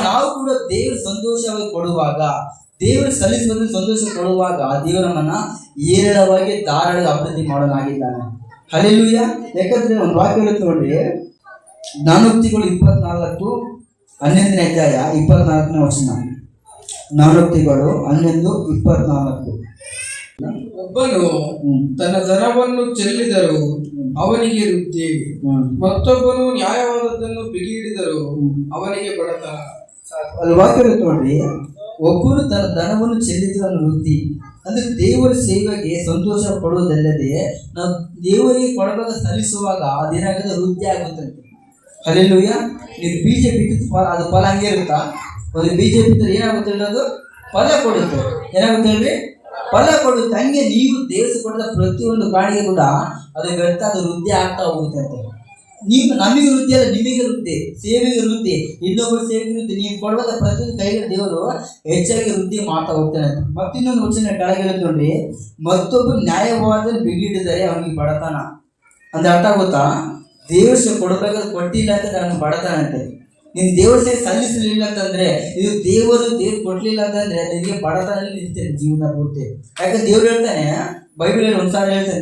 ನಾವು ಕೂಡ ದೇವರು ಸಂತೋಷವಾಗಿ ಕೊಡುವಾಗ, ದೇವರು ಸಲ್ಲಿಸುವುದನ್ನು ಸಂತೋಷ ಕೊಡುವಾಗ ದೇವರು ನಮ್ಮನ್ನ ಏರಳವಾಗಿ ಧಾರಾಳ ಅಭಿವೃದ್ಧಿ ಮಾಡೋನಾಗಿದ್ದಾನೆ. ಹಲ್ಲೆಲೂಯಾ. ಯಾಕಂದ್ರೆ ಒಂದು ವಾಕ್ಯ ಇರುತ್ತೆ ನೋಡ್ರಿ, ಜ್ಞಾನೋಕ್ತಿಗಳು 24:11ನೇ ಅಧ್ಯಾಯ 24ನೇ ವಚನ. ಜ್ಞಾನೋಕ್ತಿಗಳು 11:24. ಒಬ್ಬನು ತನ್ನ ಧನವನ್ನು ಚೆಲ್ಲಿದರೂ ಅವನಿಗೆ ವೃದ್ಧಿ, ಮತ್ತೊಬ್ಬನು ನ್ಯಾಯವಾದದ್ದನ್ನು ಬಿಗಿ ಹಿಡಿದರೂ ಅವನಿಗೆ ಬಡತನ. ಅಲ್ಲಿ ವಾಕ್ಯ ಇರುತ್ತೆ ನೋಡ್ರಿ, ಒಬ್ಬನು ತನ್ನ ಧನವನ್ನು ಚೆಲ್ಲಿದ್ರೆ ವೃದ್ಧಿ ಅಂದ್ರೆ ದೇವರ ಸೇವೆಗೆ ಸಂತೋಷ ಪಡುವುದಲ್ಲದೆ ನಾವು ದೇವರಿಗೆ ಕೊಡಬೇಕು ಸಲ್ಲಿಸುವಾಗ ಅದೇನಾಗುತ್ತೆ, ವೃದ್ಧಿ ಆಗುತ್ತಂತೆ. ಹಲ್ಲೆಲೂಯಾ. ನೀವು ಬೀಜ ಬಿತ್ತಿದ ಫಲ, ಅದು ಫಲ ಹಂಗೆ ಇರುತ್ತಾ? ಒಂದು ಬೀಜ ಬಿತ್ತಿದ್ರೆ ಏನಾಗುತ್ತೆ ಹೇಳಿ, ಅದು ಫಲ ಕೊಡುತ್ತೆ. ಏನಾಗುತ್ತೆ ಹೇಳ್ರಿ, ಫಲ ಕೊಡುತ್ತೆ. ಹಂಗೆ ನೀವು ದೇವರ ಕೊಡದ ಪ್ರತಿಯೊಂದು ಕಾಣಿಗೆ ಕೂಡ ಅದು ವ್ಯರ್ಥ, ಅದು ವೃದ್ಧಿ ಆಗ್ತಾ ಹೋಗುತ್ತೆ ಅಂತ. ನೀವು ನಮಗೆ ವೃದ್ಧಿ ಅಲ್ಲ, ನಿಮಗೆ ವೃದ್ಧಿ, ಸೇವೆಗೆ ವೃದ್ಧಿ, ಇನ್ನೊಬ್ಬರು ಸೇವೆಗೆ ವೃದ್ಧಿ. ನೀವು ಕೊಡುವಾಗ ಪ್ರತಿಯೊಂದು ಕೈಗೆ ದೇವರು ಹೆಚ್ಚಾಗಿ ವೃದ್ಧಿ ಮಾಡ್ತಾ ಹೋಗ್ತಾನೆ. ಮತ್ತಿನ್ನೊಂದು ವಚನ ಕೆಳಗೆ ನೋಡಿ, ಮತ್ತೊಬ್ಬ ನ್ಯಾಯವಾದ ಬಿಗಿಡಿದರೆ ಅವನಿಗೆ ಬಡತನ. ಅಂದ್ರೆ ಅರ್ಥ ಗೊತ್ತಾ? ದೇವರು ಕೊಡಬೇಕಾದ್ರೆ ಕೊಟ್ಟಿಲ್ಲ ಅಂತ ನನಗೆ ಬಡತನ ಅಂತೆ. ನೀನು ದೇವ್ರ ಸೇವೆ ಸಲ್ಲಿಸಲಿಲ್ಲ ಅಂತಂದ್ರೆ, ಇದು ದೇವರು ಕೊಡ್ಲಿಲ್ಲ ಅಂತಂದ್ರೆ ನಿನಗೆ ಬಡತನ ನಿಲ್ತೇನೆ ಜೀವನ ಪೂರ್ತಿ. ಯಾಕಂದ್ರೆ ದೇವ್ರು ಹೇಳ್ತಾನೆ, ಬೈಬಲಲ್ಲಿ ಒಂದ್ಸಾರಿ ಹೇಳ್ತಾನೆ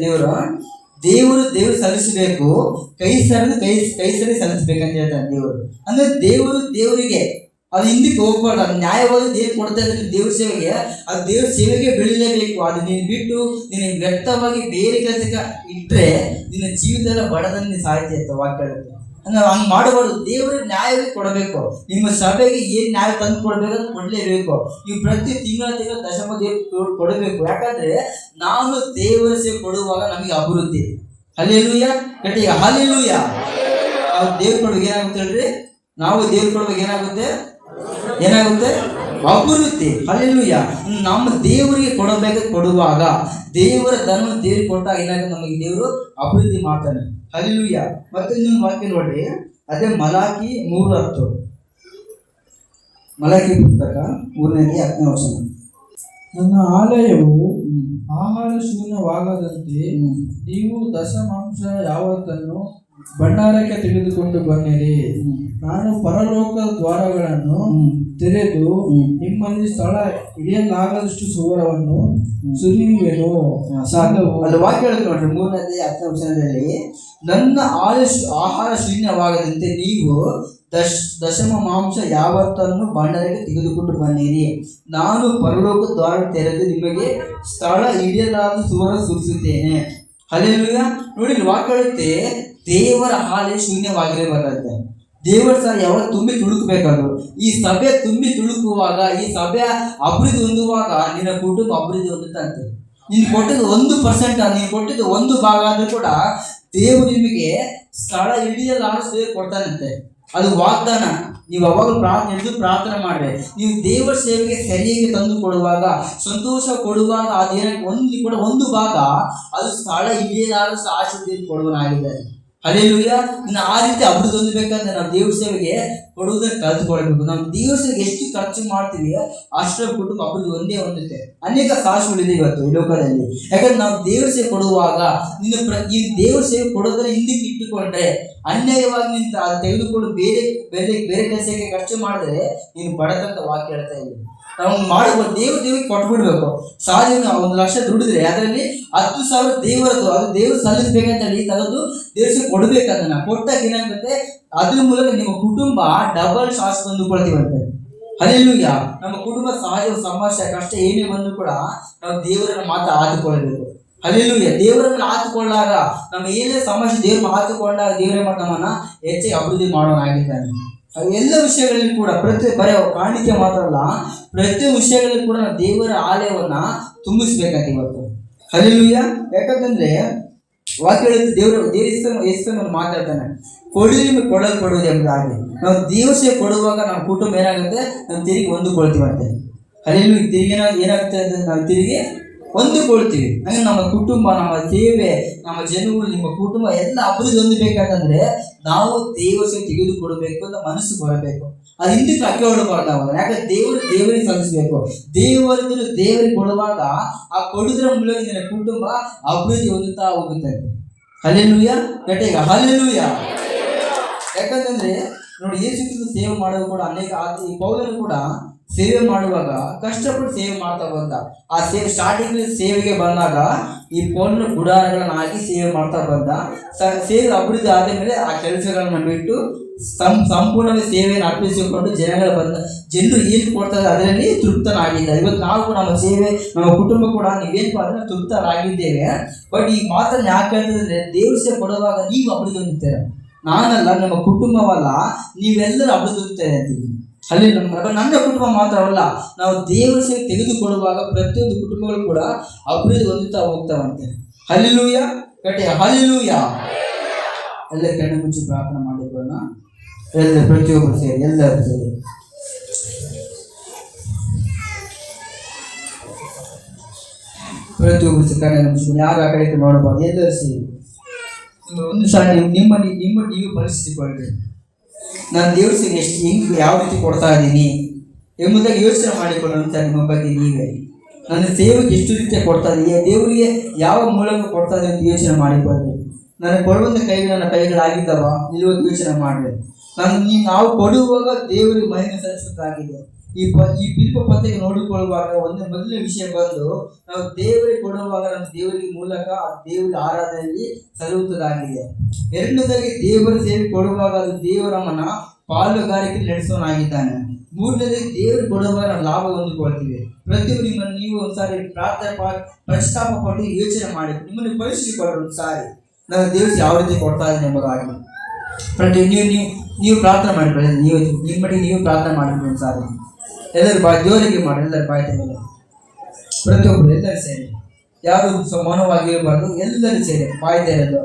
ದೇವರು ಸಲ್ಲಿಸಬೇಕು, ಕೈ ಸರಿ ಸಲ್ಲಿಸ್ಬೇಕಂತ ಹೇಳ್ತಾನೆ ದೇವರು. ಅಂದ್ರೆ ದೇವರಿಗೆ ಅದು ಹಿಂದಕ್ಕೆ ಹೋಗ್ಬಾರ್ದು. ಅದು ನ್ಯಾಯವಾಗಿ ದೇವ್ರು ಕೊಡ್ತಾ ಇದ್ರೆ ದೇವ್ರ ಸೇವೆಗೆ, ಅದು ದೇವ್ರ ಸೇವೆಗೆ ಬೆಳಿಲೇಬೇಕು. ಅದು ನೀನು ಬಿಟ್ಟು ನೀನು ವ್ಯಕ್ತವಾಗಿ ಬೇರೆ ಕೆಲಸಕ್ಕೆ ಇಟ್ಟರೆ ನಿನ್ನ ಜೀವಿತದ ಬಡತನ ನೀನು ಸಾಯ್ತಿ ಅಂತ ವಾಕ್ಯ ಹೇಳುತ್ತೆ. ಅಂದ್ರೆ ಹಂಗೆ ಮಾಡಬಾರ್ದು. ದೇವರಿಗೆ ನ್ಯಾಯವೇ ಕೊಡಬೇಕು. ನಿಮ್ಮ ಸಭೆಗೆ ಏನು ನ್ಯಾಯ ತಂದು ಕೊಡಬೇಕು ಅಂತ ಕೊಡಲೇಬೇಕು. ನೀವು ಪ್ರತಿ ತಿಂಗಳ ದಶಮ ದೇವ್ರು ಕೊಡಬೇಕು. ಯಾಕಂದ್ರೆ ನಾನು ದೇವರ ಸೇವೆ ಕೊಡುವಾಗ ನಮಗೆ ಅಭಿವೃದ್ಧಿ. ಹಲ್ಲೆಲೂಯಾ, ಗಟ್ಟಿಗೆ ಹಲ್ಲೆಲೂಯಾ. ನಾವು ದೇವ್ರು ಕೊಡುವಾಗ ಏನಾಗುತ್ತೆ ಹೇಳ್ರಿ, ನಾವು ದೇವ್ರು ಕೊಡುವಾಗ ಏನಾಗುತ್ತೆ ಅಭಿವೃದ್ಧಿ. ಹಲ್ಲೆಲೂಯಾ. ನಮ್ಮ ದೇವರಿಗೆ ಕೊಡುವಾಗ ದೇವರ ಧರ್ಮ ದೇವ್ರಿಗೆ ಕೊಟ್ಟಾಗ ಏನಾಗುತ್ತೆ, ನಮಗೆ ದೇವರು ಅಭಿವೃದ್ಧಿ ಮಾಡ್ತಾನೆ. ಹಲ್ಲೆಲೂಯಾ. ಮತ್ತೆ ಇನ್ನೊಂದು ವಾಕ್ಯ ನೋಡ್ರಿ, ಅದೇ ಮಲಾಕಿ 3:10. ಮಲಾಕಿ ಪುಸ್ತಕ 3:10ನೇ ವಚನ. ನನ್ನ ಆಲಯವು ಆಹಾರ ಶೂನ್ಯವಾಗದಂತೆ ನೀವು ದಶಮಾಂಶ ಯಾವತ್ತನ್ನು ಭಂಡಾರಕ್ಕೆ ತೆಗೆದುಕೊಂಡು ಬನ್ನಿರಿ. ನಾನು ಪರಲೋಕ ದ್ವಾರಗಳನ್ನು ತೆರೆದು ನಿಮ್ಮಲ್ಲಿ ಸ್ಥಳ ಹಿಡಿಯಲಾಗದಷ್ಟು ಸುವರವನ್ನು ಸುರಿಯುವೆನು. ಅಲ್ಲಿ ವಾಕ್ಯ ಹೇಳುತ್ತೆ ನೋಡ್ರಿ, 3:10ನೇ ವಚನದಲ್ಲಿ, ನನ್ನ ಆಹಾರ ಶೂನ್ಯವಾಗದಂತೆ ನೀವು ದಶಮ ಮಾಂಸ ಯಾವತ್ತನ್ನು ಭಂಡಾರಕ್ಕೆ ತೆಗೆದುಕೊಂಡು ಬನ್ನಿರಿ. ನಾನು ಪರಲೋಕ ದ್ವಾರ ತೆರೆದು ನಿಮಗೆ ಸ್ಥಳ ಹಿಡಿಯಲಾದ ಸುವರ ಸುರಿಸುತ್ತೇನೆ. ಹಲ್ಲೆಲೂಯಾ. ನೋಡಿ, ವಾಕ್ಯ ಹೇಳುತ್ತೆ, ದೇವರ ಹಾಲೆ ಶೂನ್ಯವಾಗಿರಬಾರದಂತೆ. ದೇವರ ಸಹ ಯಾವಾಗ ತುಂಬಿ ತುಳುಕಬೇಕಾದ್ರು. ಈ ಸಭೆ ತುಂಬಿ ತುಳುಕುವಾಗ, ಈ ಸಭೆ ಅಭಿವೃದ್ಧಿ ಹೊಂದುವಾಗ ನಿನ್ನ ಕುಟುಂಬ ಅಭಿವೃದ್ಧಿ ಹೊಂದುತ್ತಂತೆ. ನೀನು ಕೊಟ್ಟಿದ್ದು 1%, ನೀನು ಕೊಟ್ಟಿದ್ದು 1 ಭಾಗ ಆದರೂ ಕೂಡ ದೇವರು ನಿಮಗೆ ಸ್ಥಳ ಹಿಡಿಯಲಾರಷ್ಟು ಕೊಡ್ತಾನಂತೆ. ಅದು ವಾಗ್ದಾನ. ನೀವು ಅವಾಗ ಪ್ರಾರ್ಥನೆ ಮಾಡ್ರಿ. ನೀವು ದೇವರ ಸೇವೆಗೆ ಸರಿಯಾಗಿ ತಂದು ಕೊಡುವಾಗ, ಸಂತೋಷ ಕೊಡುವಾಗ, ಅದೇನಕ್ಕೆ ಒಂದು ಭಾಗ ಅದು ಸ್ಥಳ ಹಿಡಿಯಲಾರಷ್ಟು ಆಶೀರ್ವಾದ ಕೊಡುವನಾಗಿದ್ದಾರೆ. ಹಲ್ಲೆಲೂಯಾ. ಇನ್ನು ಆ ರೀತಿ ಅಭಿವೃದ್ಧಿ ಹೊಂದಬೇಕಂದ್ರೆ ನಾವು ದೇವ್ರ ಸೇವೆಗೆ ಕೊಡುವುದನ್ನು ಕಲ್ತ್ಕೊಳ್ಬೇಕು. ನಾವು ದೇವರಿಗೆ ಎಷ್ಟು ಖರ್ಚು ಮಾಡ್ತೀವಿ ಅಷ್ಟರ ಕುಟುಂಬ ಅಭಿವೃದ್ಧಿ ಒಂದೇ ಹೊಂದುತ್ತೆ. ಅನೇಕ ಸಾಕ್ಷಿಗಳಿದೆ ಇವತ್ತು ಈ ಲೋಕದಲ್ಲಿ. ಯಾಕಂದ್ರೆ ನಾವು ದೇವ್ರ ಸೇವೆ ಕೊಡುವಾಗ ಈ ದೇವ್ರ ಸೇವೆ ಕೊಡೋದನ್ನ ಹಿಂದಕ್ಕೆ ಇಟ್ಟುಕೊಂಡ್ರೆ, ಅನ್ಯಾಯವಾಗಿ ನಿಂತ ತೆಗೆದುಕೊಂಡು ಬೇರೆ ಬೇರೆ ಬೇರೆ ಕೆಲಸಕ್ಕೆ ಖರ್ಚು ಮಾಡಿದ್ರೆ ನೀನು ಬಡತಂತ ವಾಕ್ಯ ಹೇಳ್ತಾ ಇದ್ದೀವಿ. ನಾವು ಮಾಡುವ ದೇವರಿಗೆ ಕೊಟ್ಬಿಡ್ಬೇಕು. ಸಹಜ 1 ಲಕ್ಷ ದುಡಿದ್ರೆ ಅದರಲ್ಲಿ 10,000 ದೇವರದು, ಅದು ದೇವರು ಸಲ್ಲಿಸ್ಬೇಕಂತ ಹೇಳಿ ತೆಗೆದು ದೇವರಿಗೆ ಕೊಡ್ಬೇಕು. ಅದನ್ನ ಕೊಟ್ಟಾಗ ಏನಾಗುತ್ತೆ, ಅದ್ರ ಮೂಲಕ ನಿಮ್ಮ ಕುಟುಂಬ ಡಬಲ್ ಶಾಸ್ ತಂದುಕೊಳ್ತೀವಂತೆ. ಹಲ್ಲೆಲೂಯಾ. ನಮ್ಮ ಕುಟುಂಬ ಸಹಜ ಸಮಸ್ಯೆ ಕಷ್ಟ ಏನೇ ಬಂದರೂ ಕೂಡ ನಾವು ದೇವರನ್ನ ಮಾತ್ರ ಆತುಕೊಳ್ಬೇಕು. ಹಲ್ಲೆಲೂಯಾ. ದೇವರನ್ನ ಆತುಕೊಂಡಾಗ ನಮ್ಮ ಏನೇ ಸಮಸ್ಯೆ ದೇವ್ರನ್ನ ಆತುಕೊಂಡಾಗ ದೇವರೇ ನಮ್ಮನ್ನ ಹೆಚ್ಚಾಗಿ ಅಭಿವೃದ್ಧಿ ಮಾಡೋನಾಗಿದ್ದಾನೆ. ಎಲ್ಲ ವಿಷಯಗಳಲ್ಲಿ ಕೂಡ ಬರೀ ಕಾಣಿಕೆ ಮಾತ್ರ ಅಲ್ಲ, ಪ್ರತಿ ವಿಷಯಗಳಲ್ಲಿ ಕೂಡ ನಾವು ದೇವರ ಆಲಯವನ್ನ ತುಂಬಿಸ್ಬೇಕಂತ ಇವತ್ತು. ಹಲ್ಲೆಲೂಯಾ. ಯಾಕಂತಂದ್ರೆ ವಾಕ್ಯ ಹೇಳುತ್ತೆ, ದೇವರ ಮಾತಾಡ್ತಾನೆ, ಕೊಡಿ ನಿಮಗೆ ಕೊಡಲ್ಪಡುವುದು ಎಂಬುದಾಗಿ. ನಾವು ದೇವಸೆ ಕೊಡುವಾಗ ನಮ್ಮ ಕುಟುಂಬ ಏನಾಗುತ್ತೆ, ನಾವು ತಿರುಗಿ ಹೊಂದಿಕೊಳ್ತೀವಂತೆ. ಹಲ್ಲೆಲೂಯಾ. ತಿರುಗಿ ಏನಾಗುತ್ತೆ ಅಂದ್ರೆ ನಾವು ತಿರುಗಿ ಹೊಂದಿಕೊಳ್ತೀವಿ. ಹಾಗೆ ನಮ್ಮ ಕುಟುಂಬ, ನಮ್ಮ ಸೇವೆ, ನಮ್ಮ ಜನಗಳು, ನಿಮ್ಮ ಕುಟುಂಬ ಎಲ್ಲ ಅಭಿವೃದ್ಧಿ ಹೊಂದಬೇಕಂತಂದ್ರೆ ನಾವು ದೇವಸೆ ತೆಗೆದುಕೊಡಬೇಕು ಅಂತ ಮನಸ್ಸು ಬರಬೇಕು. ಅದು ಹಿಂದಕ್ಕೆ ಅಕ್ಕೆ ಹೊಡಬಾರ್ದು ನಾವು. ಯಾಕಂದ್ರೆ ದೇವರಿಗೆ ಸಲ್ಲಿಸಬೇಕು. ದೇವರಿಗೆ ಕೊಡುವಾಗ ಆ ಕೊಡುವುದರ ಮೂಲಕ ನಿನ್ನ ಕುಟುಂಬ ಅಭಿವೃದ್ಧಿ ಹೊಂದುತ್ತಾ ಹೋಗುತ್ತೆ. ಹಲ್ಲೆಲೂಯಾ. ಗಟ್ಟಿಗ ಹಲ್ಲೆಲೂಯಾ. ಯಾಕಂತಂದ್ರೆ ನೋಡಿ, ಯೇಸು ಸೇವೆ ಮಾಡೋದು ಕೂಡ ಅನೇಕ ಈ ಪೌಲನು ಕೂಡ ಸೇವೆ ಮಾಡುವಾಗ ಕಷ್ಟಪಟ್ಟು ಸೇವೆ ಮಾಡ್ತಾ ಬಂದ. ಆ ಸ್ಟಾರ್ಟಿಂಗ್ ಸೇವೆಗೆ ಬಂದಾಗ ಈ ಪೌಲನ ಗುಡಾರಗಳನ್ನ ಹಾಕಿ ಸೇವೆ ಮಾಡ್ತಾ ಬಂದ. ಸೇವೆ ಅಭಿವೃದ್ಧಿ ಆದ ಮೇಲೆ ಆ ಕೆಲಸಗಳನ್ನ ಬಿಟ್ಟು ಸಂಪೂರ್ಣ ಸೇವೆಯನ್ನು ಅರ್ಪಿಸಿಕೊಂಡು ಜನರು ಏನು ಕೊಡ್ತಾರೆ ಅದರಲ್ಲಿ ತೃಪ್ತನಾಗಿದ್ದಾರೆ. ಇವತ್ತು ನಾವು ನಮ್ಮ ಸೇವೆ, ನಮ್ಮ ಕುಟುಂಬ ಕೂಡ ನೀವೇನು ಅದನ್ನ ತೃಪ್ತರಾಗಿದ್ದೇವೆ. ಬಟ್ ಈ ಮಾತನ್ನು ಯಾಕೆ ಹೇಳ್ತದಂದ್ರೆ, ದೇವ್ರ ಸೇವೆ ಕೊಡುವಾಗ ನೀವು ಅಭಿವೃದ್ಧಿ ಹೊಂದುತ್ತೀರ, ನಾನಲ್ಲ, ನಮ್ಮ ಕುಟುಂಬವಲ್ಲ, ನೀವೆಲ್ಲರೂ ಅಭಿವೃದ್ಧಿ ಹೊಂದುತ್ತಾರೆ ಅಂತೀವಿ. ಅಲ್ಲಿ ನನ್ನ ಕುಟುಂಬ ಮಾತ್ರವಲ್ಲ, ನಾವು ದೇವರ ಸೇವೆ ತೆಗೆದುಕೊಳ್ಳುವಾಗ ಪ್ರತಿಯೊಂದು ಕುಟುಂಬಗಳು ಕೂಡ ಅಭಿವೃದ್ಧಿ ಹೊಂದುತ್ತಾ ಹೋಗ್ತಾವಂತೆ. ಹಲ್ಲೆಲೂಯಾ. ಗಟ್ಟಿಗ ಹಲ್ಲೆಲೂಯಾ. ಎಲ್ಲ ಕಣ್ಣು ಮುಚ್ಚಿ ಪ್ರಾರ್ಥನೆ ಮಾಡಿಕೊಳ್ಳೋಣ. ಎಲ್ಲ ಪ್ರತಿಯೊಬ್ಬರು ಸೇರಿ, ಎಲ್ಲರೂ ಸೇರಿ ಪ್ರತಿಯೊಬ್ಬರು ಕಣ್ಣನ್ನು ಮುಚ್ಚಿಕೊಂಡು ಯಾರು ಆ ಕಡೆ ನೋಡಬಾರ್ದು. ಎಲ್ಲರೂ ಸೇರಿ ಒಂದು ಸಲ ನಿಮ್ಮ ನೀವು ಪರಿಸ್ಥಿತಿಕೊಳ್ಳಿ. ನಾನು ದೇವ್ರ ಸೇವೆ ಹೆಂಗೆ ಯಾವ ರೀತಿ ಕೊಡ್ತಾ ಇದ್ದೀನಿ ಎಂಬುದಾಗಿ ಯೋಚನೆ ಮಾಡಿಕೊಳ್ಳೋಣ. ನಿಮ್ಮ ಬಗ್ಗೆ ನೀವೇ ನನ್ನ ಸೇವೆಗೆ ಎಷ್ಟು ರೀತಿಯ ಕೊಡ್ತಾ ಇದ್ದೀನಿ, ದೇವರಿಗೆ ಯಾವ ಮೂಲಕ ಕೊಡ್ತಾ ಇದೆ ಅಂತ ಯೋಚನೆ ಮಾಡಿಕೊಳ್ಳಿ. ನನಗೆ ಕೊಡುವಂಥ ನನ್ನ ಕೈಗಳಾಗಿದ್ದವ ಇಲ್ಲವತ್ತು ಯೋಚನೆ ಮಾಡಬೇಕು. ನಾವು ಕೊಡುವಾಗ ದೇವರಿಗೆ ಮಹಿಮೆ ಸಲ್ಲಿಸಬೇಕಾಗಿದೆ. ಈ ಬಿಲ್ಪ ಪತ್ರಿಕೆ ನೋಡಿಕೊಳ್ಳುವಾಗ ಮೊದಲನೇ ವಿಷಯ ಬಂದು, ನಾವು ದೇವರಿಗೆ ಕೊಡುವಾಗ ನಮ್ಮ ದೇವರಿಗೆ ಮೂಲಕ ದೇವರ ಆರಾಧನೆಯಲ್ಲಿ ಸಲ್ಲುವುದಾಗಿದೆ. ಎರಡನೇದಾಗಿ ದೇವರ ಸೇವೆ ಕೊಡುವಾಗ ಅದು ದೇವರಮ್ಮನ ಪಾಲುಗಾರಿಕೆ ನಡೆಸೋನಾಗಿದ್ದಾನೆ. ಮೂರನೇದಾಗಿ ದೇವರು ಕೊಡುವಾಗ ನಾವು ಲಾಭ ಹೊಂದಿಕೊಳ್ತೀವಿ. ಪ್ರತಿಯೊಬ್ಬರು ನೀವು ಒಂದ್ಸಾರಿ ಪ್ರಸ್ತಾಪ ಪಟ್ಟು ಯೋಚನೆ ಮಾಡಿ ನಿಮ್ಮನ್ನು ಪರಿಶೀಲಿಸಿಕೊಳ್ಳಿ. ಒಂದ್ಸಾರಿ ನಾವು ದೇವ್ರಿಗೆ ಯಾವ ರೀತಿ ಕೊಡ್ತಾ ಇದ್ದೀನಿ ಎಂಬುದಾಗಿ ನೀವು ಪ್ರಾರ್ಥನೆ ಮಾಡಿಕೊಳ್ಳಿ. ನೀವು ಪ್ರಾರ್ಥನೆ ಮಾಡಿಕೊಳ್ಳಿ. ಒಂದ್ಸಾರಿ ಎಲ್ಲರೂ ಜೋರಿಗೆ ಮಾಡಿ, ಎಲ್ಲರೂ ಬಾಯ್ತಾ ಪ್ರತಿಯೊಬ್ಬರು ಎಲ್ಲರೂ ಸೇರಿ, ಯಾರು ಮೌನವಾಗಿರಬಾರ್ದು, ಎಲ್ಲರೂ ಸೇರಿ ಬಾಯ್ತಾ ಇರೋದು.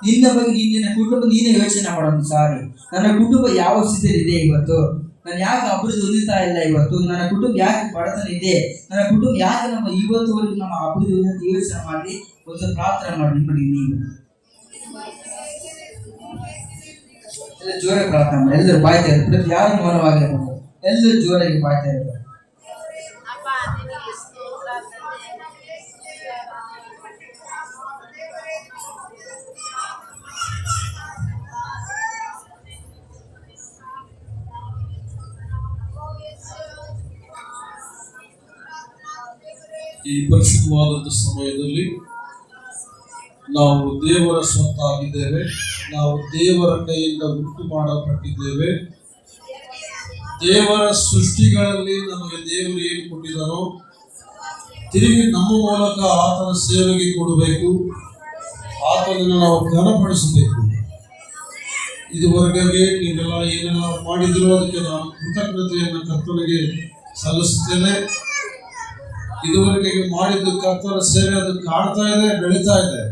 ನಿನ್ನ ಬಗ್ಗೆ ನಿನ್ನ ಕುಟುಂಬ ನೀನೇ ಯೋಚನೆ ಮಾಡೋದು. ಸಾರಿ, ನನ್ನ ಕುಟುಂಬ ಯಾವ ಸ್ಥಿತಿಯಲ್ಲಿ ಇದೆ ಇವತ್ತು, ನಾನು ಯಾಕೆ ಅಭಿವೃದ್ಧಿ ಹೊಂದುತ್ತಾ ಇಲ್ಲ ಇವತ್ತು, ನನ್ನ ಕುಟುಂಬ ಯಾಕೆ ಬಡತನ ಇದೆ, ನನ್ನ ಕುಟುಂಬ ಯಾಕೆ ನಮ್ಮ ಇವತ್ತುವರೆಗೂ ನಮ್ಮ ಅಭಿವೃದ್ಧಿ ಯೋಚನೆ ಮಾಡಿ ಒಂದು ಪ್ರಾರ್ಥನೆ ಮಾಡಿ. ನಿಮ್ಮಲ್ಲಿ ನೀವು ಎಲ್ಲ ಜೋರಾಗಿ ಪ್ರಾರ್ಥನೆ ಮಾಡಿ, ಎಲ್ಲರೂ ಬಾಯ್ತಾ ಇರೋದು. ಪ್ರತಿ ಯಾರು ಮೌನವಾಗಿರಬಹುದು, ಎಲ್ಲರೂ ಜೋರಾಗಿ ಬಾಯ್ತಾ ಇರೋದು. ಈ ಪರಿಶುದ್ಧವಾದಂಥ ಸಮಯದಲ್ಲಿ ನಾವು ದೇವರ ಸ್ವತ್ತಾಗಿದ್ದೇವೆ. ನಾವು ದೇವರ ಕೈಯಿಂದ ಉಂಟು ಮಾಡಲ್ಪಟ್ಟಿದ್ದೇವೆ. ದೇವರ ಸೃಷ್ಟಿಗಳಲ್ಲಿ ನಮಗೆ ದೇವರು ಏನು ಕೊಟ್ಟಿದ್ದಾನೋ ತಿರುಗಿ ನಮ್ಮ ಮೂಲಕ ಆತನ ಸೇವೆಗೆ ಕೊಡಬೇಕು. ಆತನನ್ನು ನಾವು ಘನಪಡಿಸಬೇಕು. ಇದುವರೆಗೆ ನೀವೆಲ್ಲ ಏನೆಲ್ಲ ಮಾಡಿದ್ರು ಅದಕ್ಕೆ ನಾನು ಕೃತಜ್ಞತೆಯನ್ನು ಕರ್ತನಿಗೆ ಸಲ್ಲಿಸುತ್ತೇನೆ. ಇದುವರೆಗೆ ಮಾಡಿದ್ದು ಕರ್ತನ ಸೇವೆ ಅದು ಕಾಣ್ತಾ ಇದೆ, ಬೆಳೀತಾ ಇದೆ.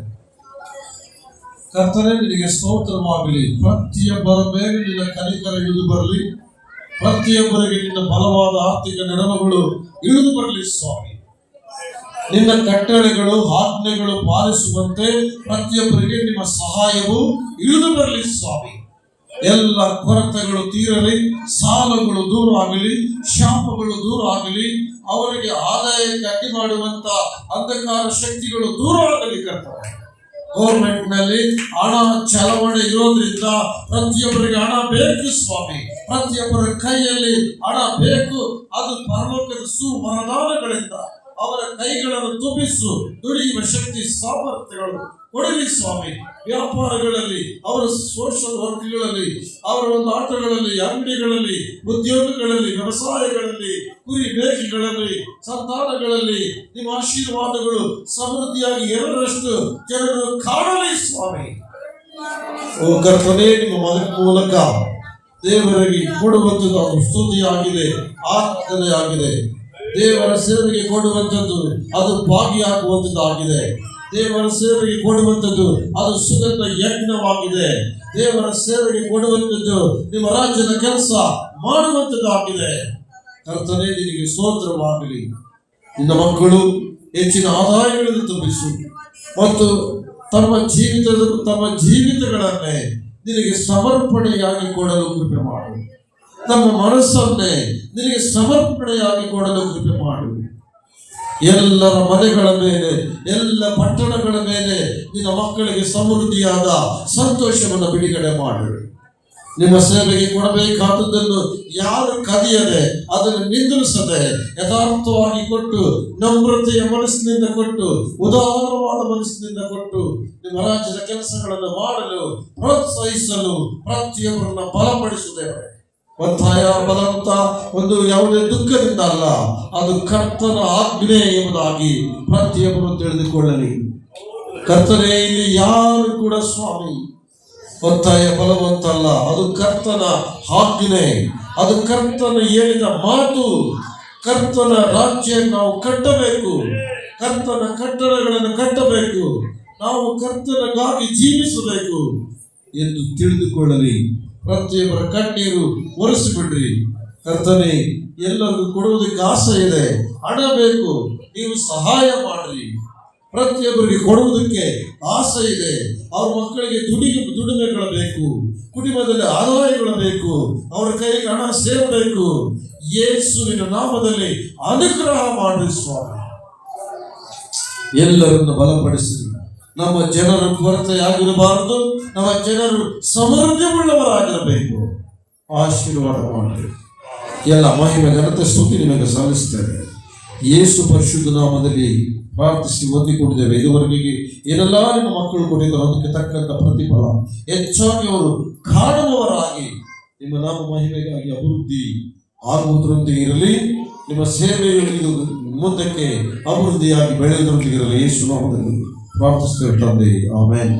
ಕರ್ತನೇ ನಿನಗೆ ಸ್ತೋತ್ರವಾಗಲಿ. ಪ್ರತಿಯೊಬ್ಬರ ಮೇಲೆ ನಿನ್ನ ಕನಿಕರ ಇಳಿದು ಬರಲಿ. ಪ್ರತಿಯೊಬ್ಬರಿಗೆ ನಿನ್ನ ಬಲವಾದ ಆರ್ಥಿಕ ನೆರವುಗಳು ಇಳಿದು ಬರಲಿ ಸ್ವಾಮಿ. ನಿನ್ನ ಕಟ್ಟಳೆಗಳು ಆಜ್ಞೆಗಳು ಪಾಲಿಸುವಂತೆ ಪ್ರತಿಯೊಬ್ಬರಿಗೆ ನಿಮ್ಮ ಸಹಾಯವು ಇಳಿದು ಬರಲಿ ಸ್ವಾಮಿ. ಎಲ್ಲ ಕೊರತೆಗಳು ತೀರಲಿ, ಸಾಲಗಳು ದೂರ ಆಗಲಿ, ಶಾಪಗಳು ದೂರ ಆಗಲಿ, ಅವರಿಗೆ ಆದಾಯಕ್ಕೆ ಅಡ್ಡಿ ಮಾಡುವಂತ ಅಂಧಕಾರ ಶಕ್ತಿಗಳು ದೂರ ಆಗಲಿ ಕರ್ತವ್ಯ. ಗೌರ್ಮೆಂಟ್ ನಲ್ಲಿ ಹಣ ಚಲಾವಣೆ ಇರೋದ್ರಿಂದ ಪ್ರತಿಯೊಬ್ಬರಿಗೆ ಹಣ ಬೇಕು ಸ್ವಾಮಿ. ಪ್ರತಿಯೊಬ್ಬರ ಕೈಯಲ್ಲಿ ಹಣ ಬೇಕು. ಅದು ಪರಲೋಕದ ಸುವರದಾನಗಳಿಂದ ಅವರ ಕೈಗಳನ್ನು ತುಂಬಿಸು. ದುಡಿಯುವ ಶಕ್ತಿ ಸಾಮರ್ಥ್ಯಗಳು ಕೊಡಲಿ ಸ್ವಾಮಿ. ವ್ಯಾಪಾರಗಳಲ್ಲಿ, ಅವರ ಸೋಷಲ್ ವರ್ಕ್ಗಳಲ್ಲಿ, ಅವರ ಒಂದು ಆಟಗಳಲ್ಲಿ, ಅಂಗಡಿಗಳಲ್ಲಿ, ಉದ್ಯೋಗಗಳಲ್ಲಿ, ವ್ಯವಸಾಯಗಳಲ್ಲಿ, ಕುರಿ ಮೇಕೆಗಳಲ್ಲಿ, ಸಂತಾನಗಳಲ್ಲಿ ನಿಮ್ಮ ಆಶೀರ್ವಾದಗಳು ಸಮೃದ್ಧಿಯಾಗಿ ಎರಡರಷ್ಟು ಜನರು ಕಾಣಲಿ ಸ್ವಾಮಿ. ಓ ಕರ್ತನೇ, ನಿಮ್ಮ ಮಗನ ಮೂಲಕ ದೇವರಿಗೆ ಕೊಡುವಂಥದ್ದು ಅದು ಸ್ತುತಿಯಾಗಿದೆ, ಆರಾಧನೆ ಆಗಿದೆ. ದೇವರ ಸೇವೆಗೆ ಕೊಡುವಂಥದ್ದು ಅದು ಭಾಗಿಯಾಗುವಂಥದ್ದು ಆಗಿದೆ. ದೇವರ ಸೇವೆಗೆ ಕೊಡುವಂಥದ್ದು ಅದು ಸುಗಂಧ ಯಜ್ಞವಾಗಿದೆ. ದೇವರ ಸೇವೆಗೆ ಕೊಡುವಂಥದ್ದು ನಿಮ್ಮ ರಾಜ್ಯದ ಕೆಲಸ ಮಾಡುವಂಥದ್ದು ಆಗಿದೆ. ಕರ್ತನೇ, ನಿನಗೆ ಸ್ತೋತ್ರವಾಗಲಿ. ನಿನ್ನ ಮಕ್ಕಳು ಹೆಚ್ಚಿನ ಆದಾಯಗಳನ್ನು ತುಂಬಿಸು ಮತ್ತು ತಮ್ಮ ಜೀವಿತಗಳನ್ನೇ ನಿನಗೆ ಸಮರ್ಪಣೆಯಾಗಿ ಕೊಡಲು ಕೃಪೆ ಮಾಡು. ತಮ್ಮ ಮನಸ್ಸನ್ನೇ ನಿನಗೆ ಸಮರ್ಪಣೆಯಾಗಿ ಕೊಡಲು ಕೃಪೆ ಮಾಡು. ಎಲ್ಲರ ಮನೆಗಳ ಮೇಲೆ, ಎಲ್ಲ ಪಟ್ಟಣಗಳ ಮೇಲೆ ನಿನ್ನ ಮಕ್ಕಳಿಗೆ ಸಮೃದ್ಧಿಯಾದ ಸಂತೋಷವನ್ನು ಬಿಡುಗಡೆ ಮಾಡು. ನಿಮ್ಮ ಸೇವೆಗೆ ಕೊಡಬೇಕಾದದ್ದನ್ನು ಯಾರು ಕದಿಯದೆ, ಅದನ್ನು ನಿಂದಿಸದೆ ಯಥಾರ್ಥವಾಗಿ ಕೊಟ್ಟು, ನಮ್ರತೆಯ ಮನಸ್ಸಿನಿಂದ ಕೊಟ್ಟು, ಉದಾರವಾದ ಮನಸ್ಸಿನಿಂದ ಕೊಟ್ಟು ನಿಮ್ಮ ರಾಜ್ಯದ ಕೆಲಸಗಳನ್ನು ಮಾಡಲು ಪ್ರೋತ್ಸಾಹಿಸಲು ಪ್ರತಿಯೊಬ್ಬರನ್ನ ಬಲಪಡಿಸುತ್ತೇವೆ. ಒತ್ತಾಯ ಬಲವಂತ ಒಂದು ಯಾವುದೇ ದುಃಖದಿಂದ ಅಲ್ಲ, ಅದು ಕರ್ತನ ಆಜ್ಞೆ ಎಂಬುದಾಗಿ ಪ್ರತಿಯೊಬ್ಬರು ತಿಳಿದುಕೊಳ್ಳಲಿ. ಕರ್ತನೇ, ಇಲ್ಲಿ ಯಾರು ಕೂಡ ಸ್ವಾಮಿ ಒತ್ತಾಯ ಬಲವಂತಲ್ಲ, ಅದು ಕರ್ತನ ಆಜ್ಞೆ, ಅದು ಕರ್ತನ ಹೇಳಿದ ಮಾತು. ಕರ್ತನ ರಾಜ್ಯ ನಾವು ಕಟ್ಟಬೇಕು, ಕರ್ತನ ಕಟ್ಟಡಗಳನ್ನು ಕಟ್ಟಬೇಕು, ನಾವು ಕರ್ತನಗಾಗಿ ಜೀವಿಸಬೇಕು ಎಂದು ತಿಳಿದುಕೊಳ್ಳಲಿ. ಪ್ರತಿಯೊಬ್ಬರ ಕಣ್ಣೀರು ಒರೆಸಿಬಿಡ್ರಿ. ಕರ್ತನೆ, ಎಲ್ಲರಿಗೂ ಕೊಡುವುದಕ್ಕೆ ಆಸೆ ಇದೆ, ಹಣ ಬೇಕು, ನೀವು ಸಹಾಯ ಮಾಡ್ರಿ. ಪ್ರತಿಯೊಬ್ಬರಿಗೆ ಕೊಡುವುದಕ್ಕೆ ಆಸೆ ಇದೆ. ಅವ್ರ ಮಕ್ಕಳಿಗೆ ದುಡಿಮೆಗಳು ಬೇಕು, ಕುಟುಂಬದಲ್ಲಿ ಆದಾಯಗಳು ಬೇಕು, ಅವರ ಕೈಗೆ ಹಣ ಸೇರಬೇಕು. ಯೇಸುವಿನ ನಾಮದಲ್ಲಿ ಅನುಗ್ರಹ ಮಾಡಿ ಸ್ವಾಮಿ. ಎಲ್ಲರನ್ನು ಬಲಪಡಿಸಿರಿ. ನಮ್ಮ ಜನರ ಕೊರತೆಯಾಗಿರಬಾರದು, ನಮ್ಮ ಜನರು ಸಮೃದ್ಧಿ ಉಳ್ಳವರಾಗಿರಬೇಕು. ಆಶೀರ್ವಾದ ಮಾಡಿ. ಎಲ್ಲ ಮಹಿಮೆ ಘನತೆ ಸ್ತುತಿ ನಿಮಗೆ ಸಲ್ಲಿಸ್ತೇವೆ. ಯೇಸು ಪರಿಶುದ್ಧ ನಾಮದಲ್ಲಿ ಪ್ರಾರ್ಥಿಸಿ ಹೊಂದಿಕೊಂಡಿದ್ದೇವೆ. ಇದುವರೆಗೆ ಏನೆಲ್ಲ ನಿಮ್ಮ ಮಕ್ಕಳು ಕೊಟ್ಟಿದ್ದಾರೆ ಅದಕ್ಕೆ ತಕ್ಕಂಥ ಪ್ರತಿಫಲ ಹೆಚ್ಚಾಗಿ ಅವರು ಕಾಣುವವರಾಗಿ ನಿಮ್ಮ ನಾಮ ಮಹಿಮೆಗಾಗಿ ಅಭಿವೃದ್ಧಿ ಆಗುವುದರೊಂದಿಗೆ ಇರಲಿ. ನಿಮ್ಮ ಸೇವೆಯಲ್ಲಿ ಮುಂದಕ್ಕೆ ಅಭಿವೃದ್ಧಿಯಾಗಿ ಬೆಳೆಯುವುದರೊಂದಿಗೆ ಇರಲಿ. ಯೇಸು ನಾಮದಲ್ಲಿ ಪ್ರಾರ್ಥಿಸ್ತೇವೆ ತಂದೆ, ಆಮೆನ್.